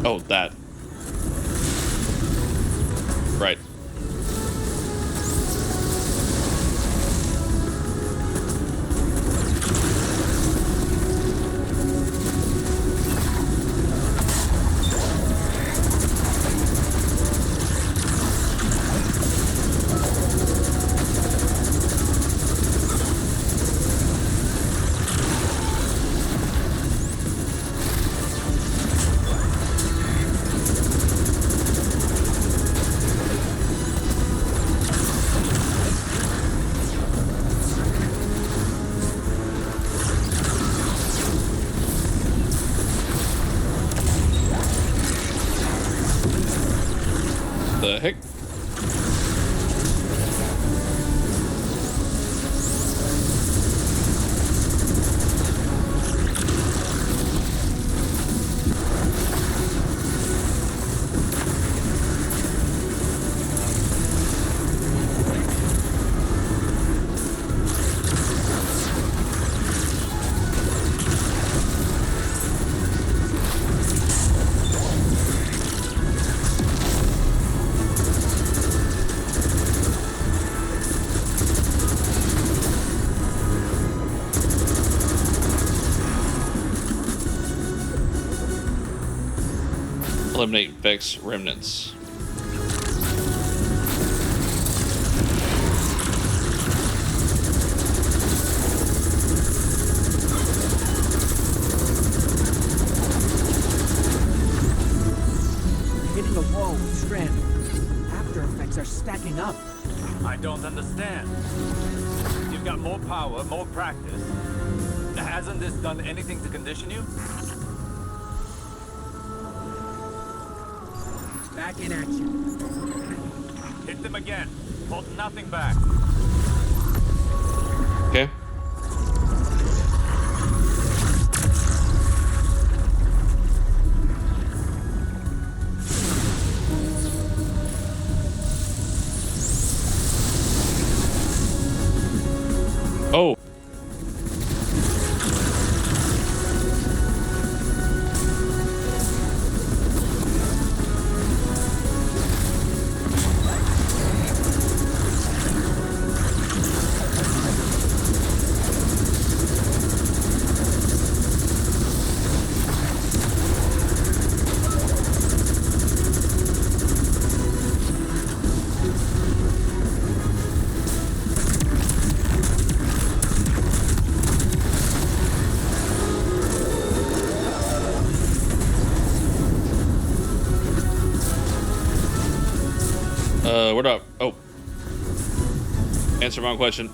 Oh, that. Right. The heck? Eliminate Vex remnants. Hitting a wall with Strand. After effects are stacking up. I don't understand. You've got more power, more practice. Hasn't this done anything to condition you? Back in action. Hit them again. Hold nothing back. Okay. Oh. What up? Oh. Answer my own question.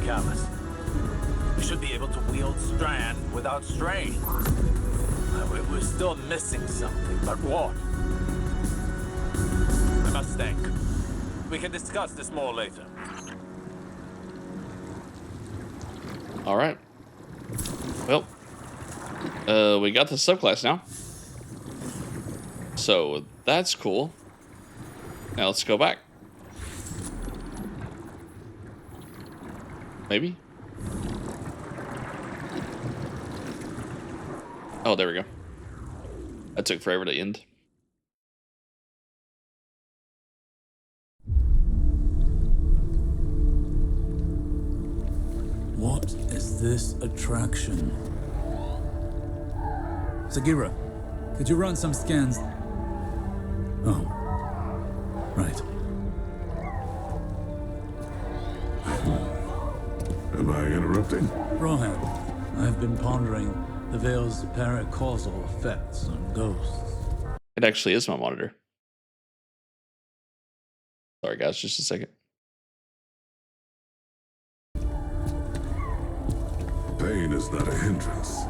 Callus. We should be able to wield Strand without strain. We're still missing something, but what? I must think. We can discuss this more later. All right. Well, we got the subclass now. So that's cool. Now let's go back. Maybe? Oh, there we go. That took forever to end. What is this attraction? Sagira, could you run some scans? Oh, right. Am I interrupting? Rohan, I've been pondering the Veil's paracausal effects on ghosts. It actually is my monitor. Sorry, guys, just a second. Pain is not a hindrance.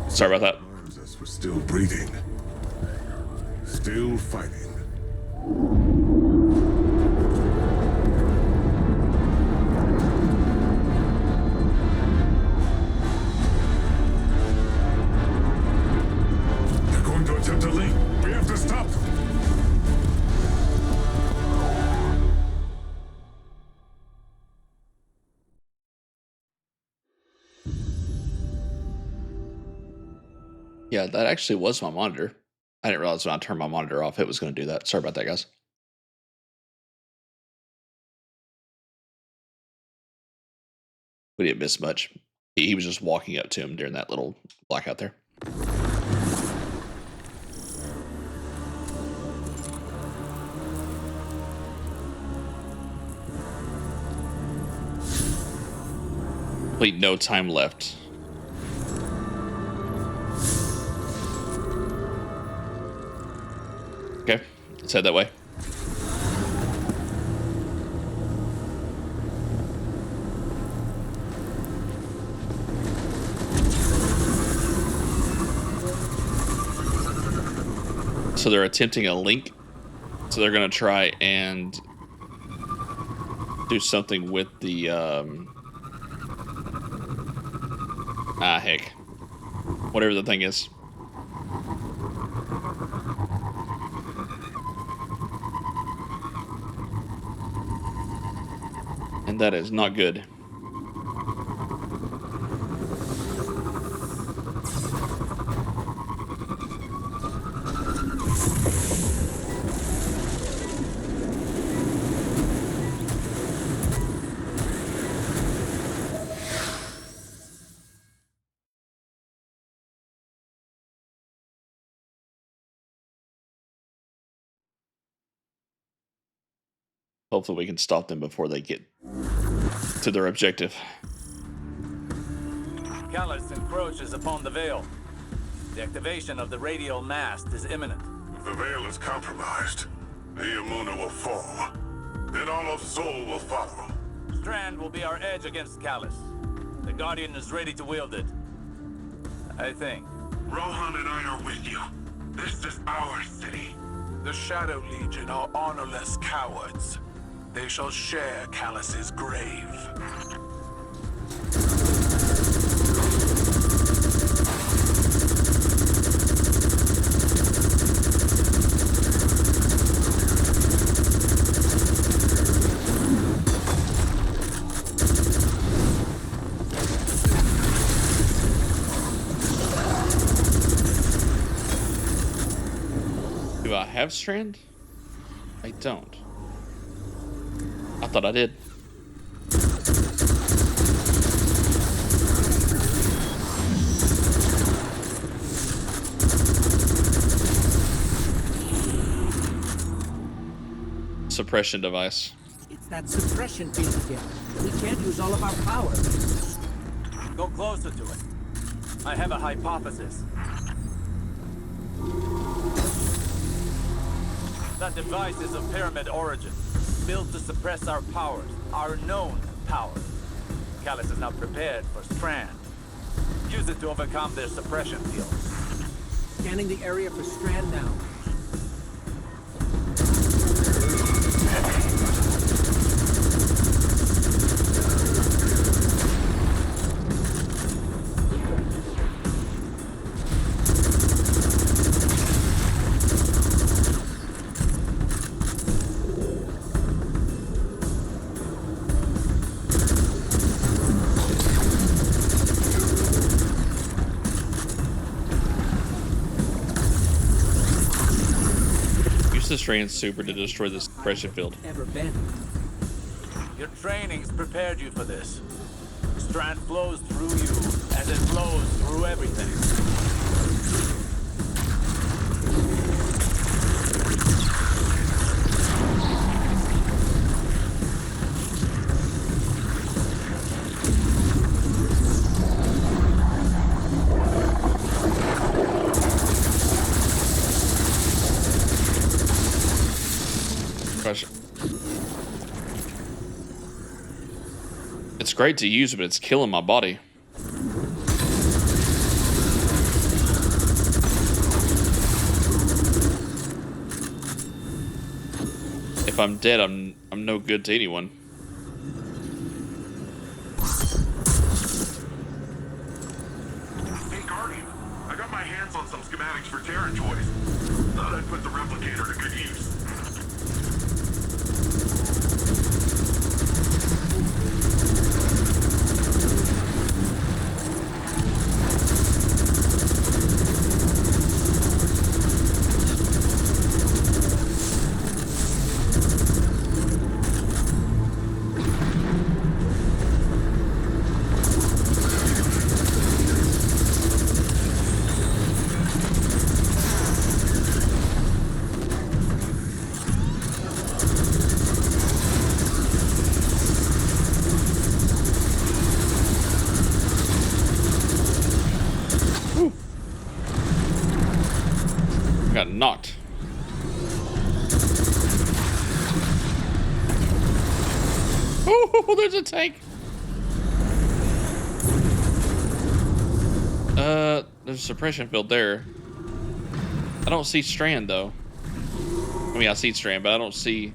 Sorry about that. Reminds us we're still breathing. Still fighting. They're going to attempt a leap. We have to stop them. Yeah, that actually was my monitor. I didn't realize when I turned my monitor off, it was going to do that. Sorry about that, guys. We didn't miss much. He was just walking up to him during that little blackout there. Wait, no time left. Okay, let's head that way. So they're attempting a link. So they're going to try and do something with the... heck. Whatever the thing is. And that is not good. Hopefully we can stop them before they get to their objective. Callus encroaches upon the Veil. The activation of the radial mast is imminent. If the Veil is compromised, the Imuna will fall. Then all of Sol will follow. Strand will be our edge against Callus. The Guardian is ready to wield it. I think. Rohan and I are with you. This is our city. The Shadow Legion are honorless cowards. They shall share Callus's grave. Do I have Strand? I don't. I thought I did. Suppression device. It's that suppression field again. We can't use all of our power. Go closer to it. I have a hypothesis. That device is of pyramid origin, built to suppress our powers, our known powers. Callus is not prepared for Strand. Use it to overcome their suppression fields. Scanning the area for Strand now. The Strand super to destroy this suppression field. Ever been. Your training's prepared you for this. Strand flows through you as it flows through everything. It's great to use, but it's killing my body. If I'm dead, I'm no good to anyone. Hey, Guardian, I got my hands on some schematics for Terran toys. Thought I'd put the replicator to good use. Got knocked. Oh, there's a tank. There's a suppression field there. I don't see Strand though. I mean, I see Strand, but I don't see.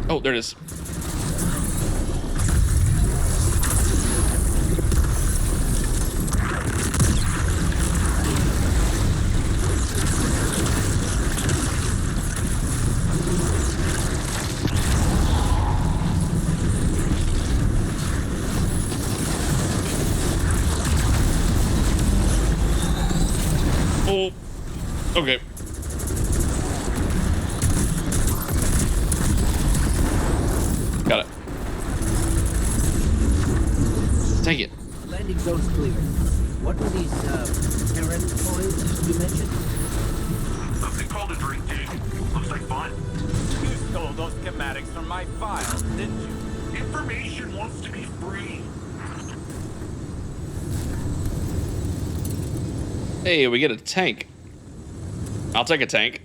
Oh, there it is. Oh, okay. Got it. Take it. Landing zone's clear. What were these, Terran toys you mentioned? Something called a drink tank. Looks like fun. You stole those schematics from my files, didn't you? Information wants to be free. Hey, we get a tank. I'll take a tank.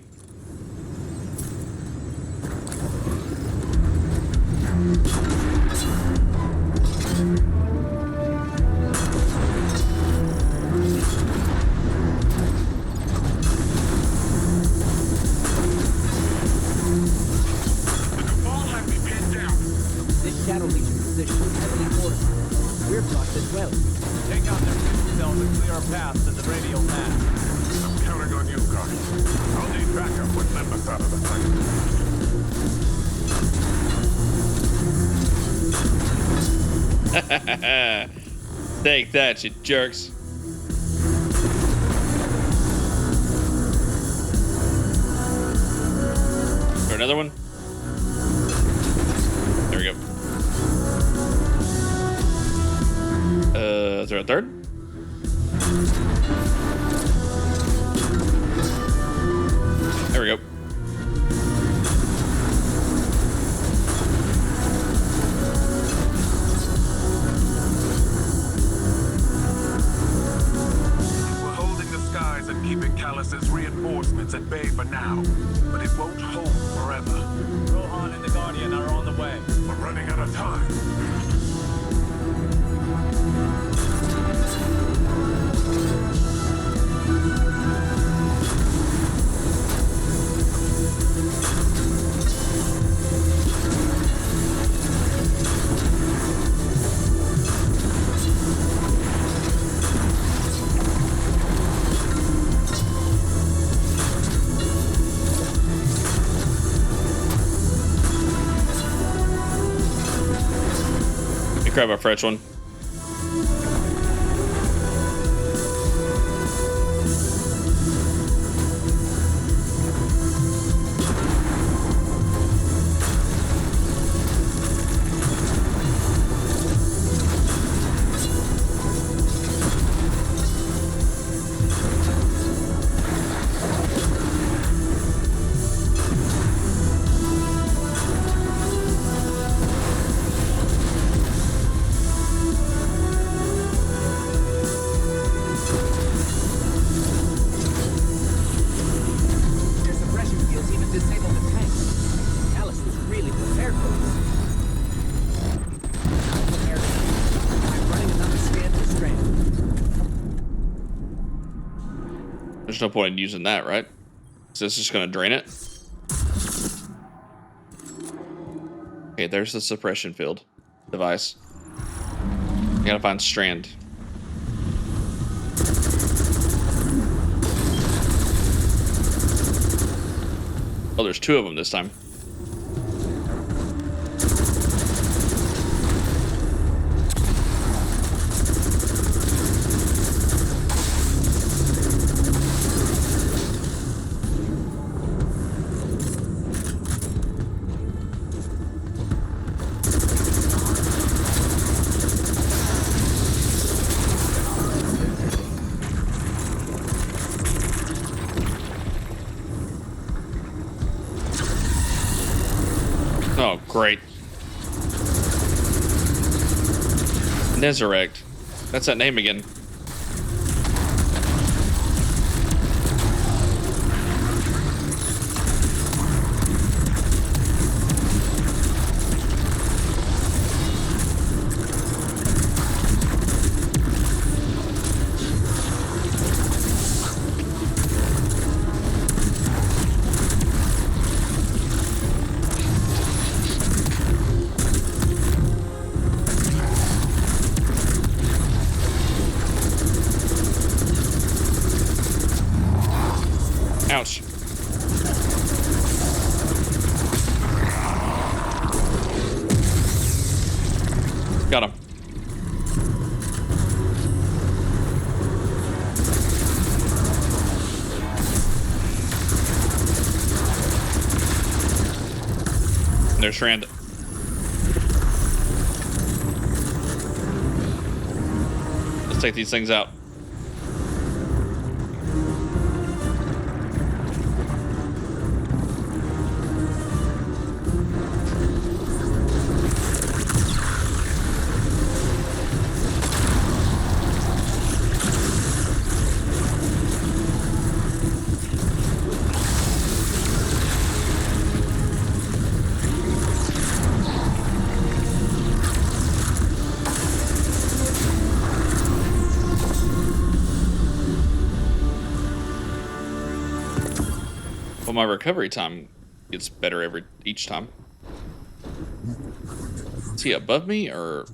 This shadow legion position is heavily fortified. We're blocked as well. Take out their fuel cell to clear a path to the radial map. I'm counting on you, Guardian. I'll need backup when Nimbus out of the tank. Take that, you jerks. Is there another one? There we go. Is there a third? There we go. We're holding the skies and keeping Callus's reinforcements at bay for now, but it won't hold forever. Rohan and the Guardian are on the way. We're running out out of time. Grab a fresh one. There's no point in using that, right? So this is just going to drain it. Okay, there's the suppression field device. I gotta find Strand. Oh, there's two of them this time. Oh, great. Nezarect. That's that name again. Ouch. Got him. There's Strand. Let's take these things out. Well, my recovery time gets better each time. Is he above me or?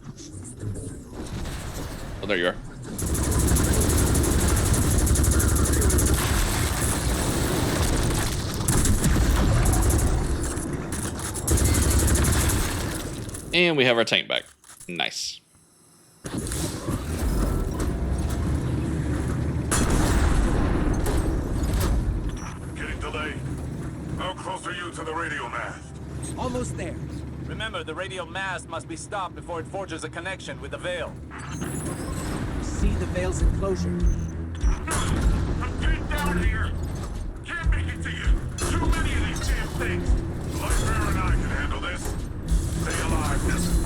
Oh, there you are. And we have our tank back. Nice. How close are you to the radio mast? Almost there. Remember, the radio mast must be stopped before it forges a connection with the Veil. See the Veil's enclosure. I'm getting down here. Can't make it to you. Too many of these damn things. The Lightbearer and I can handle this. Stay alive, Desert.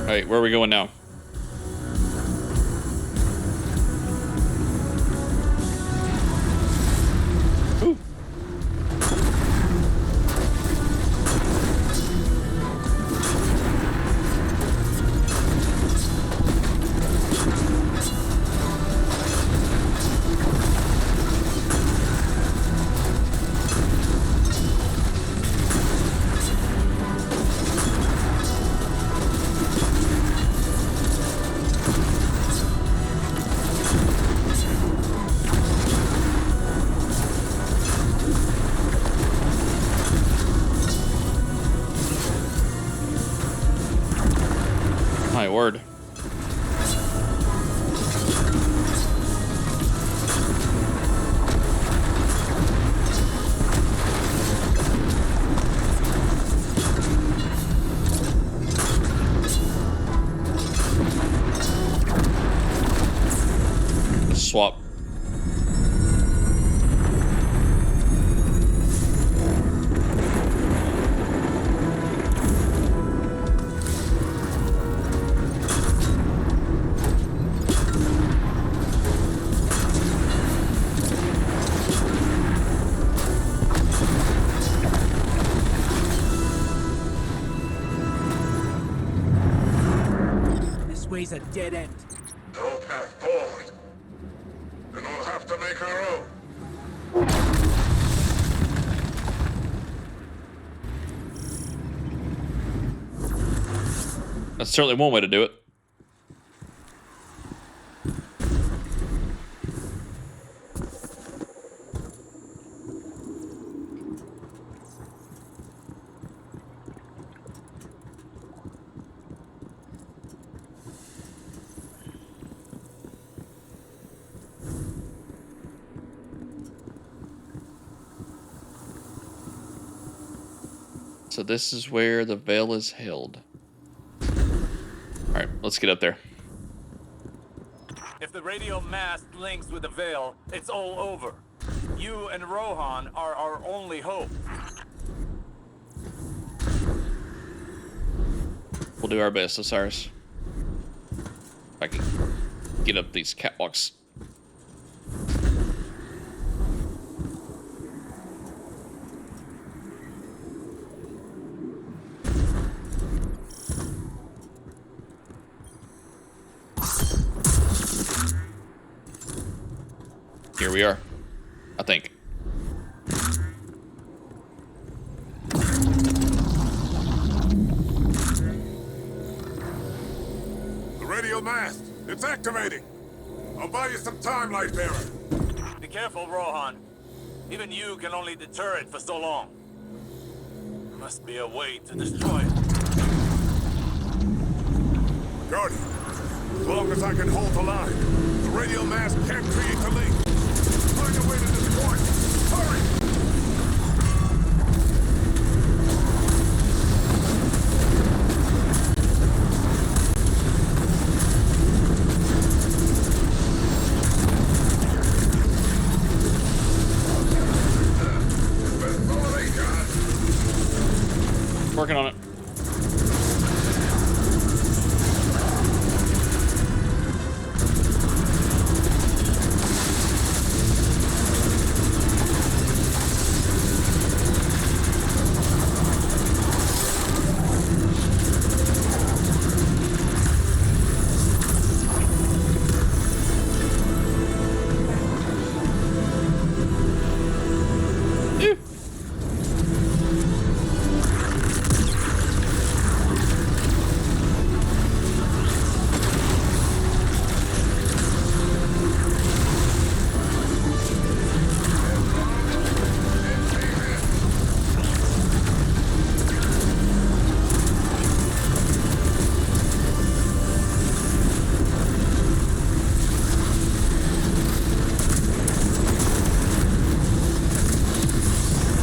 right, where are we going now? Ooh. My word. Let's swap. This way's a dead end. No path forward. Then we'll have to make our own. That's certainly one way to do it. So this is where the veil is held. Alright, let's get up there. If the radio mast links with the Veil, it's all over. You and Rohan are our only hope. We'll do our best, Osiris. If I can get up these catwalks. Here we are, I think. The radio mast. It's activating. I'll buy you some time, Lightbearer. Be careful, Rohan. Even you can only deter it for so long. There must be a way to destroy it. Guardian, as long as I can hold the line, the radio mast can't create the link. Find a way to destroy it. Hurry! Working on it.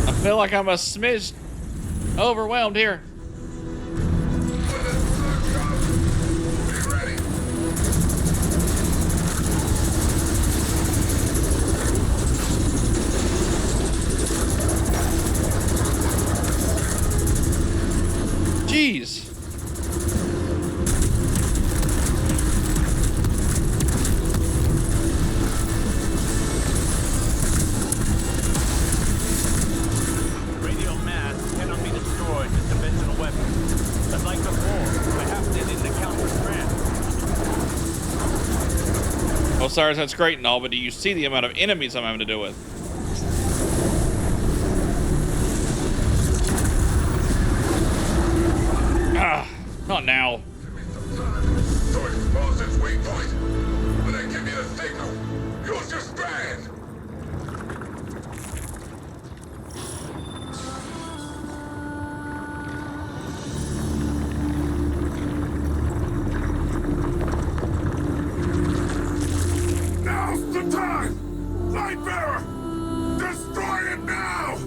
I feel like I'm a smidge overwhelmed here. Jeez. Osiris, that's great and all, but do you see the amount of enemies I'm having to deal with? Ah, not now. So expose its weak point, and then give me the signal. Use your strand. Now's the time! Lightbearer! Destroy it now!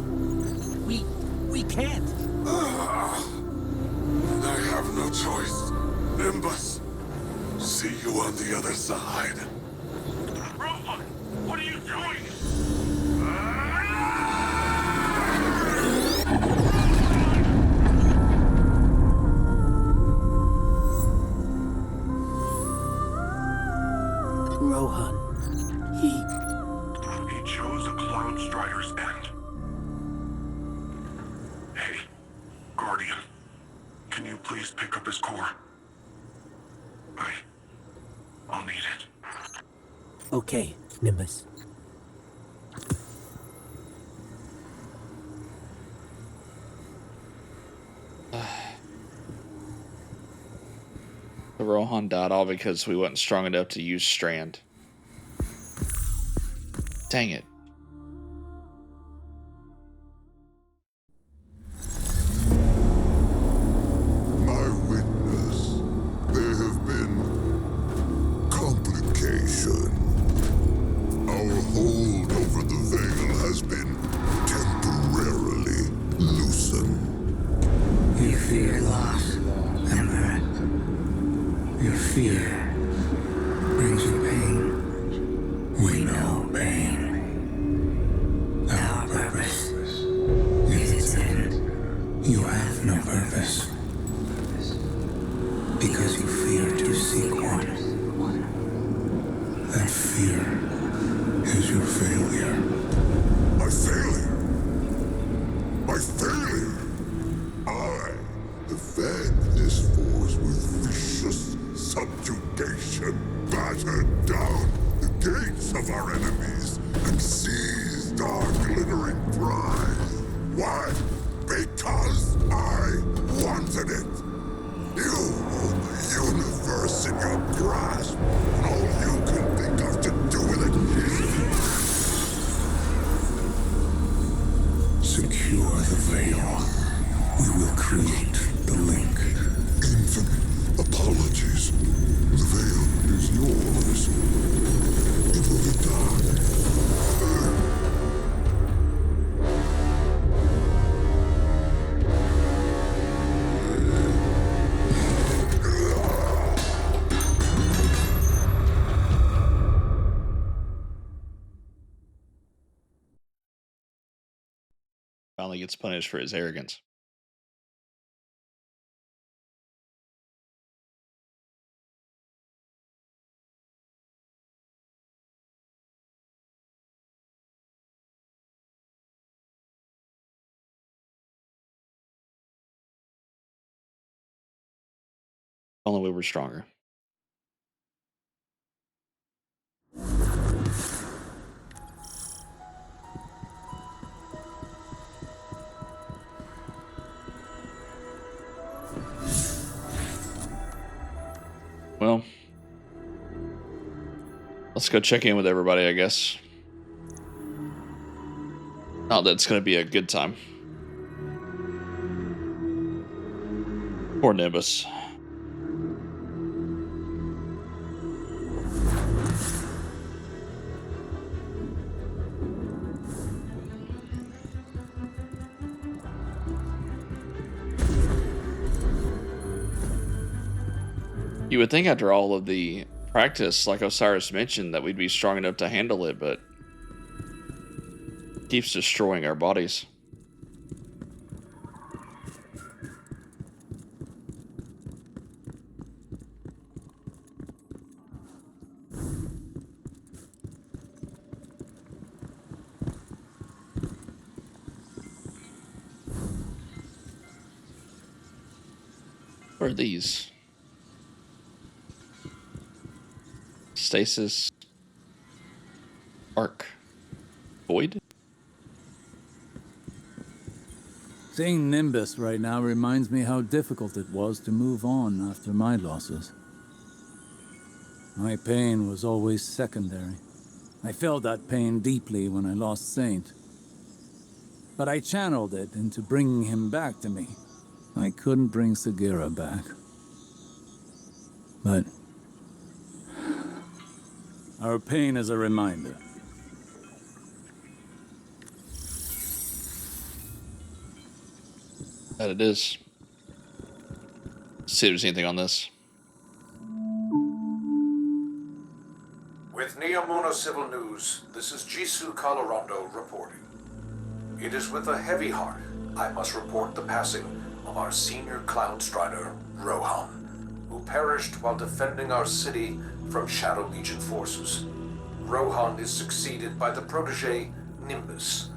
We can't. I have no choice. Nimbus, see you on the other side. Rohan, what are you doing? Rohan. He chose a Cloud Strider's end. Hey, Guardian, can you please pick up his core? I'll need it. Okay, Nimbus. The Rohan died all because we wasn't strong enough to use Strand. Dang it. My witness, there have been complication. Our hold over the veil has been temporarily loosened. You fear loss, Emperor. Your fear brings you pain. We know pain. Our purpose is its end. You have no purpose. Because you fear to seek one. That fear is your failure. My failure? My failure? I have fed this force with vicious subjugation, battered down the gates of our enemies, and seized our glittering prize. Why? Because I wanted it. You hold the universe in your grasp, and all you can think of to do with it is secure the veil. We will create the link. Infinite apologies. The veil is yours. It will be done. Finally gets punished for his arrogance. Only we were stronger. Well, let's go check in with everybody, I guess. Oh, that's going to be a good time. Poor Nimbus. You would think after all of the practice, like Osiris mentioned, that we'd be strong enough to handle it, but it keeps destroying our bodies. What are these? Stasis Arc. Void? Seeing Nimbus right now reminds me how difficult it was to move on after my losses. My pain was always secondary. I felt that pain deeply when I lost Saint. But I channeled it into bringing him back to me. I couldn't bring Sagira back. But our pain is a reminder. That it is. See if there's anything on this. With Neomuna Civil News, this is Jisoo Colorado reporting. It is with a heavy heart I must report the passing of our senior Cloud Strider, Rohan, who perished while defending our city from Shadow Legion forces. Rohan is succeeded by the protege, Nimbus.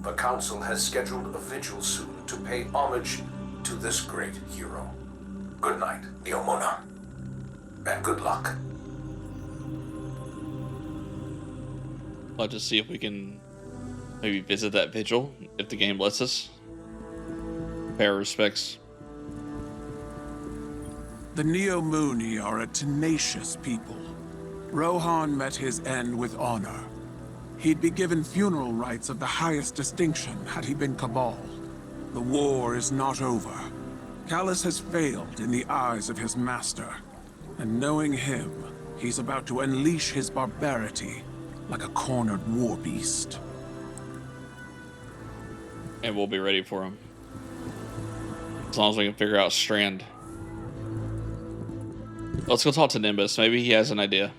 The Council has scheduled a vigil soon to pay homage to this great hero. Good night, Neomuna. And good luck. I'll just see if we can maybe visit that vigil, if the game lets us. Pay our respects. The Neomuni are a tenacious people. Rohan met his end with honor. He'd be given funeral rites of the highest distinction had he been Cabal. The war is not over. Callus has failed in the eyes of his master. And knowing him, he's about to unleash his barbarity like a cornered war beast. And we'll be ready for him. As long as we can figure out Strand. Let's go talk to Nimbus. Maybe he has an idea.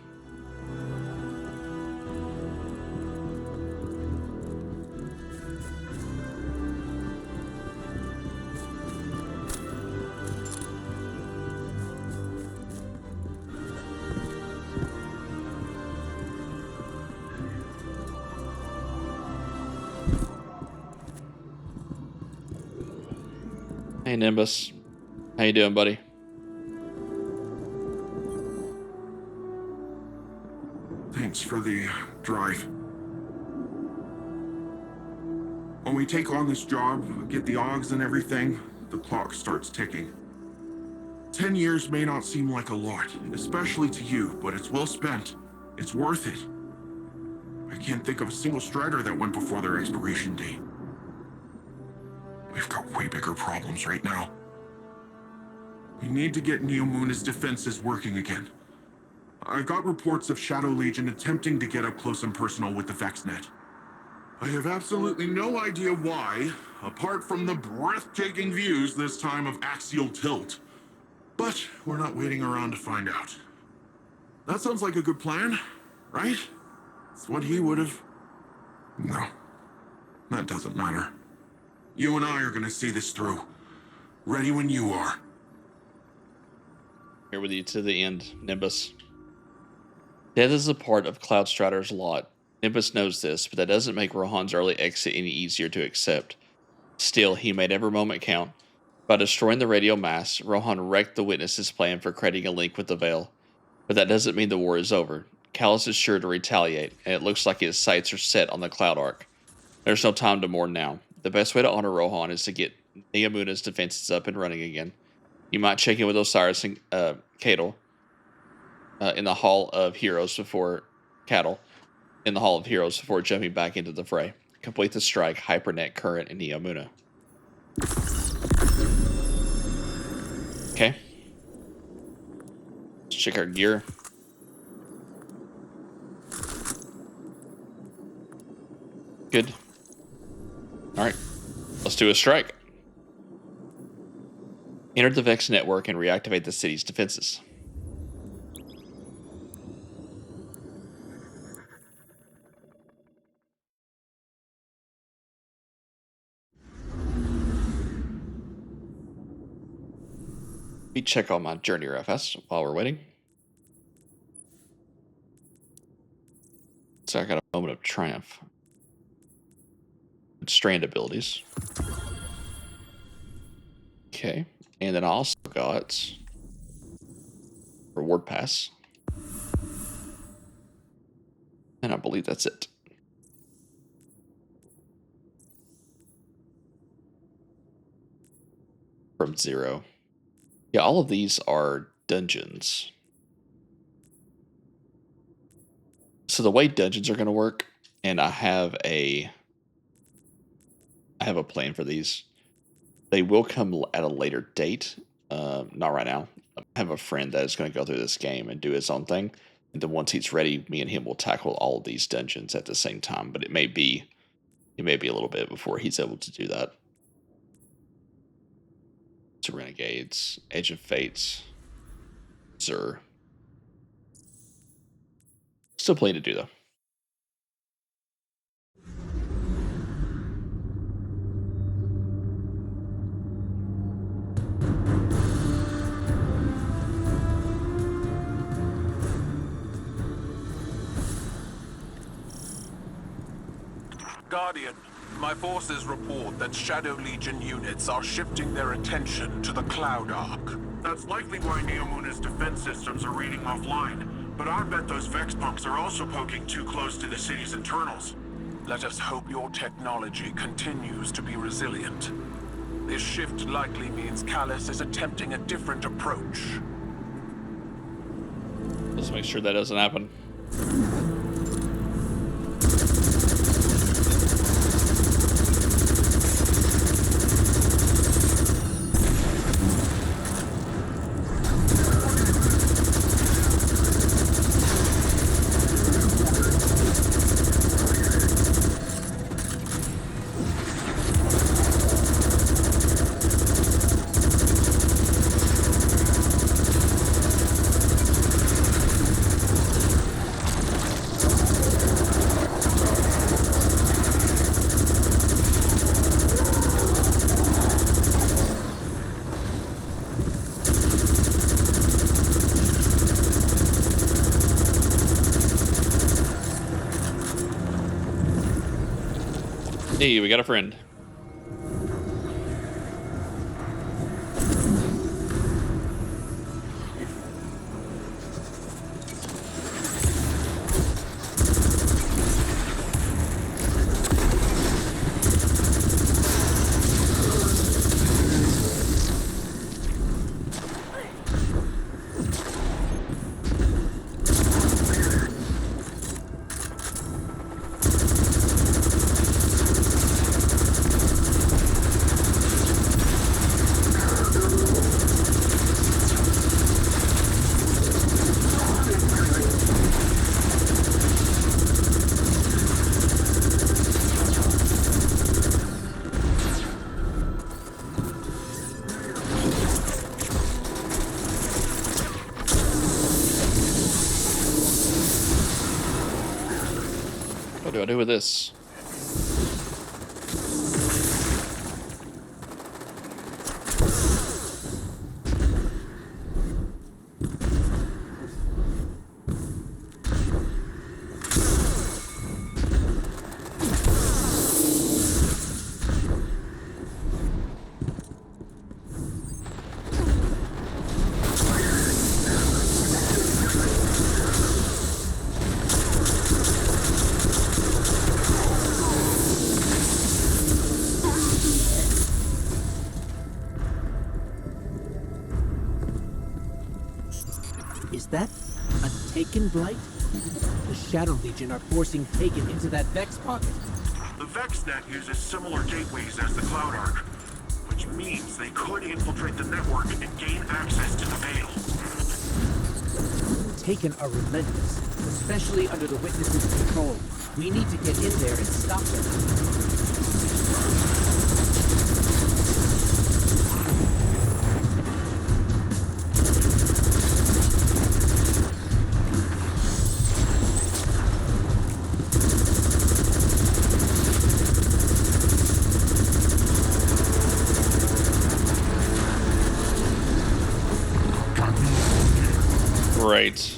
Hey Nimbus, how you doing, buddy? Thanks for the drive. When we take on this job, get the Augs and everything, the clock starts ticking. 10 years may not seem like a lot, especially to you, but it's well spent. It's worth it. I can't think of a single Strider that went before their expiration date. We've got way bigger problems right now. We need to get Neomuna's defenses working again. I've got reports of Shadow Legion attempting to get up close and personal with the VexNet. I have absolutely no idea why, apart from the breathtaking views this time of axial tilt. But we're not waiting around to find out. That sounds like a good plan, right? It's what he would have... No, that doesn't matter. You and I are gonna see this through. Ready when you are. Here with you to the end, Nimbus. Death is a part of Cloud Strider's lot. Nimbus knows this, but that doesn't make Rohan's early exit any easier to accept. Still, he made every moment count. By destroying the radio mast, Rohan wrecked the Witness's plan for creating a link with the Veil. But that doesn't mean the war is over. Callus is sure to retaliate, and it looks like his sights are set on the Cloud Arc. There's no time to mourn now. The best way to honor Rohan is to get Neomuna's defenses up and running again. You might check in with Osiris and Cadle in the Hall of Heroes before jumping back into the fray. Complete the strike, Hypernet, Current, and Neomuna. Okay. Let's check our gear. Good. Alright. Let's do a strike. Enter the Vex network and reactivate the city's defenses. Let me check on my journey RFS while we're waiting. So I got a moment of triumph. Strand abilities. Okay. And then I also got reward pass. And I believe that's it. From 0. Yeah, all of these are dungeons. So the way dungeons are going to work, and I have a plan for these. They will come at a later date, not right now. I have a friend that is going to go through this game and do his own thing, and then once he's ready, me and him will tackle all of these dungeons at the same time. But it may be a little bit before he's able to do that. To Renegades, Edge of Fates, Zur. Still plenty to do though. Guardian, my forces report that Shadow Legion units are shifting their attention to the Cloud Ark. That's likely why Neomuna's defense systems are reading offline. But I bet those Vex punks are also poking too close to the city's internals. Let us hope your technology continues to be resilient. This shift likely means Callus is attempting a different approach. Let's make sure that doesn't happen. Hey, we got a friend. What do I do with this? Is that a Taken Blight? The Shadow Legion are forcing Taken into that Vex pocket. The VexNet uses similar gateways as the Cloud Ark, which means they could infiltrate the network and gain access to the Veil. Taken are relentless, especially under the Witness's control. We need to get in there and stop them. Right.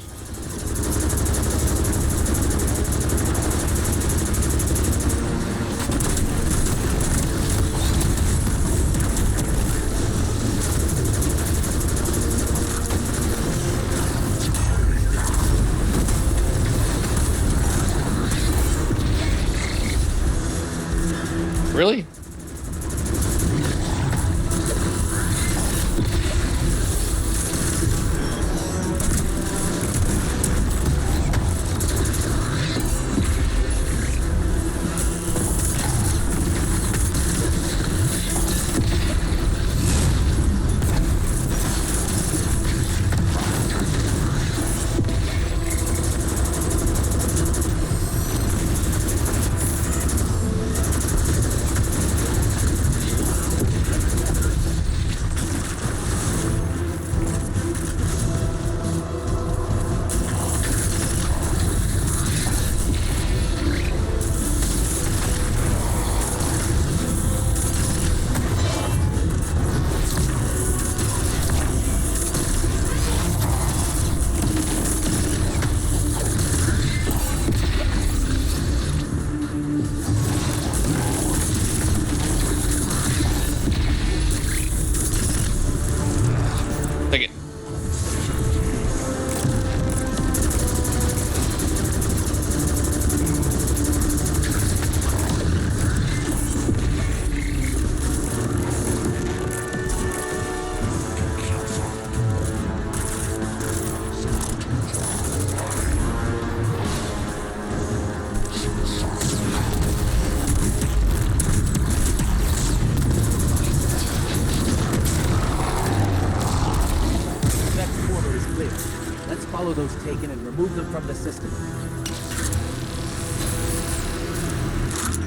follow those taken and remove them from the system.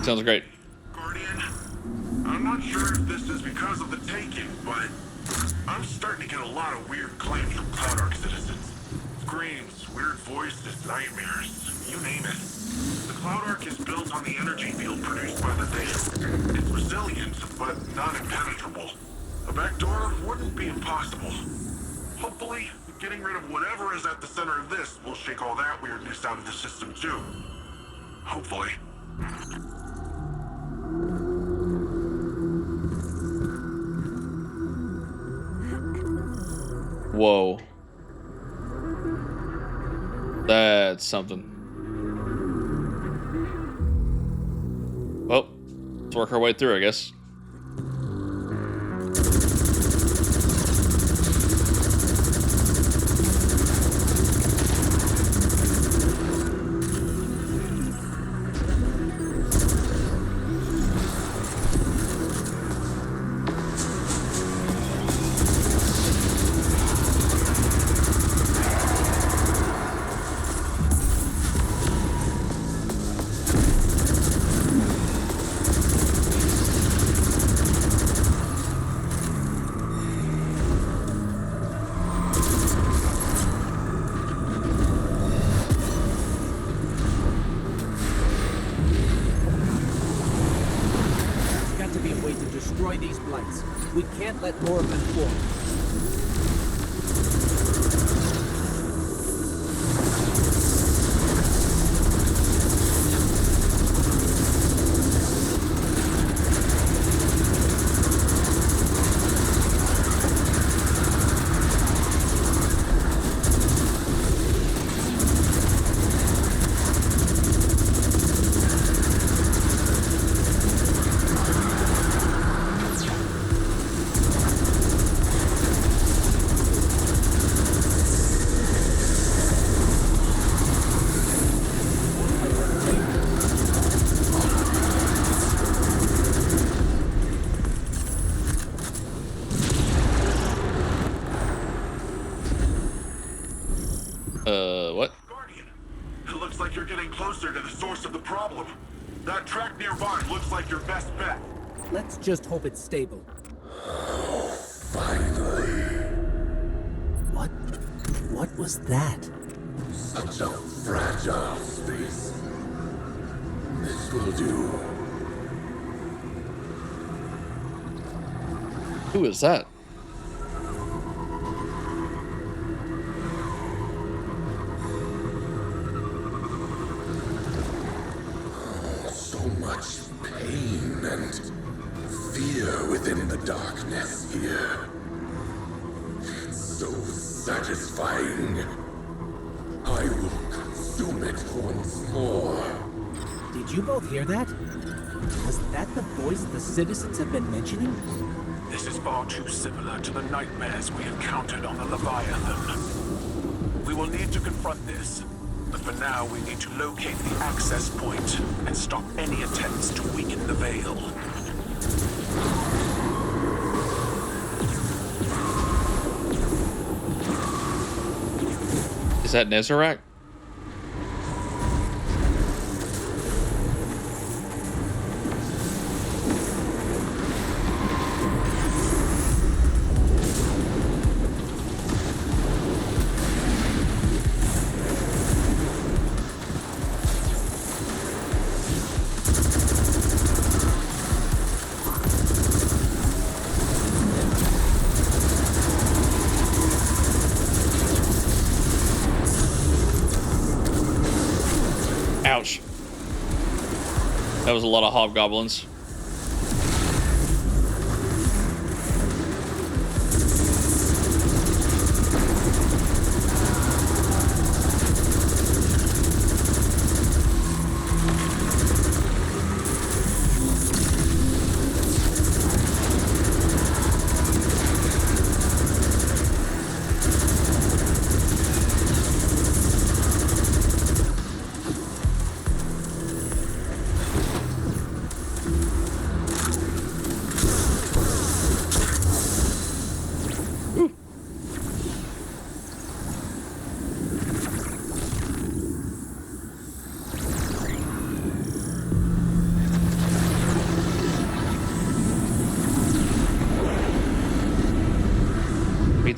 Sounds great. Guardian, I'm not sure if this is because of the Taken, but I'm starting to get a lot of weird claims from Cloud Ark citizens. Screams, weird voices, nightmares, you name it. The Cloud Ark is built on the energy field produced by the Veil. It's resilient, but not impenetrable. A backdoor wouldn't be impossible. Hopefully, getting rid of whatever is at the center of this will shake all that weirdness out of the system too. Hopefully. Whoa. That's something. Well, let's work our way through, I guess. Destroy these blights. We can't let more of them form. What? Guardian, it looks like you're getting closer to the source of the problem. That track nearby looks like your best bet. Let's just hope it's stable. Finally. What was that? Such a fragile space. This will do. Who is that? So much pain and fear within the darkness here. It's so satisfying. I will consume it once more. Did you both hear that? Was that the voice the citizens have been mentioning? This is far too similar to the nightmares we encountered on the Leviathan. We will need to confront this, but for now we need to locate the access point and stop any attempts to weaken the Veil. Is that Nezarec? Ouch. That was a lot of hobgoblins.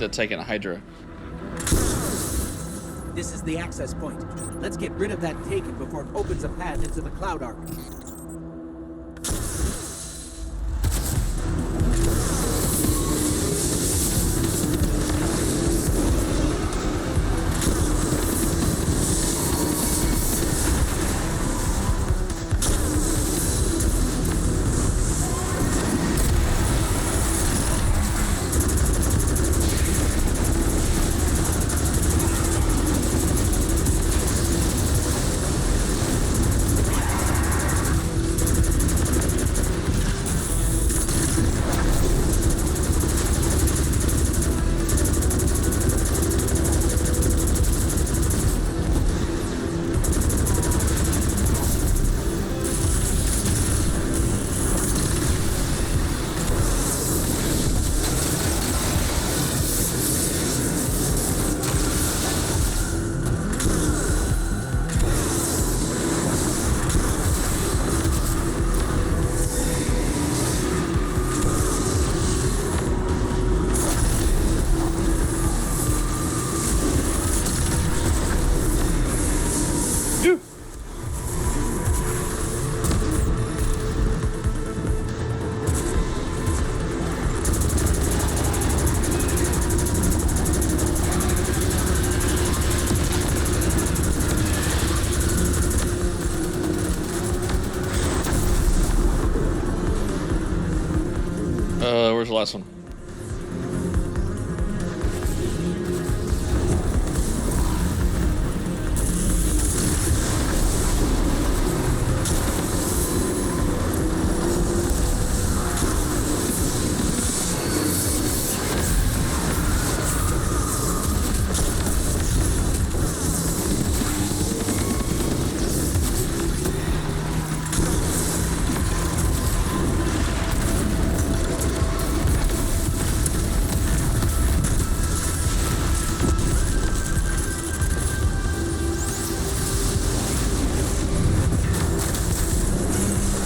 the taken Hydra. This is the access point. Let's get rid of that taken before it opens a path into the Cloud Arc. Where's the last one?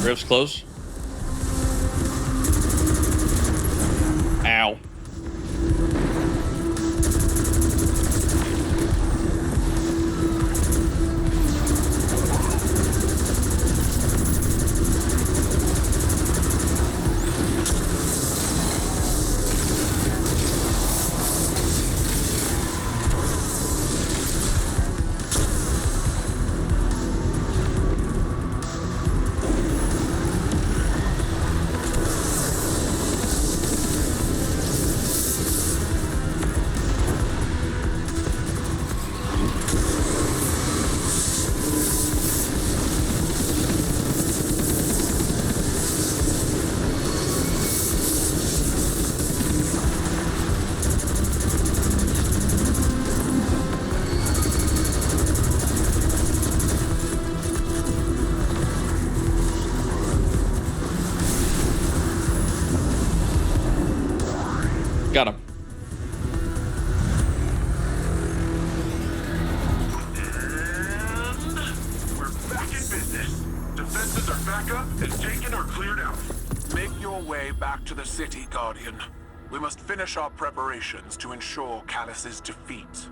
Grips close. Ow. Got him. We're back in business. Defenses are back up and taken or cleared out. Make your way back to the city, Guardian. We must finish our preparations to ensure Callus's defeat.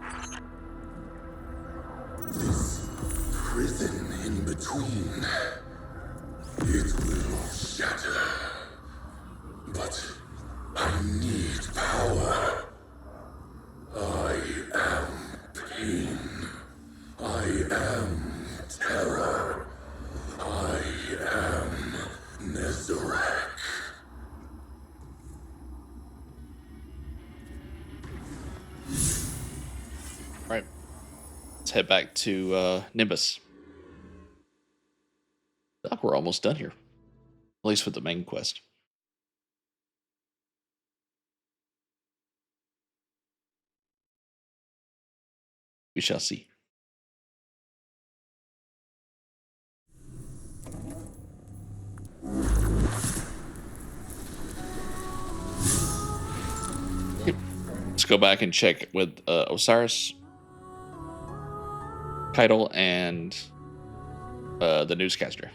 This prison in between, it will shatter. But I need power. I am pain. I am terror. I am Nezarek. Right. Let's head back to Nimbus. I think we're almost done here. At least with the main quest. We shall see. Let's go back and check with Osiris, Keitel, and the newscaster.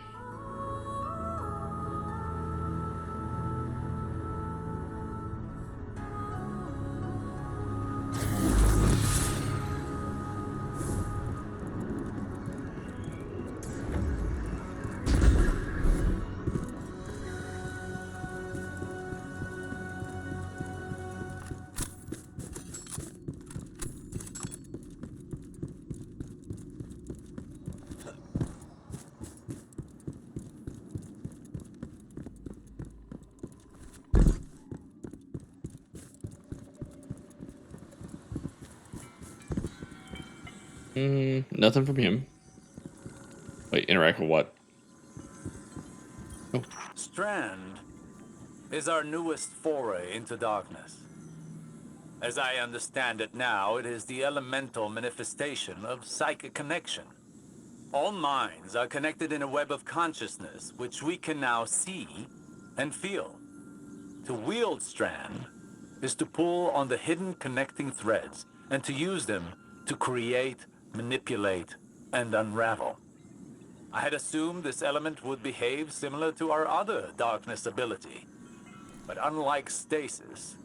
Nothing from him. Wait, interact with what? Oh. Strand is our newest foray into darkness. As I understand it now, it is the elemental manifestation of psychic connection. All minds are connected in a web of consciousness, which we can now see and feel. To wield Strand is to pull on the hidden connecting threads and to use them to create, manipulate, and unravel. I had assumed this element would behave similar to our other darkness ability. But unlike stasis,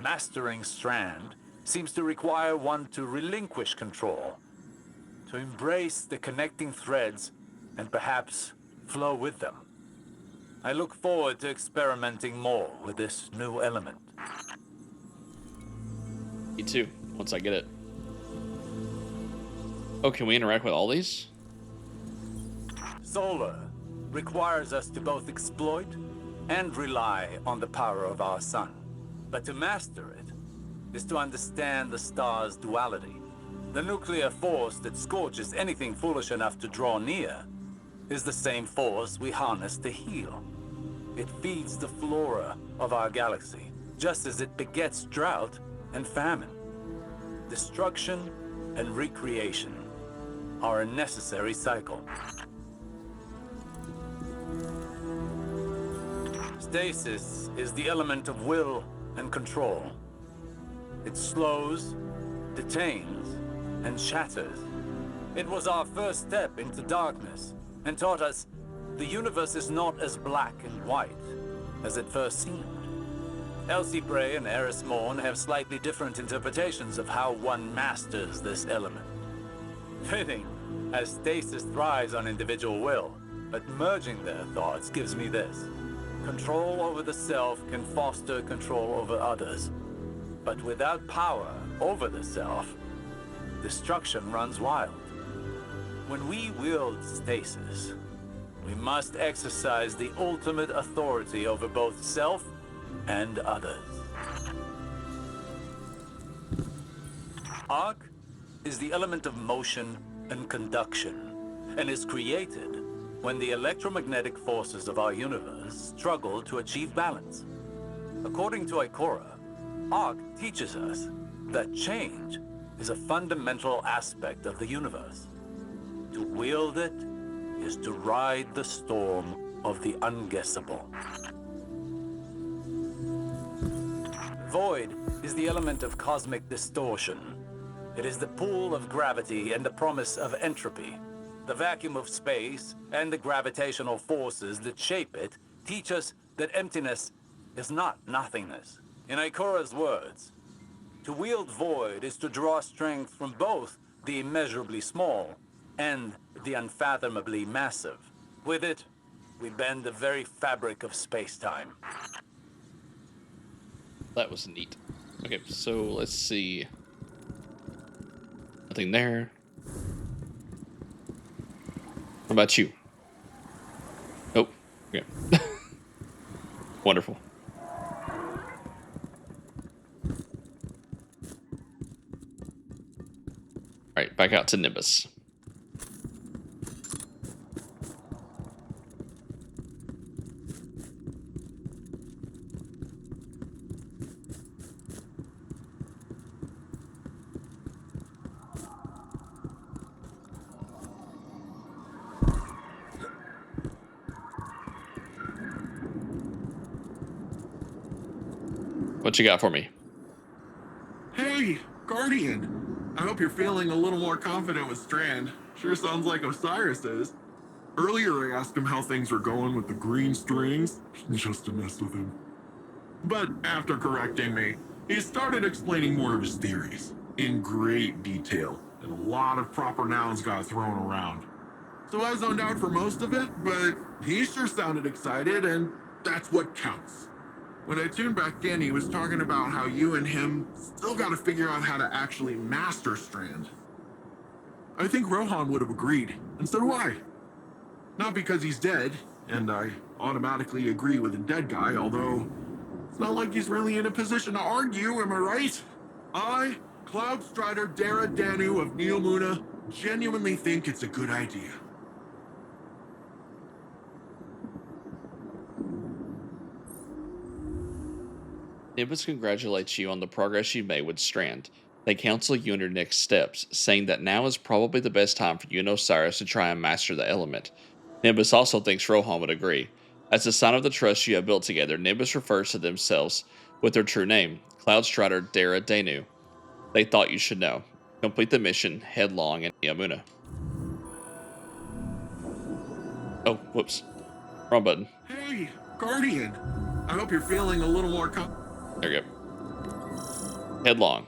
mastering Strand seems to require one to relinquish control, to embrace the connecting threads and perhaps flow with them. I look forward to experimenting more with this new element. Me too, once I get it. Oh, can we interact with all these? Solar requires us to both exploit and rely on the power of our sun. But to master it is to understand the star's duality. The nuclear force that scorches anything foolish enough to draw near is the same force we harness to heal. It feeds the flora of our galaxy, just as it begets drought and famine. Destruction and recreation are a necessary cycle. Stasis is the element of will and control. It slows, detains, and shatters. It was our first step into darkness and taught us the universe is not as black and white as it first seemed. Elsie Bray and Eris Morn have slightly different interpretations of how one masters this element. Fitting, as stasis thrives on individual will, but merging their thoughts gives me this. Control over the self can foster control over others. But without power over the self, destruction runs wild. When we wield stasis, we must exercise the ultimate authority over both self and others. Arc is the element of motion and conduction, and is created when the electromagnetic forces of our universe struggle to achieve balance. According to Ikora, Arc teaches us that change is a fundamental aspect of the universe. To wield it is to ride the storm of the unguessable. Void is the element of cosmic distortion. It is the pull of gravity and the promise of entropy. The vacuum of space and the gravitational forces that shape it teach us that emptiness is not nothingness. In Ikora's words, to wield void is to draw strength from both the immeasurably small and the unfathomably massive. With it, we bend the very fabric of space-time. That was neat. Okay, so let's see. Nothing there. What about you? Oh, okay. Wonderful. All right, back out to Nimbus. What you got for me? Hey, Guardian. I hope you're feeling a little more confident with Strand. Sure sounds like Osiris is. Earlier I asked him how things were going with the green strings, just to mess with him. But after correcting me, he started explaining more of his theories, in great detail, and a lot of proper nouns got thrown around. So I zoned out for most of it, but he sure sounded excited, and that's what counts. When I tuned back in, he was talking about how you and him still gotta figure out how to actually master Strand. I think Rohan would have agreed, and so do I. Not because he's dead, and I automatically agree with a dead guy, although it's not like he's really in a position to argue, am I right? I, Cloud Strider Dara Danu of Neomuna, genuinely think it's a good idea. Nimbus congratulates you on the progress you made with Strand. They counsel you on your next steps, saying that now is probably the best time for you and Osiris to try and master the element. Nimbus also thinks Rohan would agree. As a sign of the trust you have built together, Nimbus refers to themselves with their true name, Cloud Strider Dara Danu. They thought you should know. Complete the mission, headlong, and Yamuna. Oh, whoops. Wrong button. Hey, Guardian. I hope you're feeling a little more There we go. Headlong.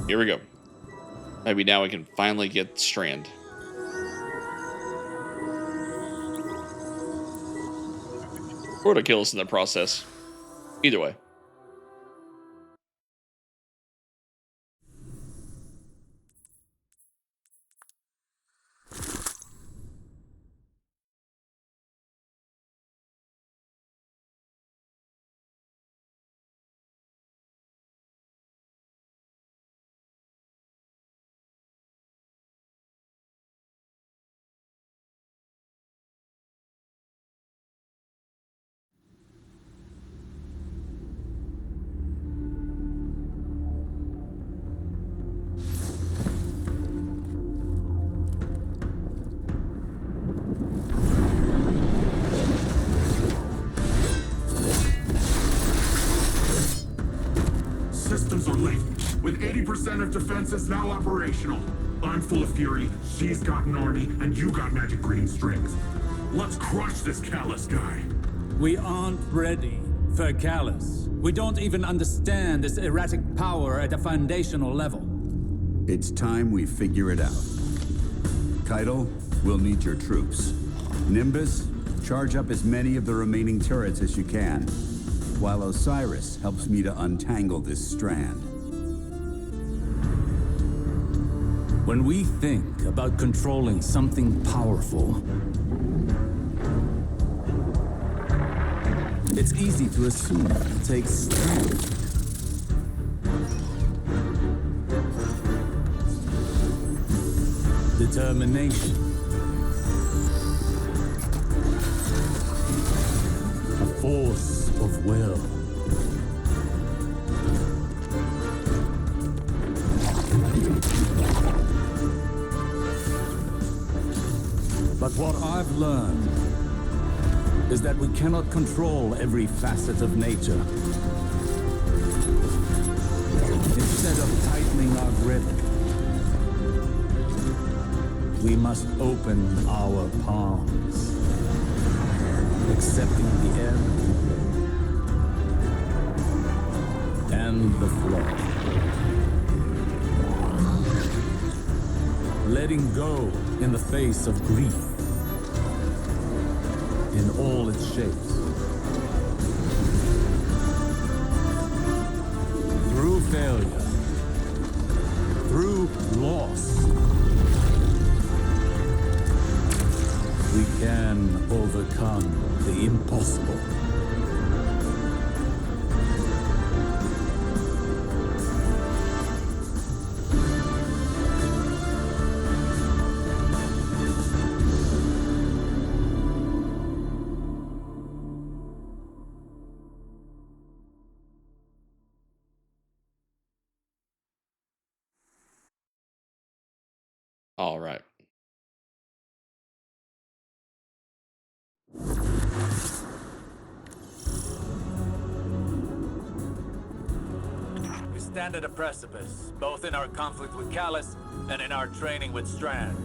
Here we go. Maybe now we can finally get Strand. Or to kill us in the process. Either way. Systems are late, with 80% of defenses now operational. I'm full of fury, she's got an army, and you got magic green strings. Let's crush this Callus guy. We aren't ready for Callus. We don't even understand this erratic power at a foundational level. It's time we figure it out. Keitel, we'll need your troops. Nimbus, charge up as many of the remaining turrets as you can, while Osiris helps me to untangle this strand. When we think about controlling something powerful, it's easy to assume it takes strength. Determination. A force of will. But what I've learned is that we cannot control every facet of nature. Instead of tightening our grip, we must open our palms, accepting the ebb and the flow. Letting go in the face of grief, in all its shapes. Through failure, through loss, we can overcome the impossible. All right. We stand at a precipice, both in our conflict with Callus and in our training with Strand.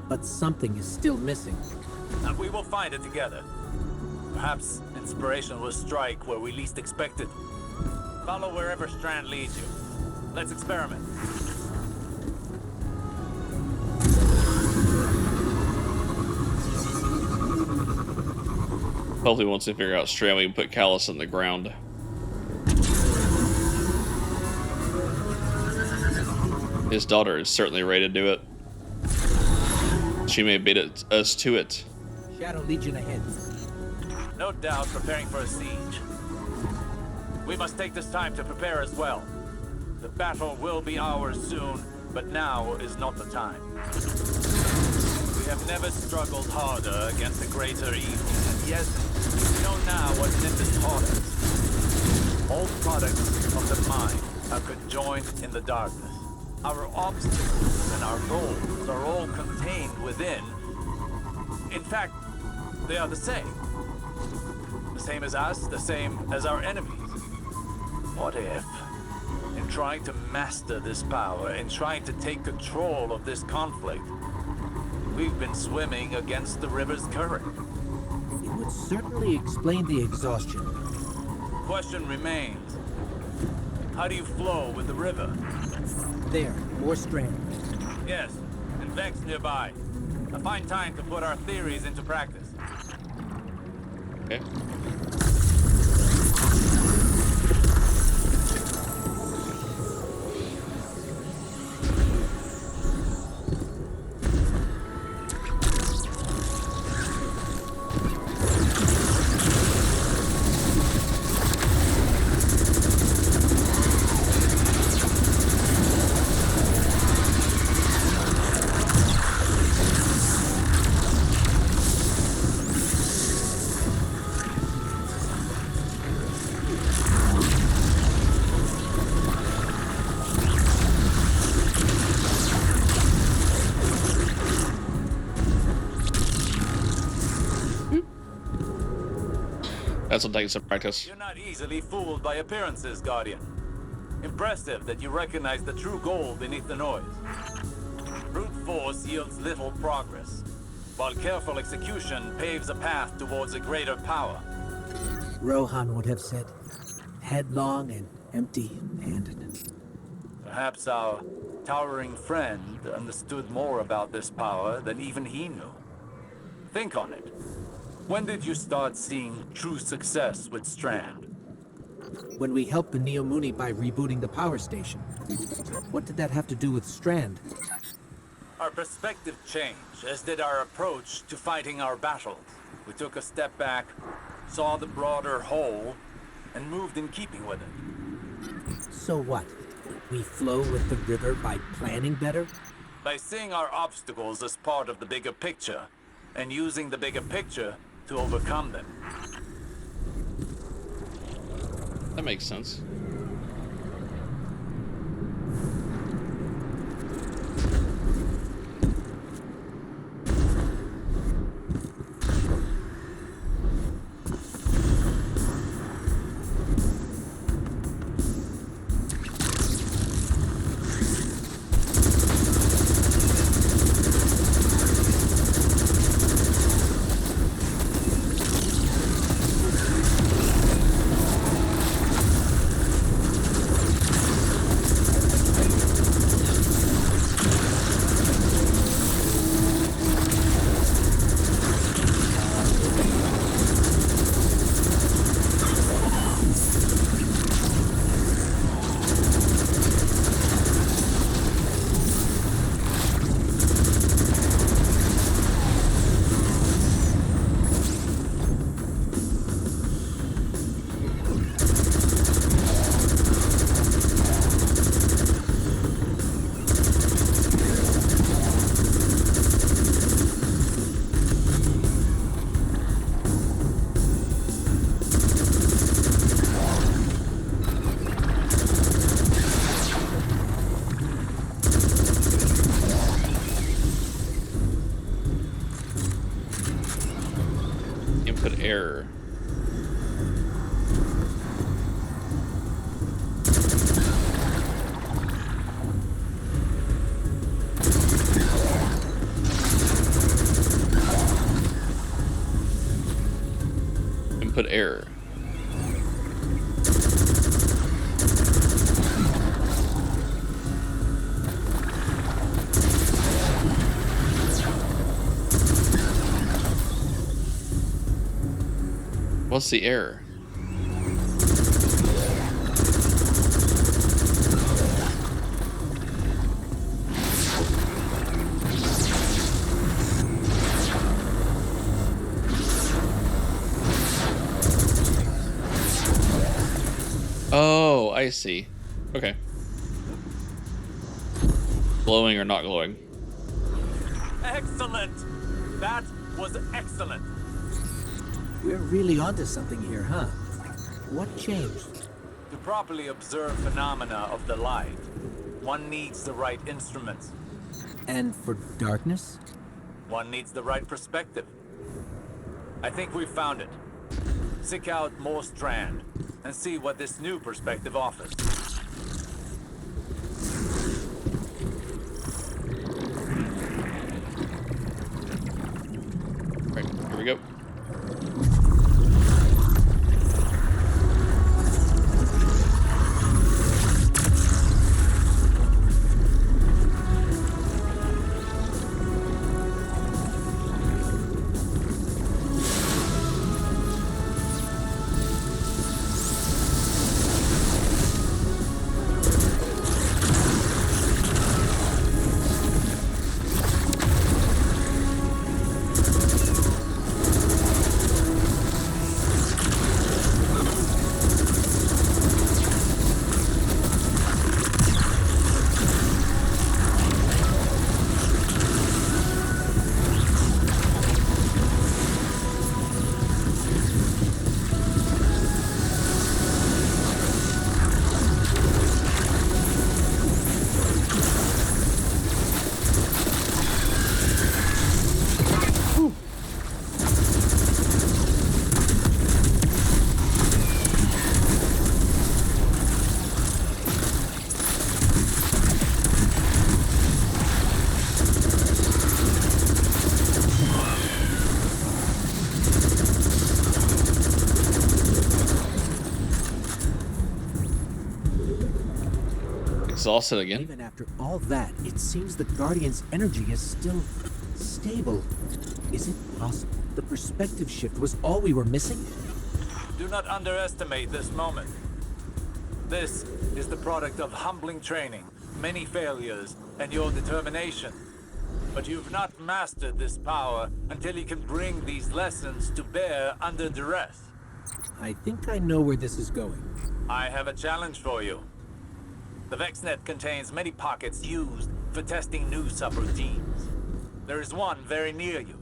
But something is still missing. And we will find it together. Perhaps inspiration will strike where we least expect it. Follow wherever Strand leads you. Let's experiment. Hopefully once they figure out Strand, we can put Callus on the ground. His daughter is certainly ready to do it. She may beat us to it. Shadow Legion ahead. No doubt preparing for a siege. We must take this time to prepare as well. The battle will be ours soon, but now is not the time. We have never struggled harder against a greater evil, and yet we know now what Nimbus taught us. All products of the mind are conjoined in the darkness. Our obstacles and our goals are all contained within. In fact, they are the same. The same as us, the same as our enemies. What if, in trying to master this power, in trying to take control of this conflict, we've been swimming against the river's current? It would certainly explain the exhaustion. Question remains. How do you flow with the river? There, more strand. Yes, and Vex nearby. A fine time to put our theories into practice. Okay. That's will take some practice. You're not easily fooled by appearances, Guardian. Impressive that you recognize the true goal beneath the noise. Brute force yields little progress, while careful execution paves a path towards a greater power. Rohan would have said, headlong and empty-handed. Perhaps our towering friend understood more about this power than even he knew. Think on it. When did you start seeing true success with Strand? When we helped the Neomuni by rebooting the power station. What did that have to do with Strand? Our perspective changed, as did our approach to fighting our battles. We took a step back, saw the broader whole, and moved in keeping with it. So what? We flow with the river by planning better? By seeing our obstacles as part of the bigger picture, and using the bigger picture to overcome them. That makes sense. Input error. Input error. What's the error? Oh, I see. Okay. Glowing or not glowing? Excellent! That was excellent. We're really onto something here, huh? What changed? To properly observe phenomena of the light, one needs the right instruments. And for darkness? One needs the right perspective. I think we've found it. Seek out more Strand and see what this new perspective offers. Right, here we go. Exhausted again. Even after all that, it seems the Guardian's energy is still stable. Is it possible the perspective shift was all we were missing? Do not underestimate this moment. This is the product of humbling training, many failures, and your determination. But you've not mastered this power until you can bring these lessons to bear under duress. I think I know where this is going. I have a challenge for you. The VexNet contains many pockets used for testing new subroutines. There is one very near you.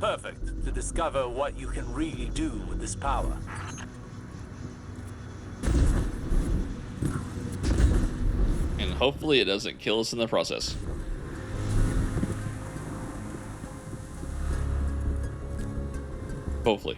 Perfect to discover what you can really do with this power. And hopefully it doesn't kill us in the process. Hopefully.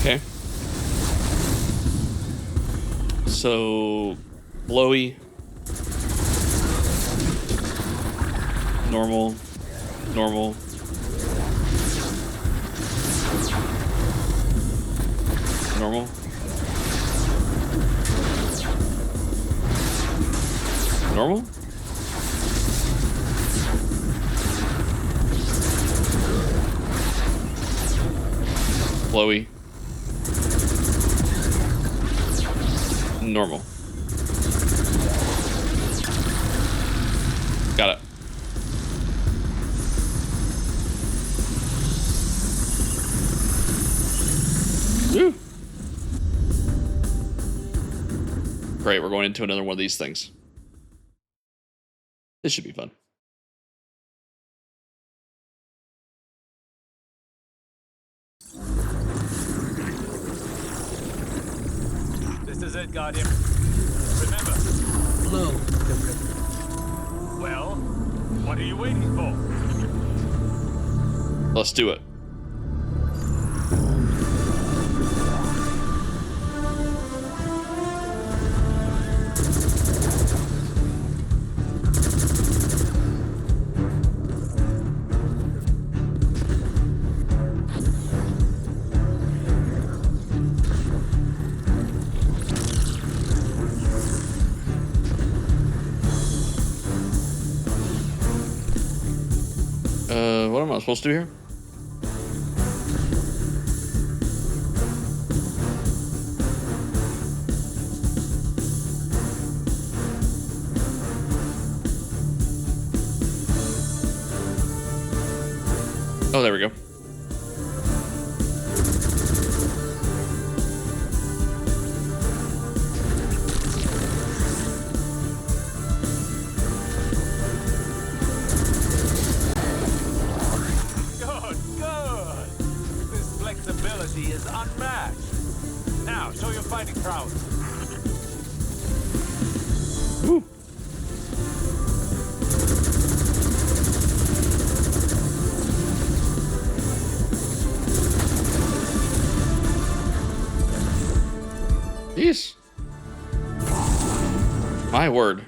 Okay. So, glowy, normal, normal. Normal. Normal? Glowy. Normal. Got it. Woo. Great, we're going into another one of these things. This should be fun. This is it, Guardian. Remember. Blow the river. Well, what are you waiting for? Let's do it. What am I supposed to do here? Oh, there we go. Good, good. This flexibility is unmatched. Now, show your fighting prowess. Woo. Jeez. My word.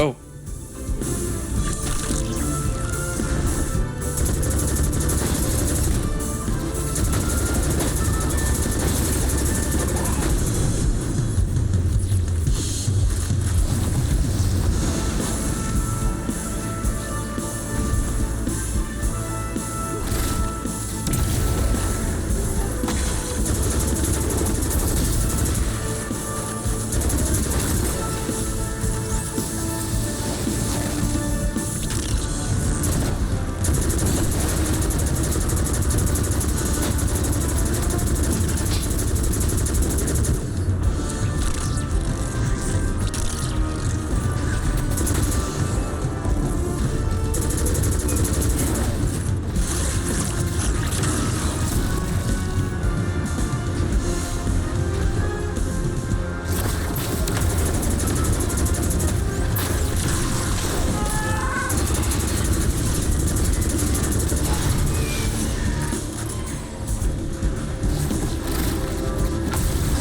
Oh.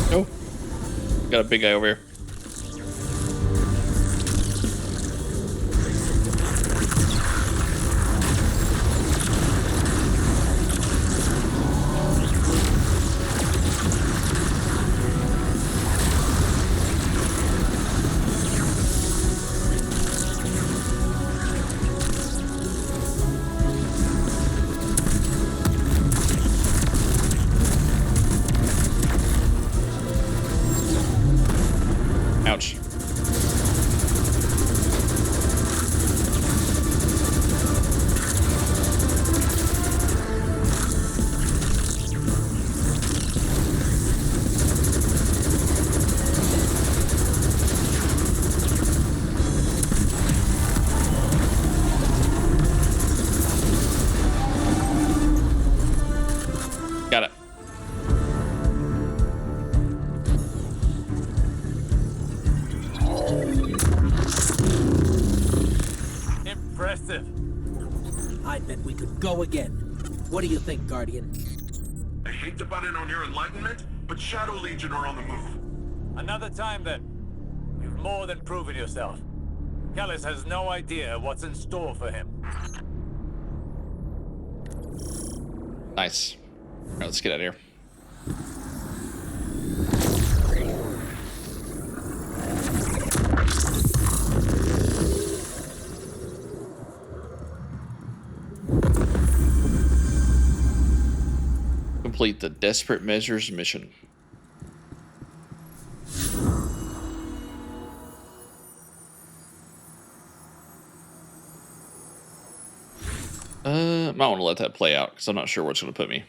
Oh. Got a big guy over here. Ouch. Got it. Impressive. I bet we could go again. What do you think, Guardian? I hate to butt in on your enlightenment, but Shadow Legion are on the move. Another time then. You've more than proven yourself. Callus has no idea what's in store for him. Nice. All right, let's get out of here. Complete the Desperate Measures mission. Might want to let that play out because I'm not sure where it's going to put me.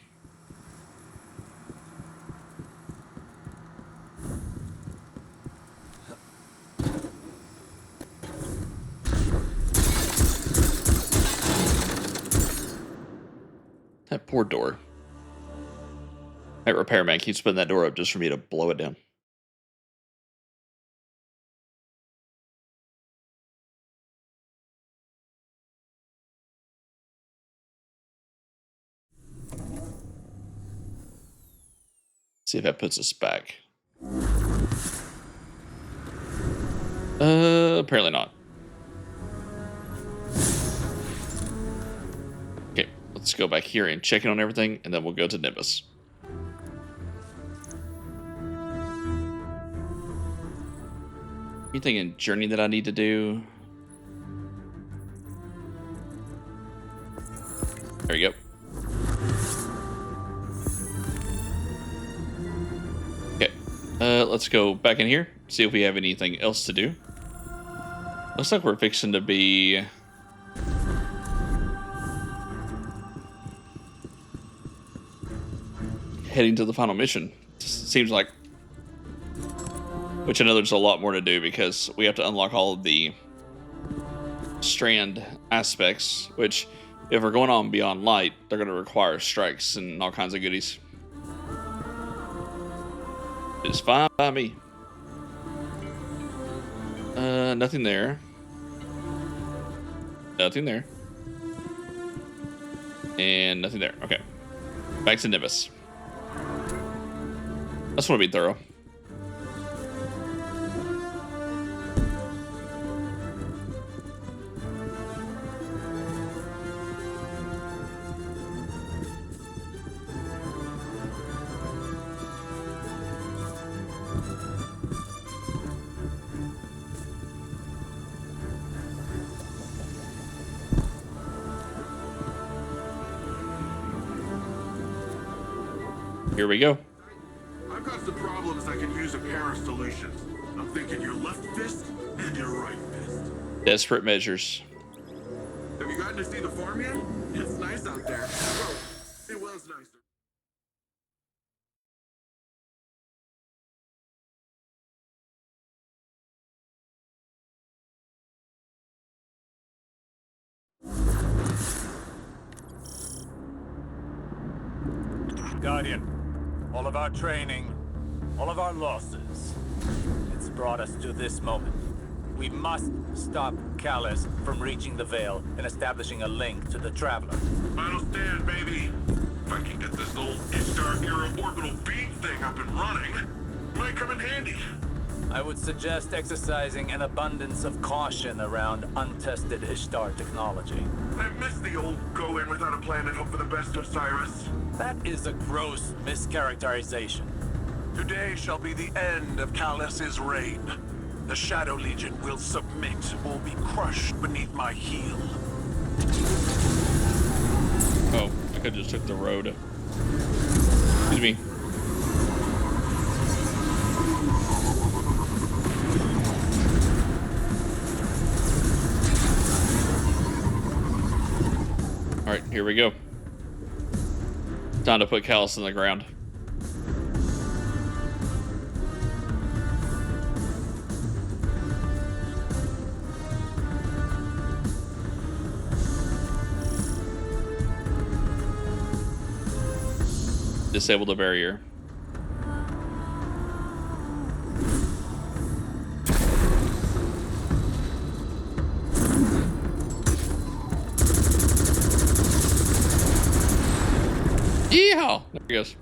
That poor door. That repairman keeps putting that door up just for me to blow it down. See if that puts us back. Apparently not. Okay, let's go back here and check in on everything, and then we'll go to Nimbus. Anything in Journey that I need to do? There you go. Okay, let's go back in here, see if we have anything else to do. Looks like we're fixing to be heading to the final mission. Seems like, which I know there's a lot more to do because we have to unlock all of the strand aspects, which if we're going on beyond light, they're going to require strikes and all kinds of goodies. It's fine by me. Nothing there. Nothing there. And nothing there. Okay. Back to Nimbus. I just want to be thorough. Here we go. I've got some problems that can use a pair of solutions. I'm thinking your left fist and your right fist. Desperate measures. Have you gotten to see the farm yet? It's nice out there. Oh, it was nicer. Guardian, all of our training, all of our losses, it's brought us to this moment. We must stop Callus from reaching the Veil and establishing a link to the Traveler. Final stand, baby. If I can get this old Ishtar era orbital beam thing up and running, it might come in handy. I would suggest exercising an abundance of caution around untested Ishtar technology. I miss the old go in without a plan and hope for the best of Cyrus. That is a gross mischaracterization. Today shall be the end of Callus's reign. The Shadow Legion will submit or be crushed beneath my heel. Oh, I could just took the road. Excuse me. All right, here we go. Time to put Callus in the ground. Disable the barrier. Yeehaw! There he goes.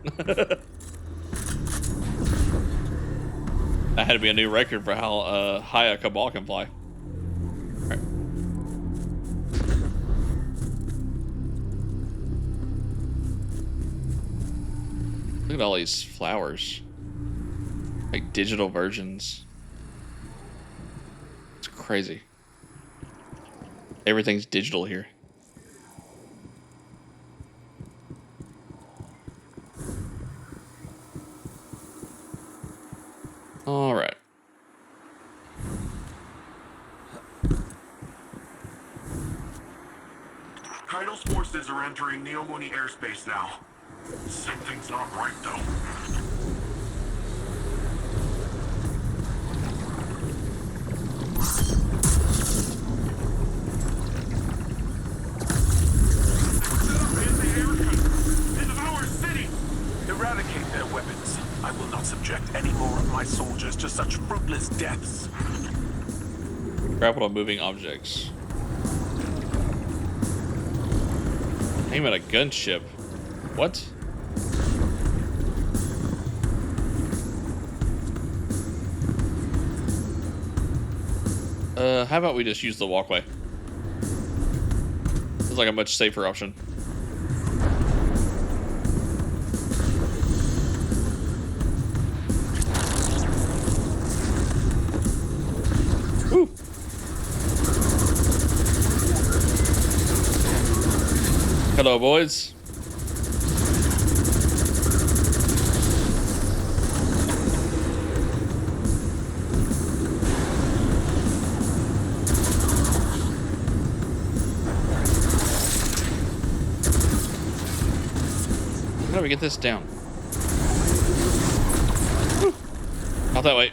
That had to be a new record for how high a Cabal can fly. All right. Look at all these flowers. Like digital versions. It's crazy. Everything's digital here. All right. Kaido's forces are entering Neomuni airspace now. Something's not right, though. Eradicate their weapons. I will not subject any more of my soldiers to such fruitless deaths. Grapple on moving objects. Aim at a gunship. What? How about we just use the walkway? Seems like a much safer option. Woo. Hello, boys. How do we get this down? Woo. Not that way.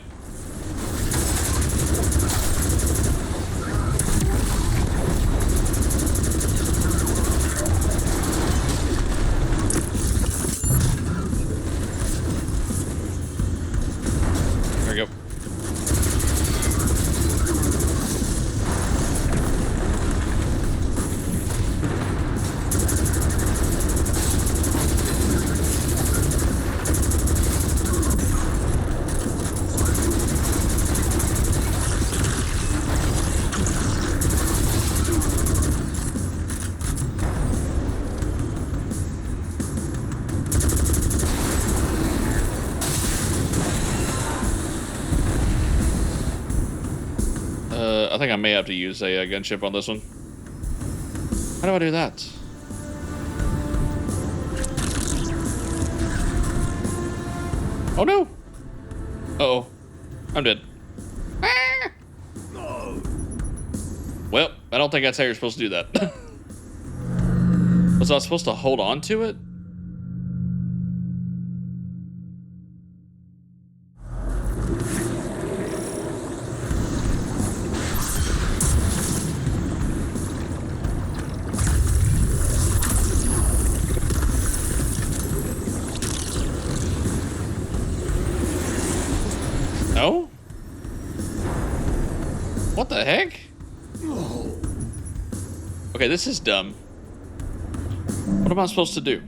There we go. I think I may have to use a gunship on this one. How do I do that? Oh no! Uh-oh. I'm dead. Ah! Well, I don't think that's how you're supposed to do that. Was I supposed to hold on to it? No? What the heck? Okay, this is dumb. What am I supposed to do?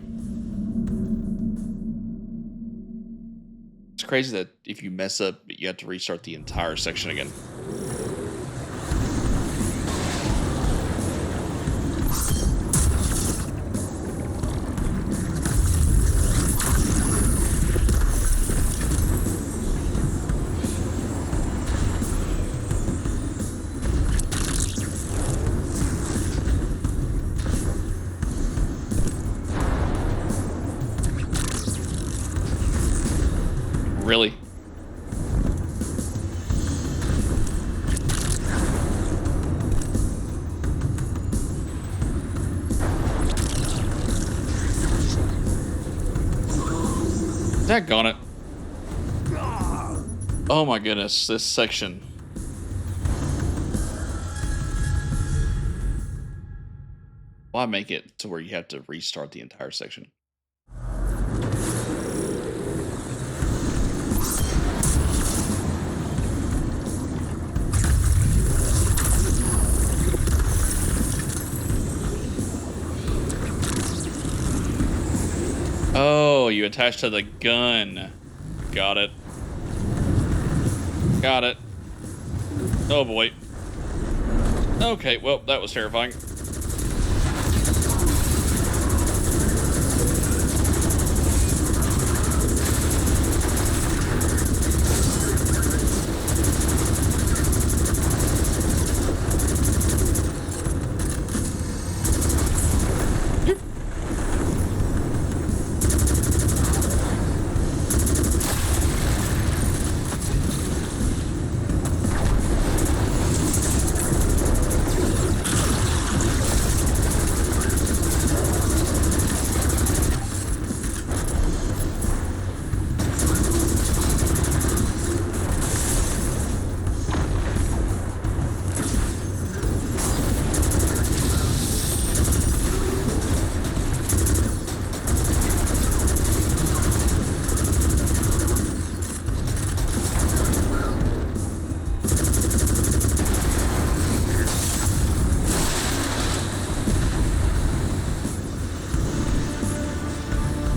It's crazy that if you mess up, you have to restart the entire section again. Really? Daggone it. Oh my goodness, this section. Why make it to where you have to restart the entire section? Oh, you attach to the gun. Got it. Got it. Oh boy. Okay, well, that was terrifying.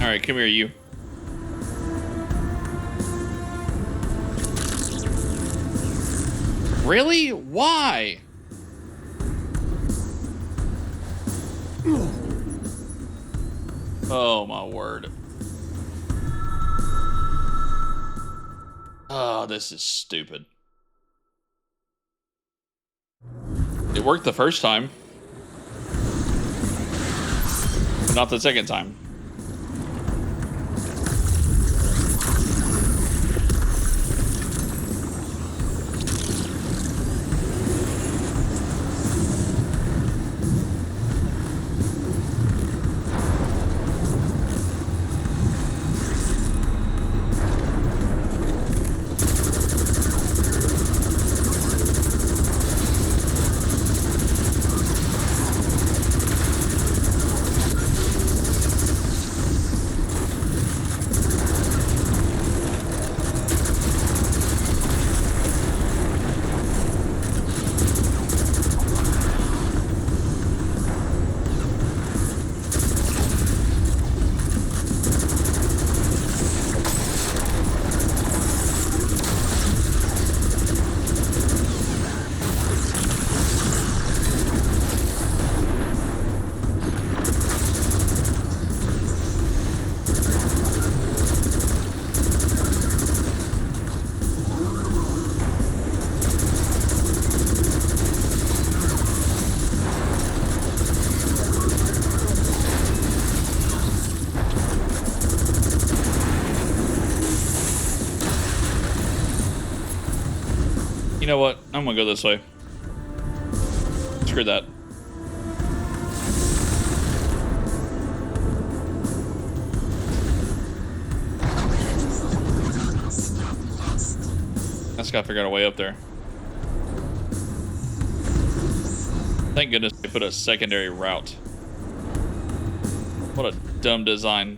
Alright, come here, you. Really? Why? Oh my word. Oh, this is stupid. It worked the first time, but not the second time. You know what? I'm gonna go this way. Screw that. I just gotta figure out a way up there. Thank goodness they put a secondary route. What a dumb design.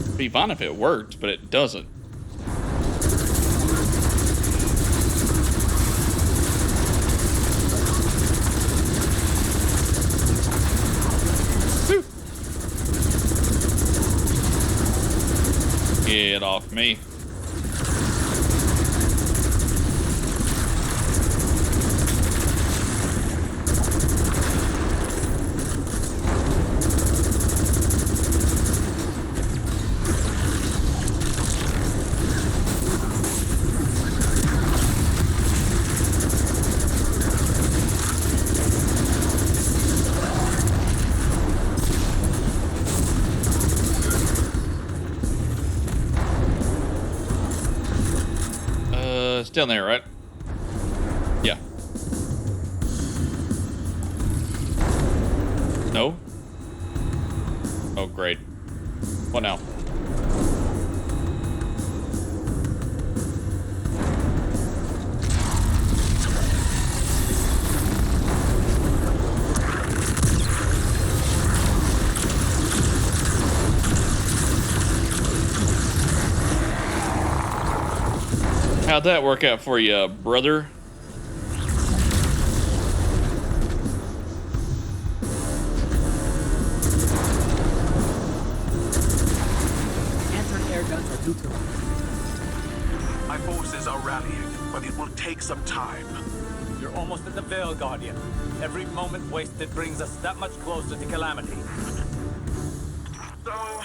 It'd be fine if it worked, but it doesn't. Get off me. It's down there, right? Yeah. No? Oh, great. What now? How'd that work out for you, brother? Anti-air guns are neutralized. My forces are rallying, but it will take some time. You're almost at the Veil, Guardian. Every moment wasted brings us that much closer to Calamity. So,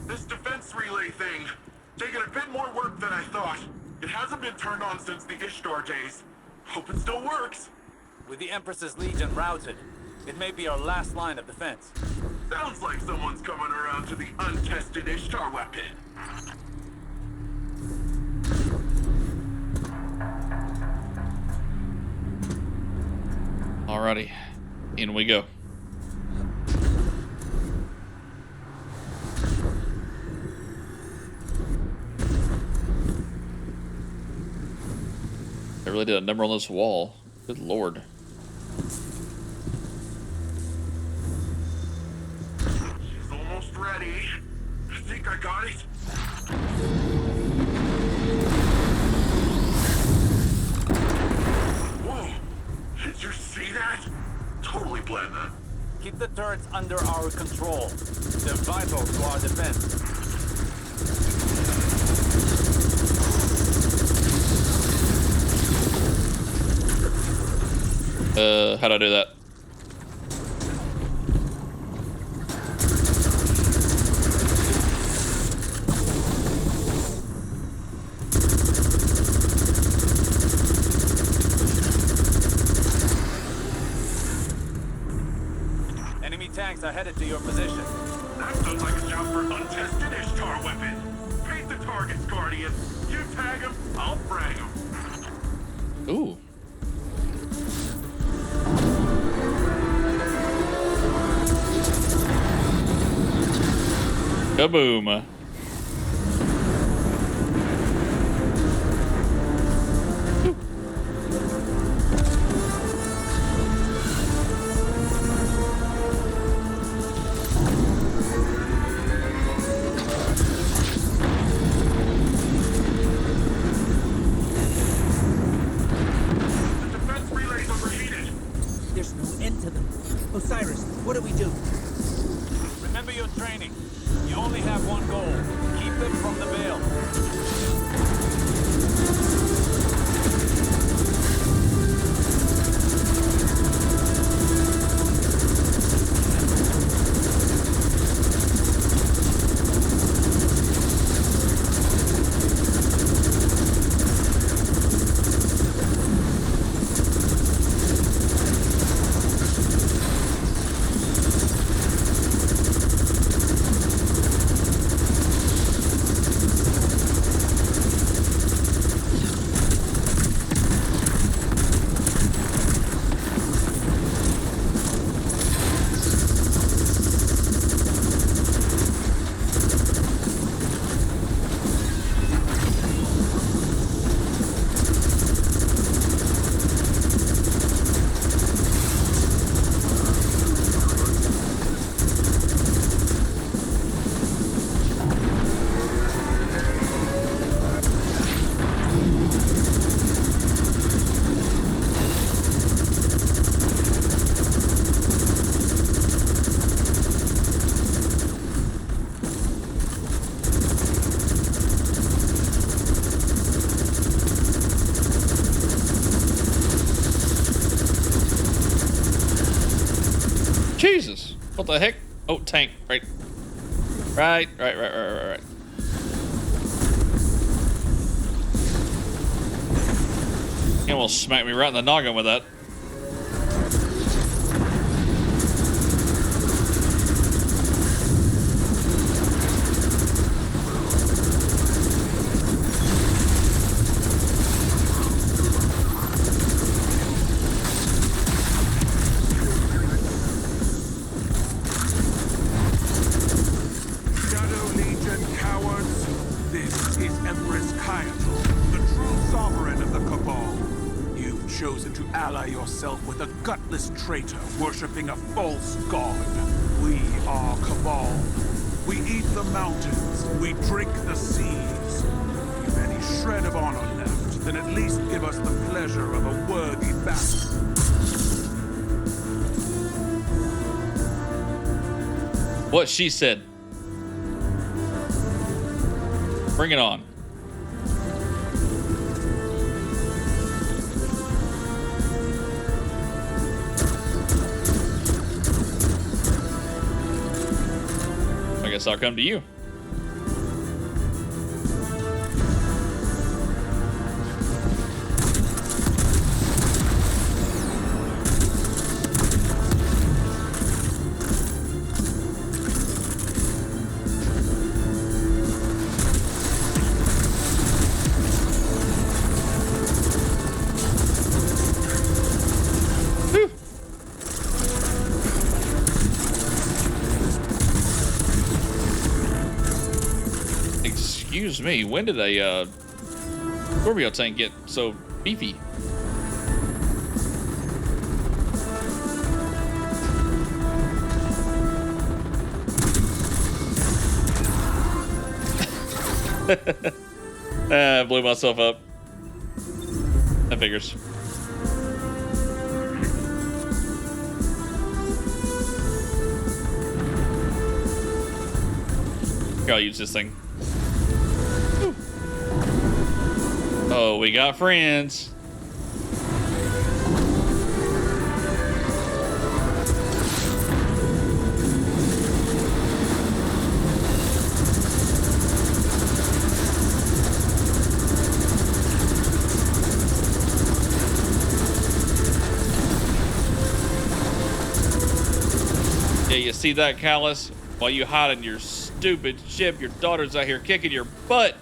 this defense relay thing, taking a bit more work than I thought. It hasn't been turned on since the Ishtar days. Hope it still works. With the Empress's Legion routed, it may be our last line of defense. Sounds like someone's coming around to the untested Ishtar weapon. Alrighty, in we go. I really did a number on this wall. Good lord. She's almost ready. I think I got it. Whoa! Did you see that? Totally blend that. Keep the turrets under our control. They're vital to our defense. How'd I do that? Enemy tanks are headed to your position. That sounds like a job for untested Ishtar weapon. Paint the targets, Guardian. You tag him, I'll frag him. Ooh. Kaboom. There's no end to them. Osiris, what do we do? Remember your training. You only have one goal. Keep them from the Veil. Jesus. What the heck? Oh, tank. Right. Right. He almost smacked me right in the noggin with that. Shadow Legion cowards, this is Empress Kyato, the true sovereign of the Cabal. You've chosen to ally yourself with a gutless traitor worshipping a false god. We are Cabal. We eat the mountains, we drink the seas. If you've any shred of honor left, then at least give us the pleasure of a worthy battle. What she said. Bring it on. I guess I'll come to you. Excuse me, when did a Scorpio tank get so beefy? I blew myself up. That figures. Here, I'll use this thing. Oh, we got friends. see that, Callus? While you hide in your stupid ship, your daughter's out here kicking your butt.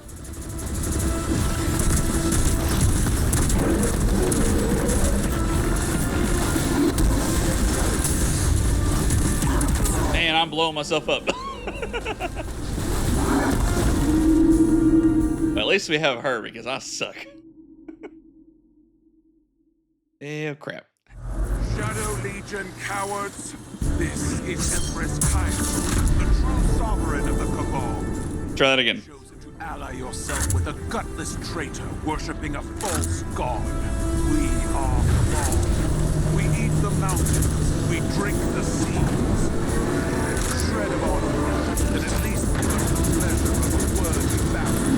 Man, I'm blowing myself up. At least we have her because I suck. Oh, crap. Shadow Legion cowards, this is Empress Kylo, the true sovereign of the Cabal. Try that again. Chosen to ally yourself with a gutless traitor worshipping a false god. We are Cabal. We eat the mountains. We drink the seas. A shred of honor that at least gives us the pleasure of a worthy battle.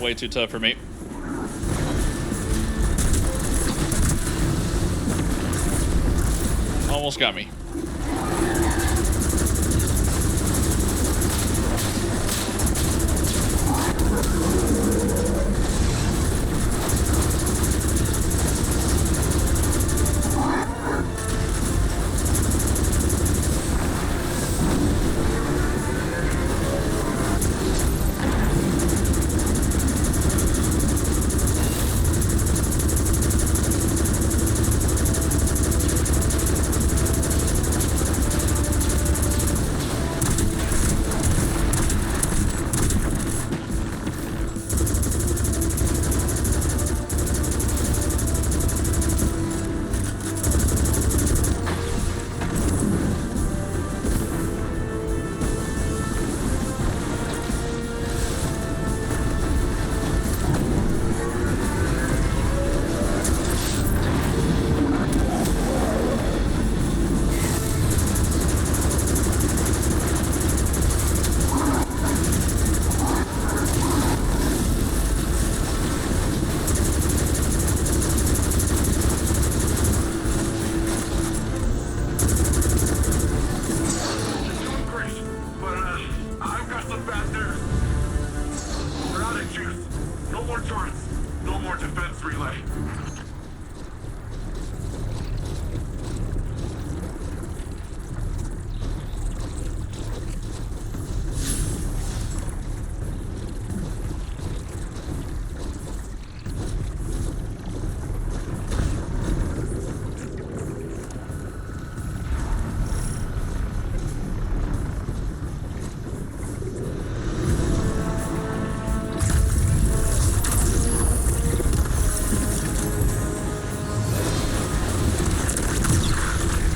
Way too tough for me. Almost got me.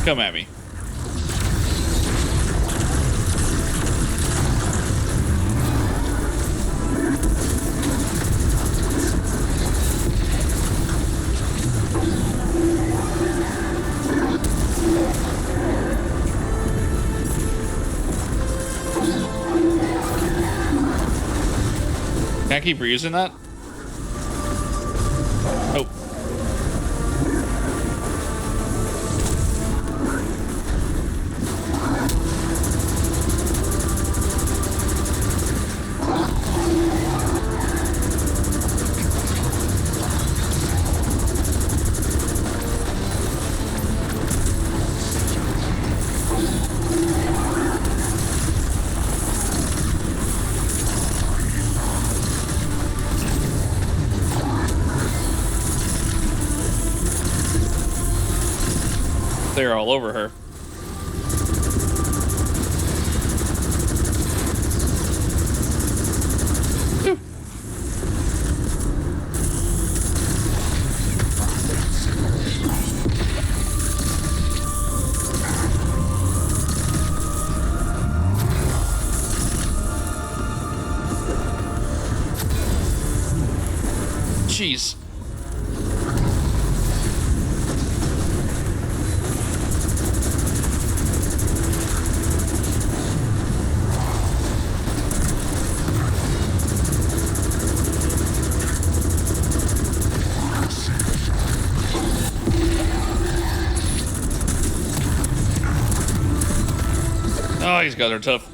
Come at me. Can I keep reusing that? Oh. They're all over her. Whew. Jeez. Oh, these guys are tough.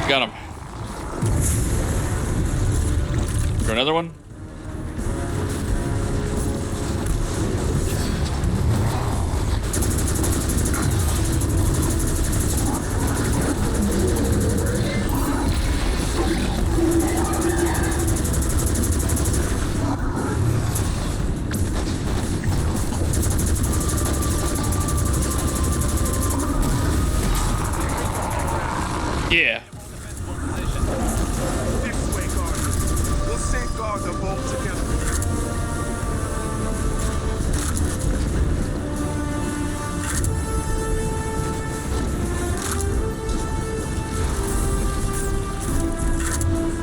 Got him. For another one? Yeah. This way, Guardian. We'll safeguard them both together.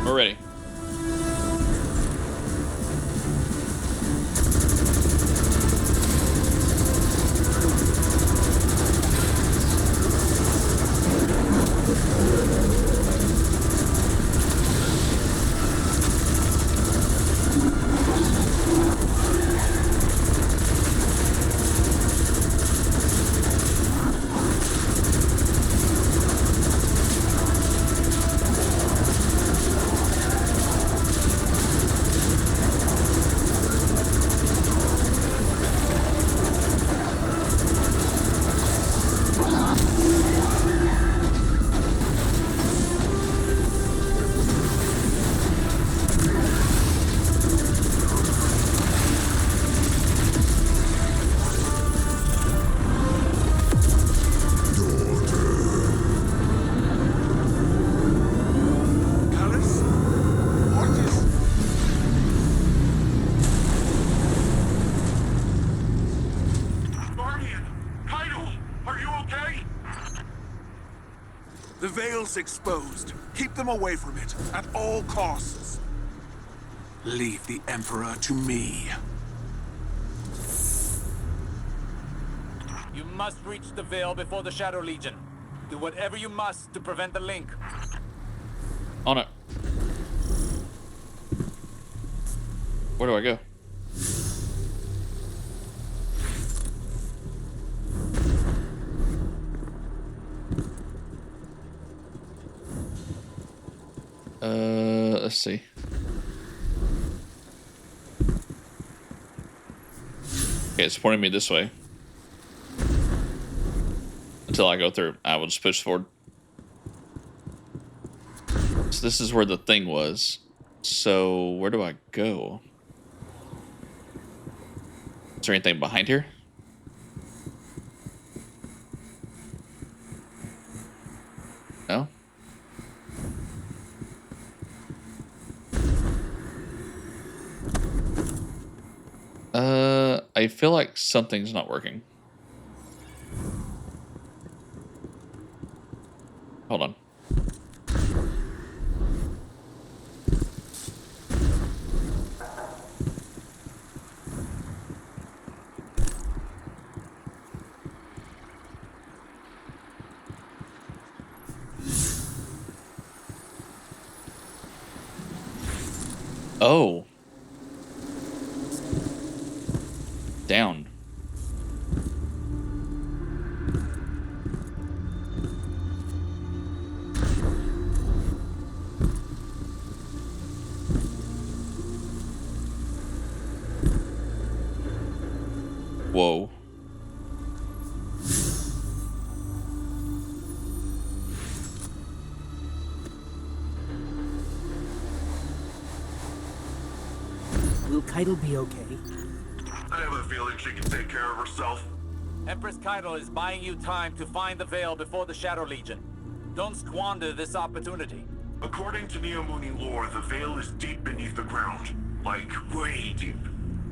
We're ready. The Veil's exposed. Keep them away from it, at all costs. Leave the Emperor to me. You must reach the Veil before the Shadow Legion. Do whatever you must to prevent the link. On it. Where do I go? Let's see. Okay, it's pointing me this way. Until I go through, I will just push forward. So this is where the thing was. So where do I go? Is there anything behind here? No? I feel like something's not working. Hold on. Oh. Down. Whoa. Will Keitel be okay? I have a feeling she can take care of herself. Empress Keitel is buying you time to find the Veil before the Shadow Legion. Don't squander this opportunity. According to Neomuni lore, the Veil is deep beneath the ground. Like, way deep.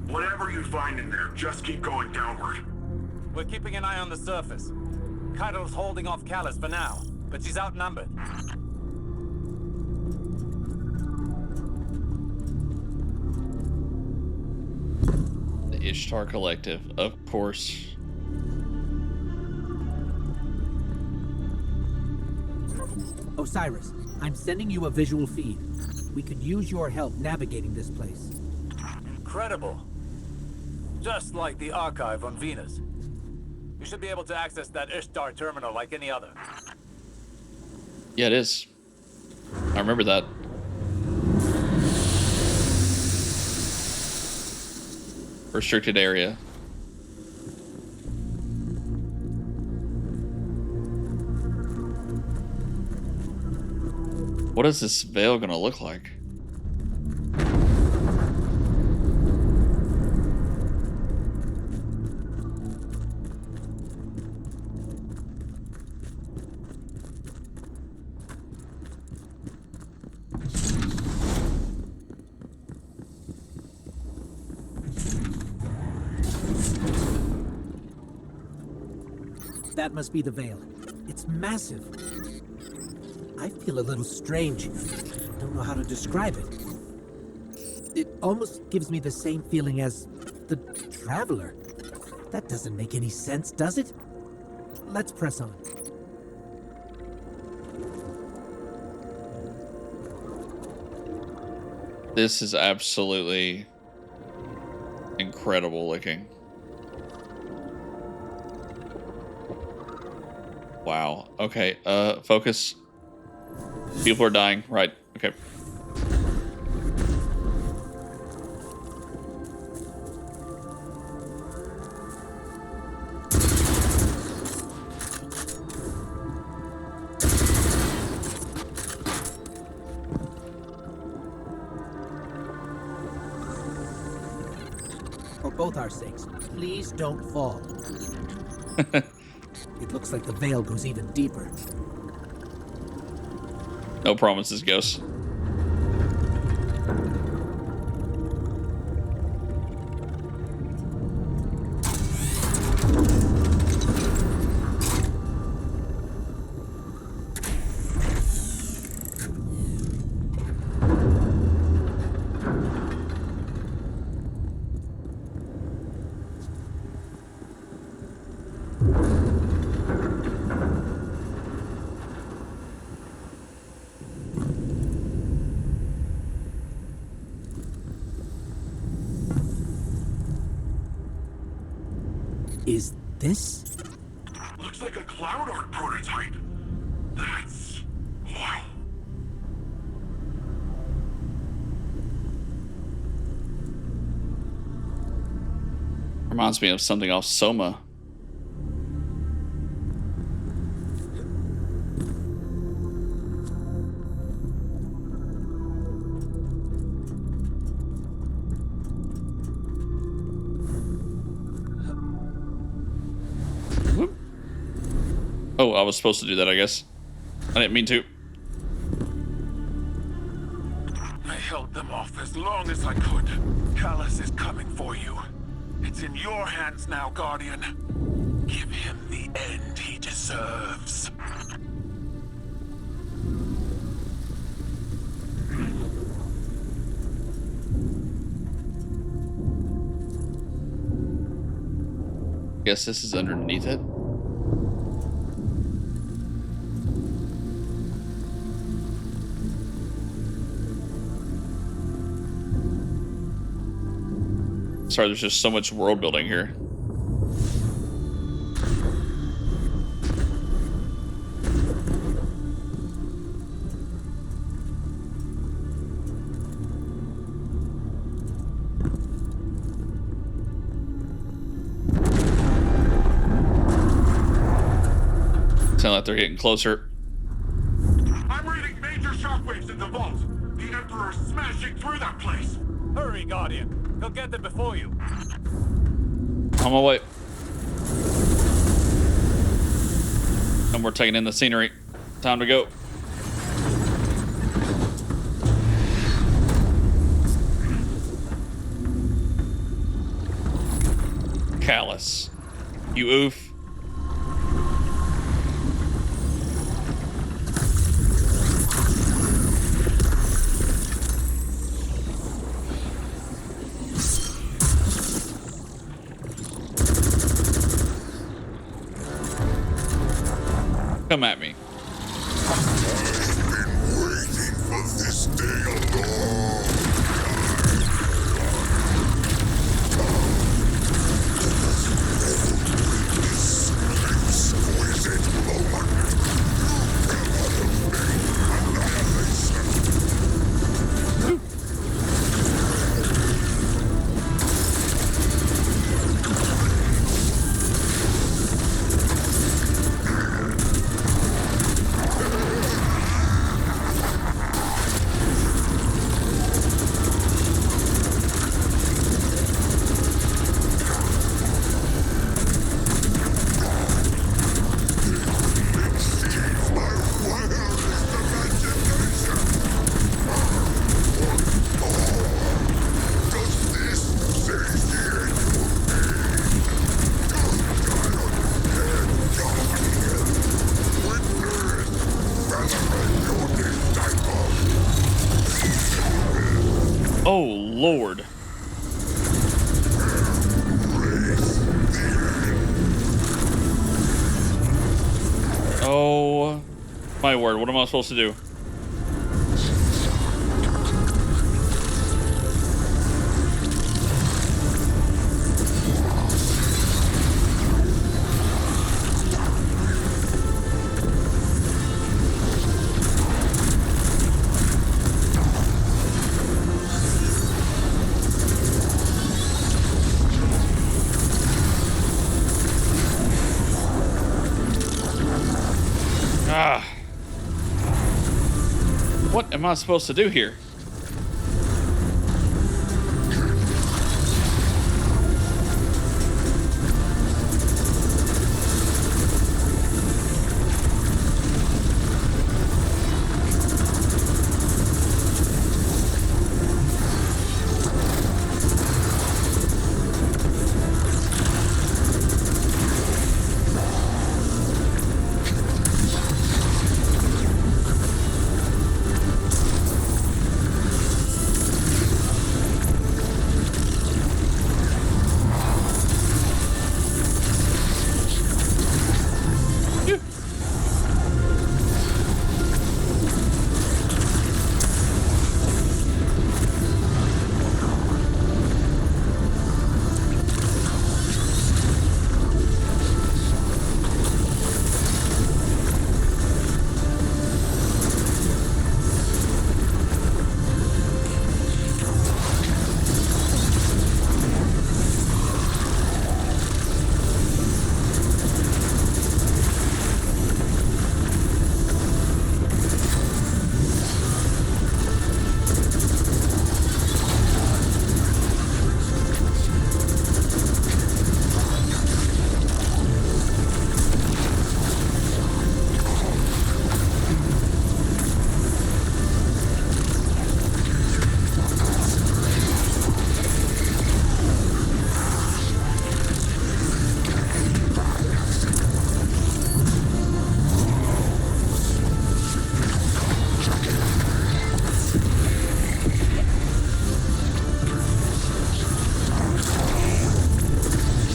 Whatever you find in there, just keep going downward. We're keeping an eye on the surface. Keitel's holding off Callus for now, but she's outnumbered. The Ishtar Collective, of course. Osiris, I'm sending you a visual feed. We could use your help navigating this place. Incredible. Just like the archive on Venus. You should be able to access that Ishtar terminal like any other. Yeah, it is. I remember that. Restricted area. What is this veil gonna look like? That must be the Veil. It's massive. I feel a little strange. Don't know how to describe it. It almost gives me the same feeling as the Traveler. That doesn't make any sense, does it? Let's press on. This is absolutely incredible looking. Wow. Okay, focus. People are dying. Right. Okay. For both our sakes, please don't fall. It looks like the Veil goes even deeper. No promises, Ghost. Is this? Looks like a Cloud Arc prototype. That's... wow. Reminds me of something off Soma. Whoop. Oh, I was supposed to do that, I guess. I didn't mean to. I held them off as long as I could. Callus is coming for you. It's in your hands now, Guardian. Give him the end he deserves. Guess this is underneath it. Sorry, there's just so much world building here. Sound like they're getting closer. I'm reading major shockwaves in the vault. The Emperor's smashing through that place. Hurry, Guardian. He'll get there before you. On my way. And we're taking in the scenery. Time to go. Callus. You oof. Come at me. I've been waiting for this day a long this exquisite moment. You cannot evade annihilation. Oh, Lord. Oh, my word. What am I supposed to do? Ah. What am I supposed to do here?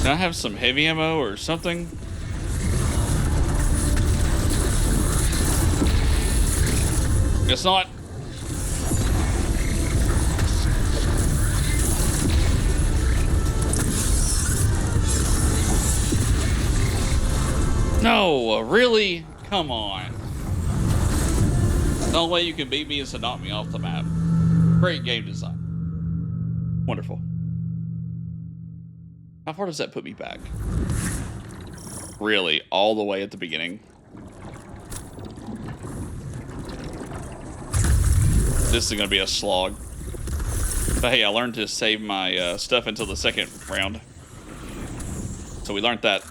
Can I have some heavy ammo or something? Guess not. No, really? Come on. The only way you can beat me is to knock me off the map. Great game design. Wonderful. How far does that put me back? Really? All the way at the beginning? This is going to be a slog. But hey, I learned to save my stuff until the second round. So we learned that.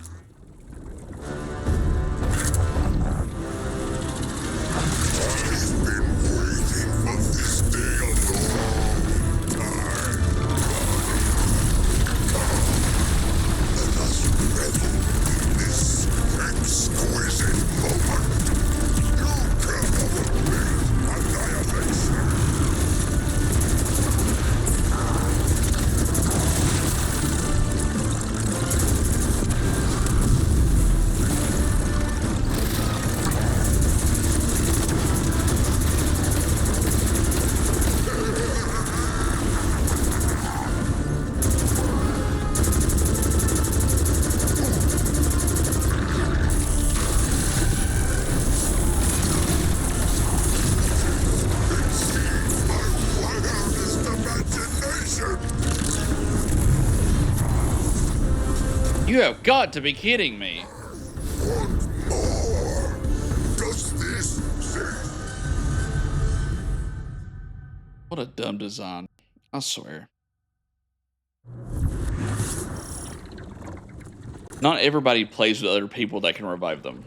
You have got to be kidding me. What a dumb design. I swear. Not everybody plays with other people that can revive them.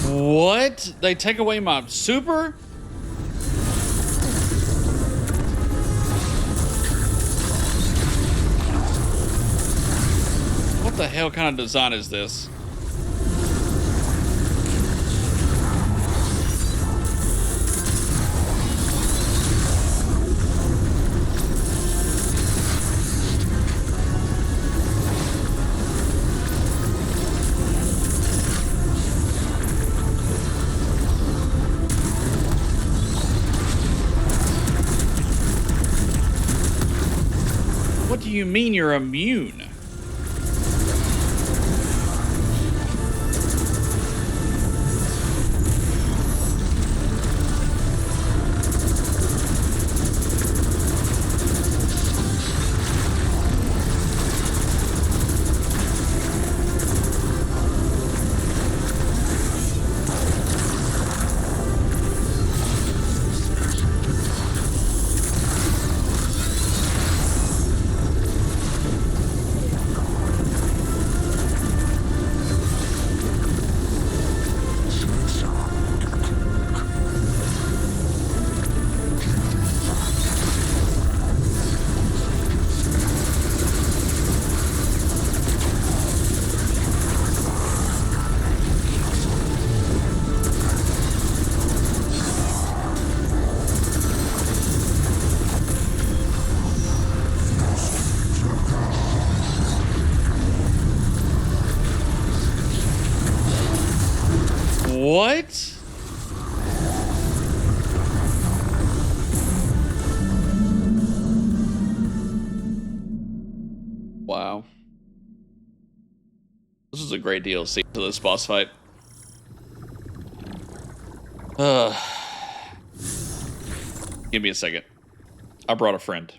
What? They take away my super? hell kind of design is this? What do you mean you're immune? What? Wow. This is a great DLC to this boss fight. Give me a second. I brought a friend.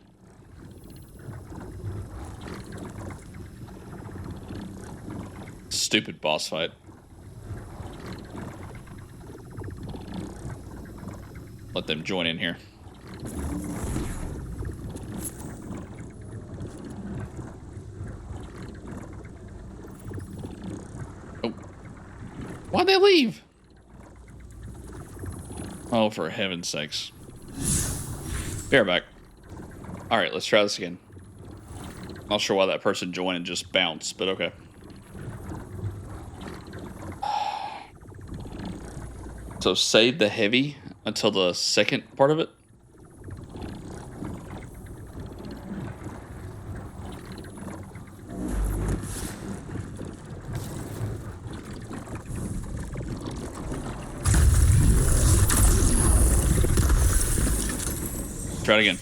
Stupid boss fight. Let them join in here. Oh. Why'd they leave? Oh, for heaven's sakes. Be right back. Alright, let's try this again. Not sure why that person joined and just bounced, but okay. So save the heavy until the second part of it. Try it again.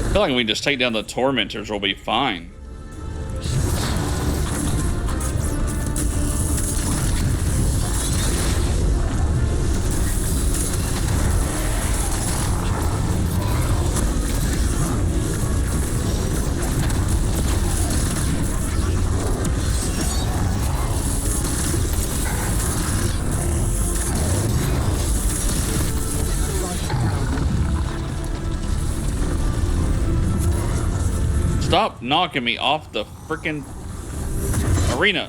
I feel like we just take down the tormentors, we'll be fine. Stop knocking me off the freaking arena.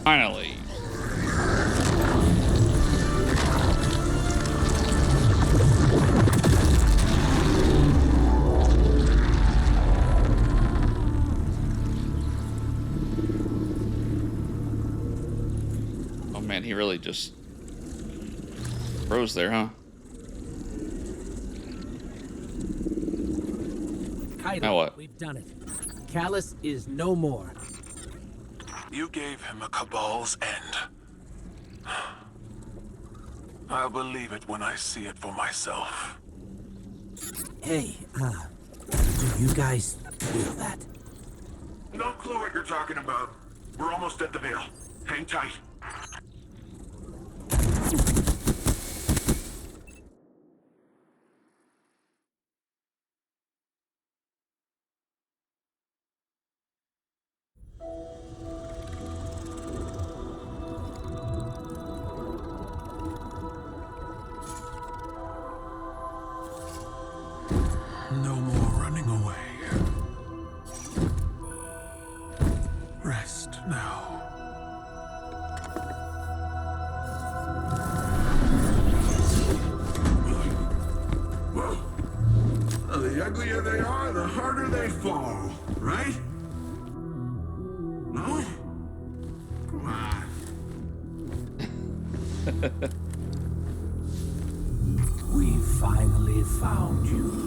Finally. Oh man, he really just froze there, huh? Kaido, Now what? we've done it. Callus is no more. You gave him a Cabal's end. I'll believe it when I see it for myself. Hey, do you guys feel that? No clue what you're talking about. We're almost at the Veil. Hang tight. No more running away. Rest now. Well, the uglier they are, the harder they fall, right? No? Come on. We finally found you.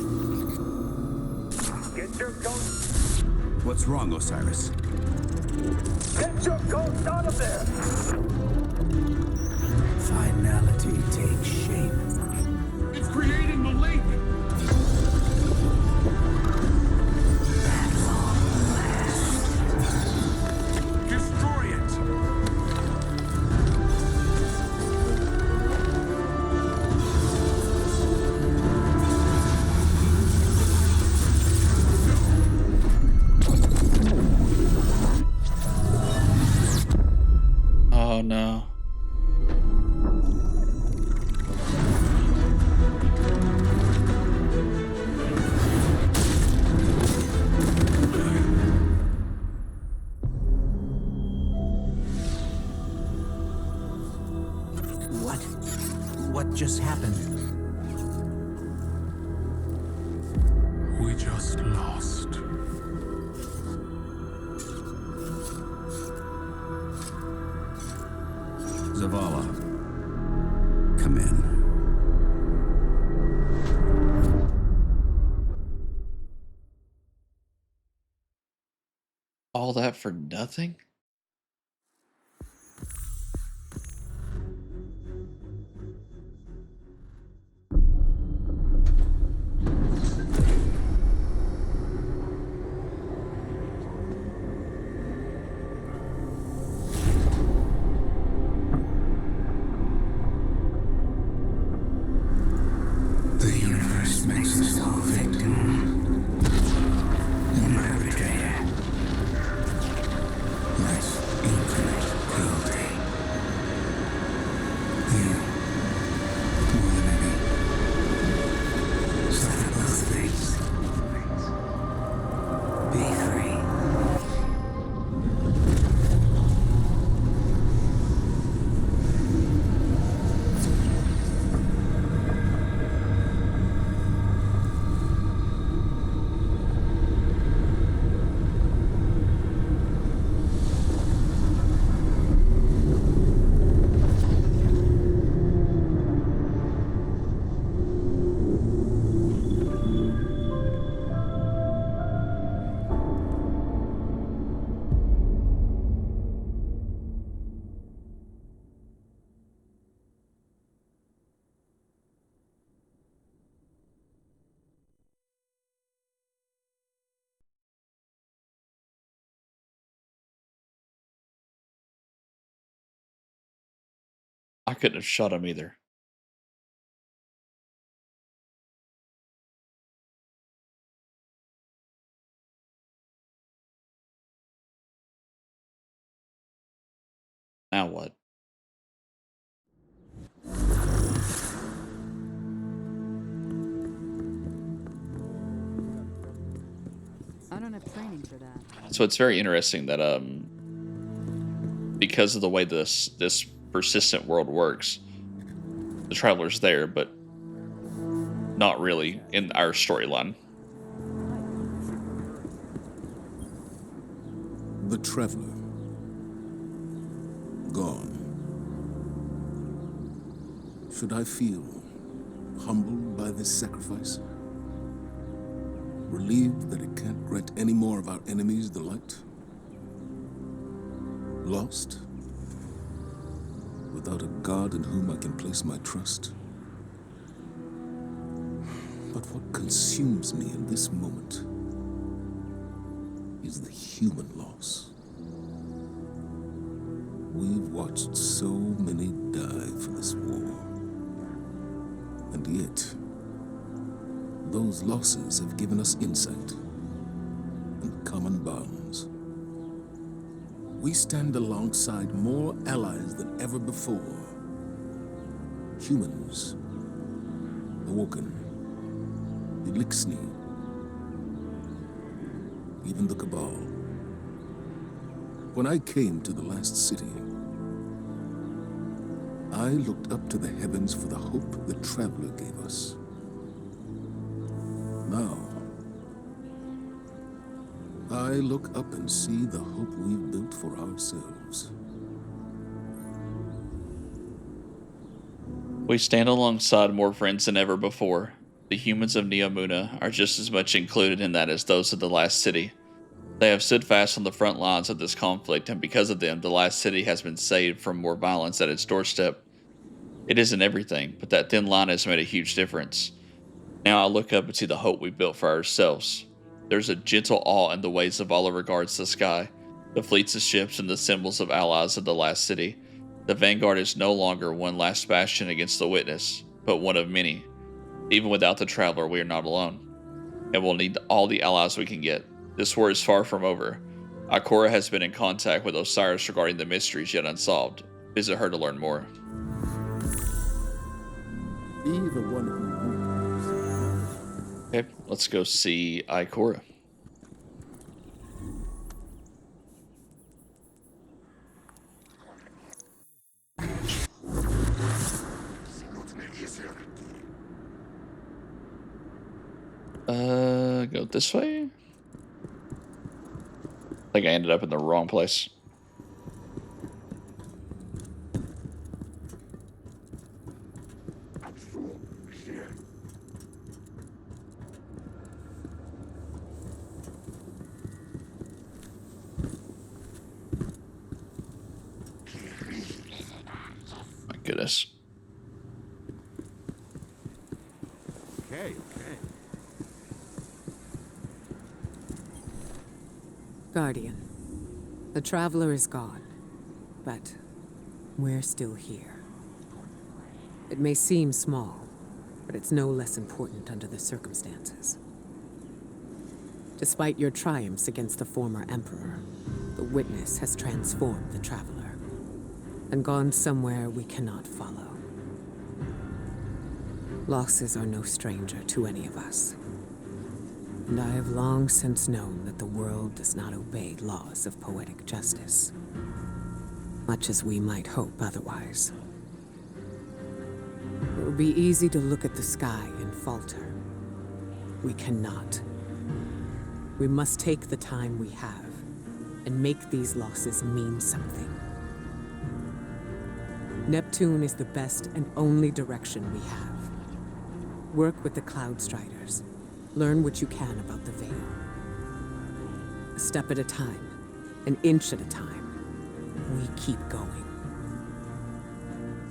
Get your ghost! What's wrong, Osiris? Get your ghost out of there! Finality takes shape. It's creating the link! Destroy it! Oh no. What just happened? We just lost. Zavala, come in. All that for nothing? The universe makes us all victim. And perpetrator. Life's infinite cruelty. You, more than any, suffer both fates. Be free. I couldn't have shot him either. Now what? I don't have training for that. So it's very interesting that because of the way this persistent world works. The Traveler's there, but not really in our storyline. The Traveler. Gone. Should I feel humbled by this sacrifice? Relieved that it can't grant any more of our enemies the light? Lost? Without a God in whom I can place my trust? But what consumes me in this moment is the human loss. We've watched so many die for this war. And yet, those losses have given us insight and common bonds. We stand alongside more allies than ever before. Humans, awoken, Elixni, even the Cabal. When I came to the last city, I looked up to the heavens for the hope the Traveler gave us. Now, I look up and see the hope we've built for ourselves. We stand alongside more friends than ever before. The humans of Neomuna are just as much included in that as those of the last city. They have stood fast on the front lines of this conflict, and because of them, the last city has been saved from more violence at its doorstep. It isn't everything, but that thin line has made a huge difference. Now I look up and see the hope we built for ourselves. There's a gentle awe in the ways of all that regards the sky, the fleets of ships and the symbols of allies of the last city. The Vanguard is no longer one last bastion against the Witness, but one of many. Even without the Traveler, we are not alone, and we'll need all the allies we can get. This war is far from over. Ikora has been in contact with Osiris regarding the mysteries yet unsolved. Visit her to learn more. Be the one who Okay, let's go see Ikora. Go this way? I think I ended up in the wrong place. My goodness. Okay. Guardian, the Traveler is gone, but we're still here. It may seem small, but it's no less important under the circumstances. Despite your triumphs against the former Emperor, the Witness has transformed the Traveler and gone somewhere we cannot follow. Losses are no stranger to any of us. And I have long since known that the world does not obey laws of poetic justice, much as we might hope otherwise. It would be easy to look at the sky and falter. We cannot. We must take the time we have and make these losses mean something. Neptune is the best and only direction we have. Work with the Cloud Striders. Learn what you can about the Veil. A step at a time, an inch at a time, we keep going.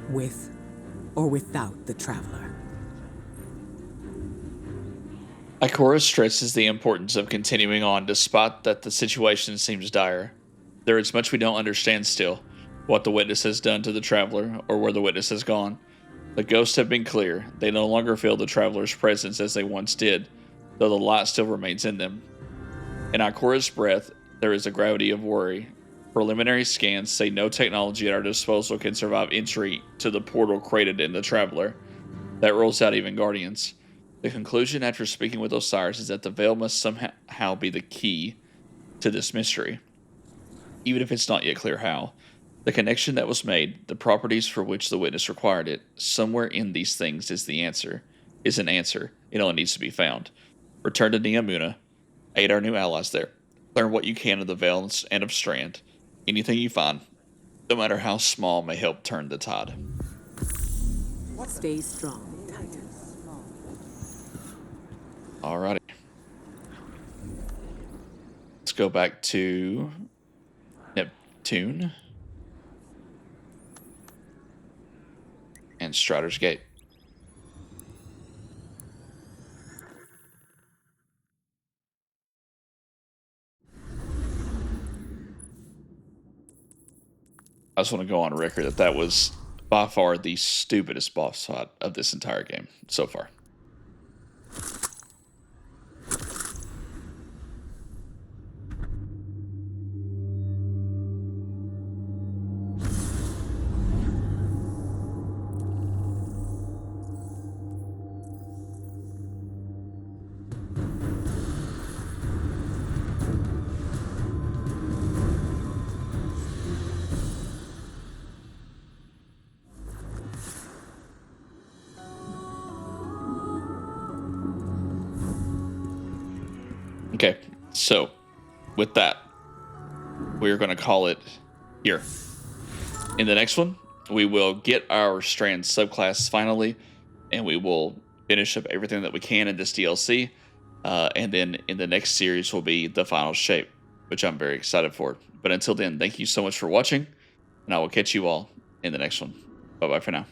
With or without the Traveler. Ikora stresses the importance of continuing on despite that the situation seems dire. There is much we don't understand still, what the Witness has done to the Traveler or where the Witness has gone. The ghosts have been clear. They no longer feel the Traveler's presence as they once did, though the light still remains in them. In Ikora's breath, there is a gravity of worry. Preliminary scans say no technology at our disposal can survive entry to the portal created in the Traveler. That rules out even Guardians. The conclusion after speaking with Osiris is that the Veil must somehow be the key to this mystery. Even if it's not yet clear how, The connection that was made, the properties for which the witness required it, somewhere in these things is the answer. Is an answer. It only needs to be found. Return to Neomuna. Aid our new allies there. Learn what you can of the Veil and of Strand. Anything you find, no matter how small, may help turn the tide. Stay strong, Titan. Alrighty. Let's go back to Neptune and Strider's Gate. I just want to go on record that that was by far the stupidest boss fight of this entire game so far. Okay, so with that, we're going to call it here. In the next one, we will get our Strand subclass finally, and we will finish up everything that we can in this DLC. And then in the next series will be the final shape, which I'm very excited for. But until then, thank you so much for watching, and I will catch you all in the next one. Bye-bye for now.